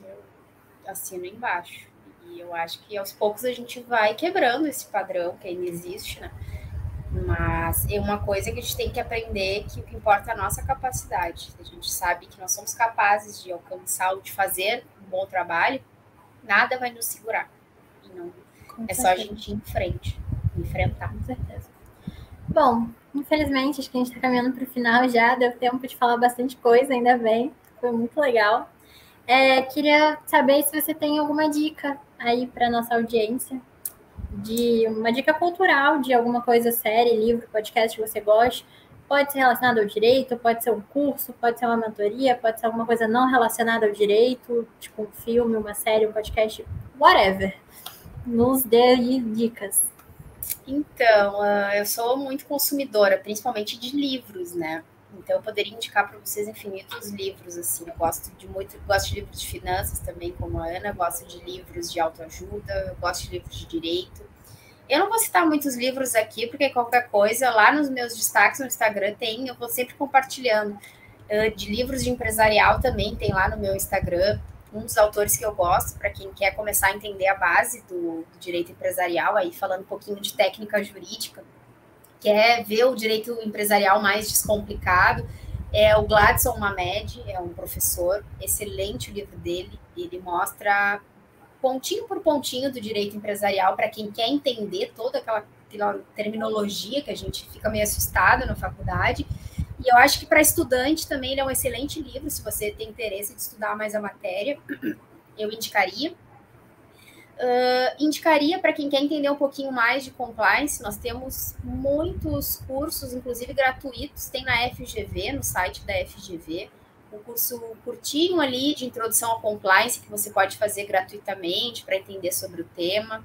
Eu assino embaixo. E eu acho que aos poucos a gente vai quebrando esse padrão que ainda existe, né? Mas é uma coisa que a gente tem que aprender, que o que importa é a nossa capacidade. A gente sabe que nós somos capazes de alcançar ou de fazer um bom trabalho, nada vai nos segurar. E não, é só a gente ir em frente, enfrentar. Com certeza. Bom, infelizmente, acho que a gente está caminhando para o final já, deu tempo de falar bastante coisa, ainda bem, foi muito legal. Queria saber se você tem alguma dica aí para nossa audiência. de uma dica cultural, de alguma coisa, série, livro, podcast que você goste. Pode ser relacionado ao direito, pode ser um curso, pode ser uma mentoria, pode ser alguma coisa não relacionada ao direito, tipo um filme, uma série, um podcast, whatever. Nos dê dicas. Então, eu sou muito consumidora, principalmente de livros, né? Então, eu poderia indicar para vocês infinitos livros, assim. Eu gosto de livros de finanças também, como a Ana, gosto de livros de autoajuda, eu gosto de livros de direito. Eu não vou citar muitos livros aqui, porque qualquer coisa, lá nos meus destaques no Instagram eu vou sempre compartilhando. De livros de empresarial também tem lá no meu Instagram. Um dos autores que eu gosto, para quem quer começar a entender a base do direito empresarial, aí falando um pouquinho de técnica jurídica, quer ver o direito empresarial mais descomplicado, é o Gladson Mamed, é um professor, excelente o livro dele, ele mostra pontinho por pontinho do direito empresarial para quem quer entender toda aquela terminologia que a gente fica meio assustado na faculdade. E eu acho que para estudante também ele é um excelente livro, se você tem interesse de estudar mais a matéria, eu indicaria. Indicaria para quem quer entender um pouquinho mais de compliance, nós temos muitos cursos, inclusive gratuitos, tem na FGV, no site da FGV, um curso curtinho ali de introdução ao compliance que você pode fazer gratuitamente para entender sobre o tema.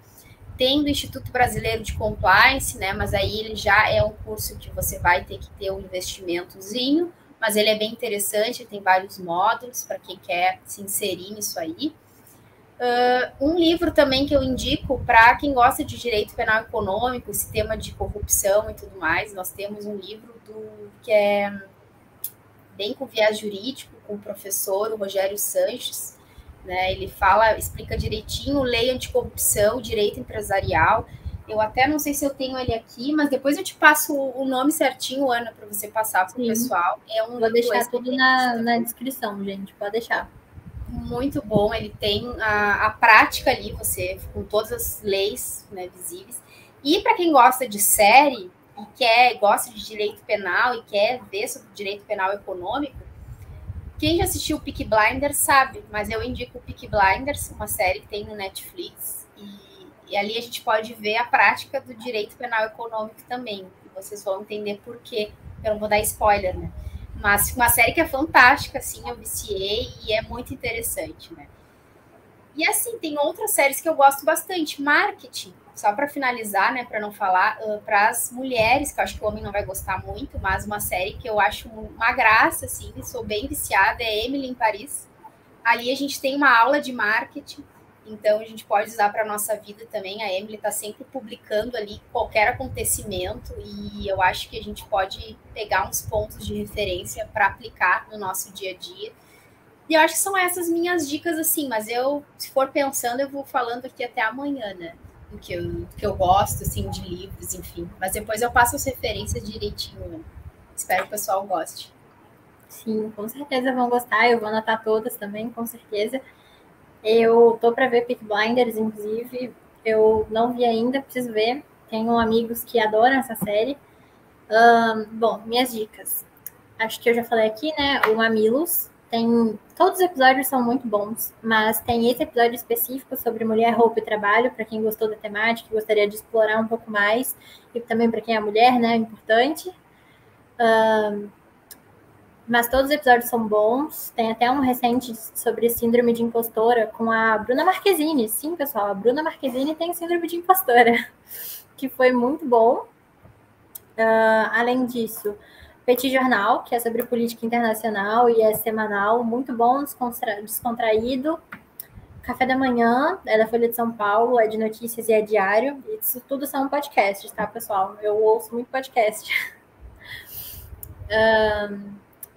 Tem do Instituto Brasileiro de Compliance, né? Mas aí ele já é um curso que você vai ter que ter um investimentozinho, mas ele é bem interessante, tem vários módulos para quem quer se inserir nisso aí. Um livro também que eu indico para quem gosta de direito penal econômico, esse tema de corrupção e tudo mais, nós temos um livro que é bem com viés jurídico, com o professor, o Rogério Sanches, né? Ele explica direitinho lei anticorrupção, direito empresarial. Eu até não sei se eu tenho ele aqui, mas depois eu te passo o nome certinho, Ana, para você passar para o pessoal. Vou deixar tudo na descrição, gente, pode deixar. Muito bom, ele tem a prática ali, você com todas as leis, né, visíveis. E para quem gosta de série e gosta de direito penal e quer ver sobre direito penal econômico, quem já assistiu o Peaky Blinders sabe, mas eu indico o Peaky Blinders, uma série que tem no Netflix, e ali a gente pode ver a prática do direito penal econômico também, e vocês vão entender por quê. Eu não vou dar spoiler, né? Mas uma série que é fantástica, assim, eu viciei e é muito interessante, né? E assim, tem outras séries que eu gosto bastante. Marketing, só para finalizar, né, para não falar, para as mulheres, que eu acho que o homem não vai gostar muito, mas uma série que eu acho uma graça, assim, sou bem viciada, é Emily em Paris. Ali a gente tem uma aula de marketing, então a gente pode usar para a nossa vida também. A Emily está sempre publicando ali qualquer acontecimento e eu acho que a gente pode pegar uns pontos de referência para aplicar no nosso dia a dia. E eu acho que são essas minhas dicas, assim, mas se for pensando, eu vou falando aqui até amanhã, né? Do que eu gosto, assim, de livros, enfim. Mas depois eu passo as referências direitinho, né? Espero que o pessoal goste. Sim, com certeza vão gostar, eu vou anotar todas também, com certeza. Eu tô para ver Peaky Blinders, inclusive, eu não vi ainda, preciso ver. Tenho amigos que adoram essa série. Bom, minhas dicas. Acho que eu já falei aqui, né? O Mamilos. Todos os episódios são muito bons, mas tem esse episódio específico sobre mulher, roupa e trabalho, para quem gostou da temática, gostaria de explorar um pouco mais, e também para quem é mulher, né? É importante. Mas todos os episódios são bons. Tem até um recente sobre síndrome de impostora com a Bruna Marquezine. Sim, pessoal, a Bruna Marquezine tem síndrome de impostora, que foi muito bom. Além disso, Petit Jornal, que é sobre política internacional e é semanal, muito bom, descontraído. Café da Manhã, é da Folha de São Paulo, é de notícias e é diário. Isso tudo são podcasts, tá, pessoal? Eu ouço muito podcast.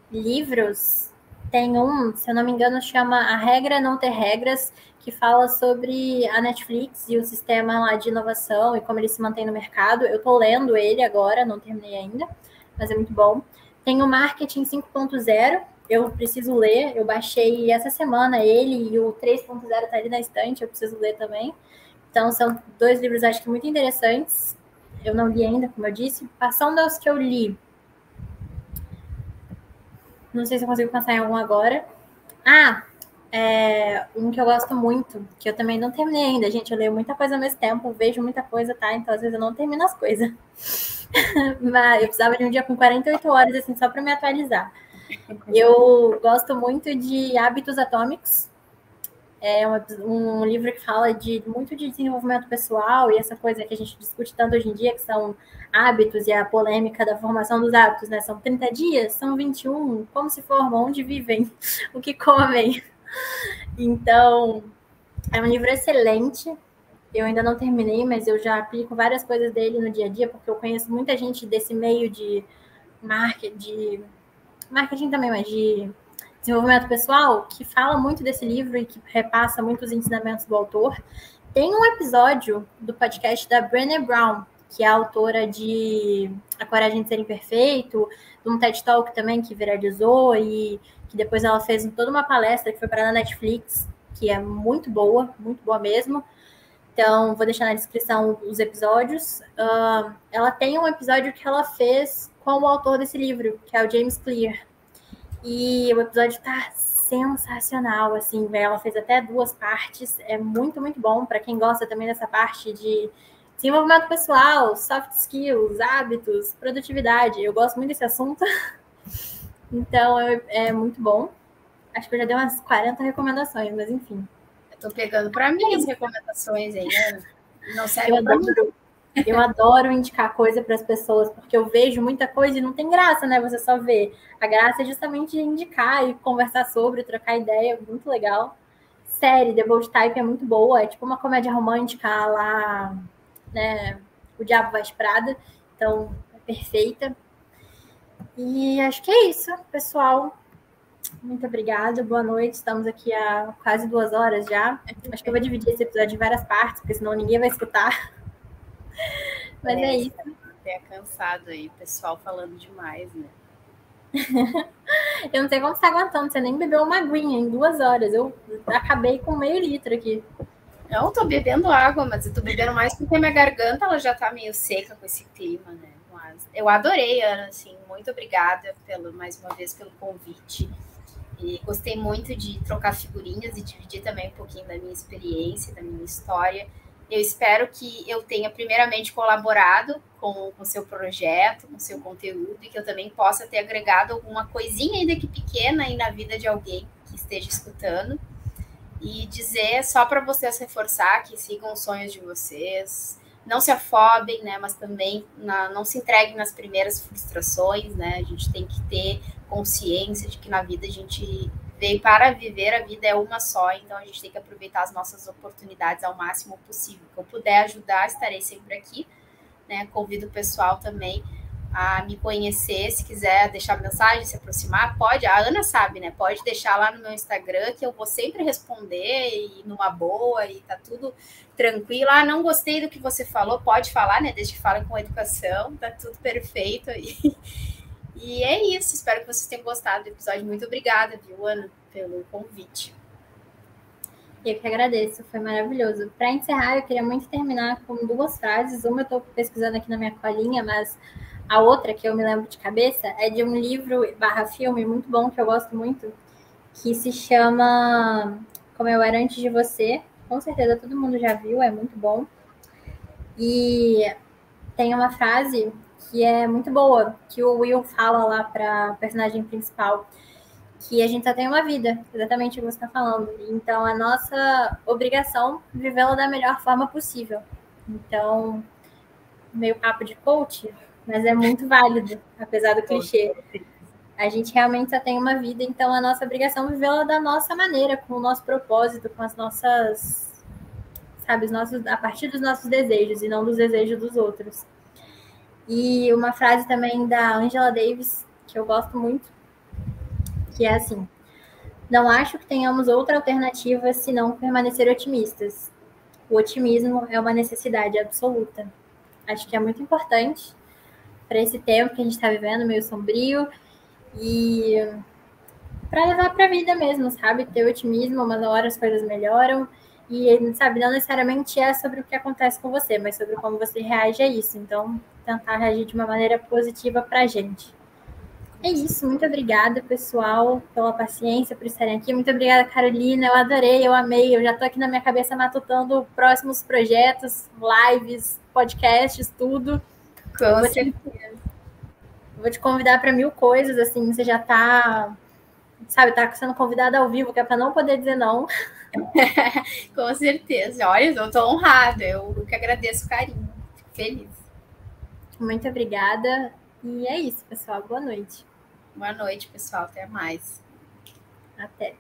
Livros, tem um, se eu não me engano, chama A Regra Não Ter Regras, que fala sobre a Netflix e o sistema lá de inovação e como ele se mantém no mercado. Eu tô lendo ele agora, não terminei ainda, mas é muito bom. Tem o Marketing 5.0, eu preciso ler, eu baixei essa semana ele e o 3.0 tá ali na estante, eu preciso ler também. Então, são 2 livros, acho que muito interessantes. Eu não li ainda, como eu disse. Passando aos que eu li, não sei se eu consigo pensar em algum agora. Um que eu gosto muito, que eu também não terminei ainda, gente. Eu leio muita coisa ao mesmo tempo, vejo muita coisa, tá? Então, às vezes, eu não termino as coisas. Mas eu precisava de um dia com 48 horas, assim, só para me atualizar. Eu gosto muito de Hábitos Atômicos. É um livro que fala muito de desenvolvimento pessoal e essa coisa que a gente discute tanto hoje em dia, que são hábitos e a polêmica da formação dos hábitos, né? São 30 dias, são 21, como se formam, onde vivem, o que comem. Então, é um livro excelente. Eu ainda não terminei, mas eu já aplico várias coisas dele no dia a dia, porque eu conheço muita gente desse meio de marketing também, mas de desenvolvimento pessoal, que fala muito desse livro e que repassa muitos ensinamentos do autor. Tem um episódio do podcast da Brené Brown, que é a autora de A Coragem de Ser Imperfeito, de um TED Talk também que viralizou e que depois ela fez toda uma palestra que foi para a Netflix, que é muito boa mesmo. Então, vou deixar na descrição os episódios. Ela tem um episódio que ela fez com o autor desse livro, que é o James Clear. E o episódio tá sensacional, assim, ela fez até 2 partes, é muito, muito bom para quem gosta também dessa parte de desenvolvimento pessoal, soft skills, hábitos, produtividade. Eu gosto muito desse assunto, então é muito bom. Acho que eu já dei umas 40 recomendações, mas enfim. Eu tô pegando para mim as recomendações aí, né? Não serve para mim. Eu adoro indicar coisa para as pessoas, porque eu vejo muita coisa e não tem graça, né? Você só vê. A graça é justamente indicar e conversar sobre, trocar ideia, muito legal. Série, The Bold Type é muito boa, é tipo uma comédia romântica lá, né? O Diabo Veste Prada, então é perfeita. E acho que é isso, pessoal. Muito obrigada, boa noite. Estamos aqui há quase 2 horas já. Acho que eu vou dividir esse episódio em várias partes, porque senão ninguém vai escutar. Mas é isso. É cansado aí, o pessoal falando demais, né? Eu não sei como você tá aguentando, você nem bebeu uma aguinha em 2 horas. Eu acabei com meio litro aqui. Não, tô bebendo água, mas eu tô bebendo mais porque minha garganta ela já tá meio seca com esse clima, né? Mas eu adorei, Ana, assim, muito obrigada mais uma vez pelo convite. E gostei muito de trocar figurinhas e dividir também um pouquinho da minha experiência, da minha história. Eu espero que eu tenha primeiramente colaborado com o seu projeto, com o seu conteúdo, e que eu também possa ter agregado alguma coisinha ainda que pequena aí na vida de alguém que esteja escutando. E dizer só para vocês reforçar que sigam os sonhos de vocês, não se afobem, né? Mas também não se entreguem nas primeiras frustrações, né? A gente tem que ter consciência de que na vida a gente veio para viver, a vida é uma só, então a gente tem que aproveitar as nossas oportunidades ao máximo possível. Se eu puder ajudar, estarei sempre aqui, né? Convido o pessoal também a me conhecer, se quiser deixar mensagem, se aproximar, pode, a Ana sabe, né? Pode deixar lá no meu Instagram que eu vou sempre responder e numa boa e tá tudo tranquilo. Ah, não gostei do que você falou, pode falar, né? Desde que fale com educação, tá tudo perfeito aí. E é isso, espero que vocês tenham gostado do episódio. Muito obrigada, viu, Ana, pelo convite. Eu que agradeço, foi maravilhoso. Para encerrar, eu queria muito terminar com 2 frases. Uma eu estou pesquisando aqui na minha colinha, mas a outra, que eu me lembro de cabeça, é de um livro / filme muito bom, que eu gosto muito, que se chama Como Eu Era Antes de Você. Com certeza todo mundo já viu, é muito bom. E tem uma frase que é muito boa, que o Will fala lá para a personagem principal, que a gente só tem uma vida, exatamente o que você está falando. Então, a nossa obrigação é vivê-la da melhor forma possível. Então, meio papo de coach, mas é muito válido, apesar do clichê. A gente realmente só tem uma vida, então a nossa obrigação é vivê-la da nossa maneira, com o nosso propósito, com as nossas, sabe, a partir dos nossos desejos e não dos desejos dos outros. E uma frase também da Angela Davis, que eu gosto muito, que é assim: não acho que tenhamos outra alternativa senão permanecer otimistas. O otimismo é uma necessidade absoluta. Acho que é muito importante para esse tempo que a gente está vivendo, meio sombrio, e para levar para a vida mesmo, sabe? Ter otimismo, uma hora as coisas melhoram, e, sabe, não necessariamente é sobre o que acontece com você, mas sobre como você reage a isso. Então, tentar reagir de uma maneira positiva para a gente. É isso, muito obrigada, pessoal, pela paciência, por estarem aqui. Muito obrigada, Carolina, eu adorei, eu amei. Eu já estou aqui na minha cabeça matutando próximos projetos, lives, podcasts, tudo. Com certeza. Vou te convidar para 1000 coisas, assim, você já está, sabe, tá sendo convidada ao vivo, que é para não poder dizer não. Com certeza. Olha, eu estou honrada, eu que agradeço o carinho, fico feliz. Muito obrigada. E é isso, pessoal. Boa noite. Boa noite, pessoal. Até mais. Até.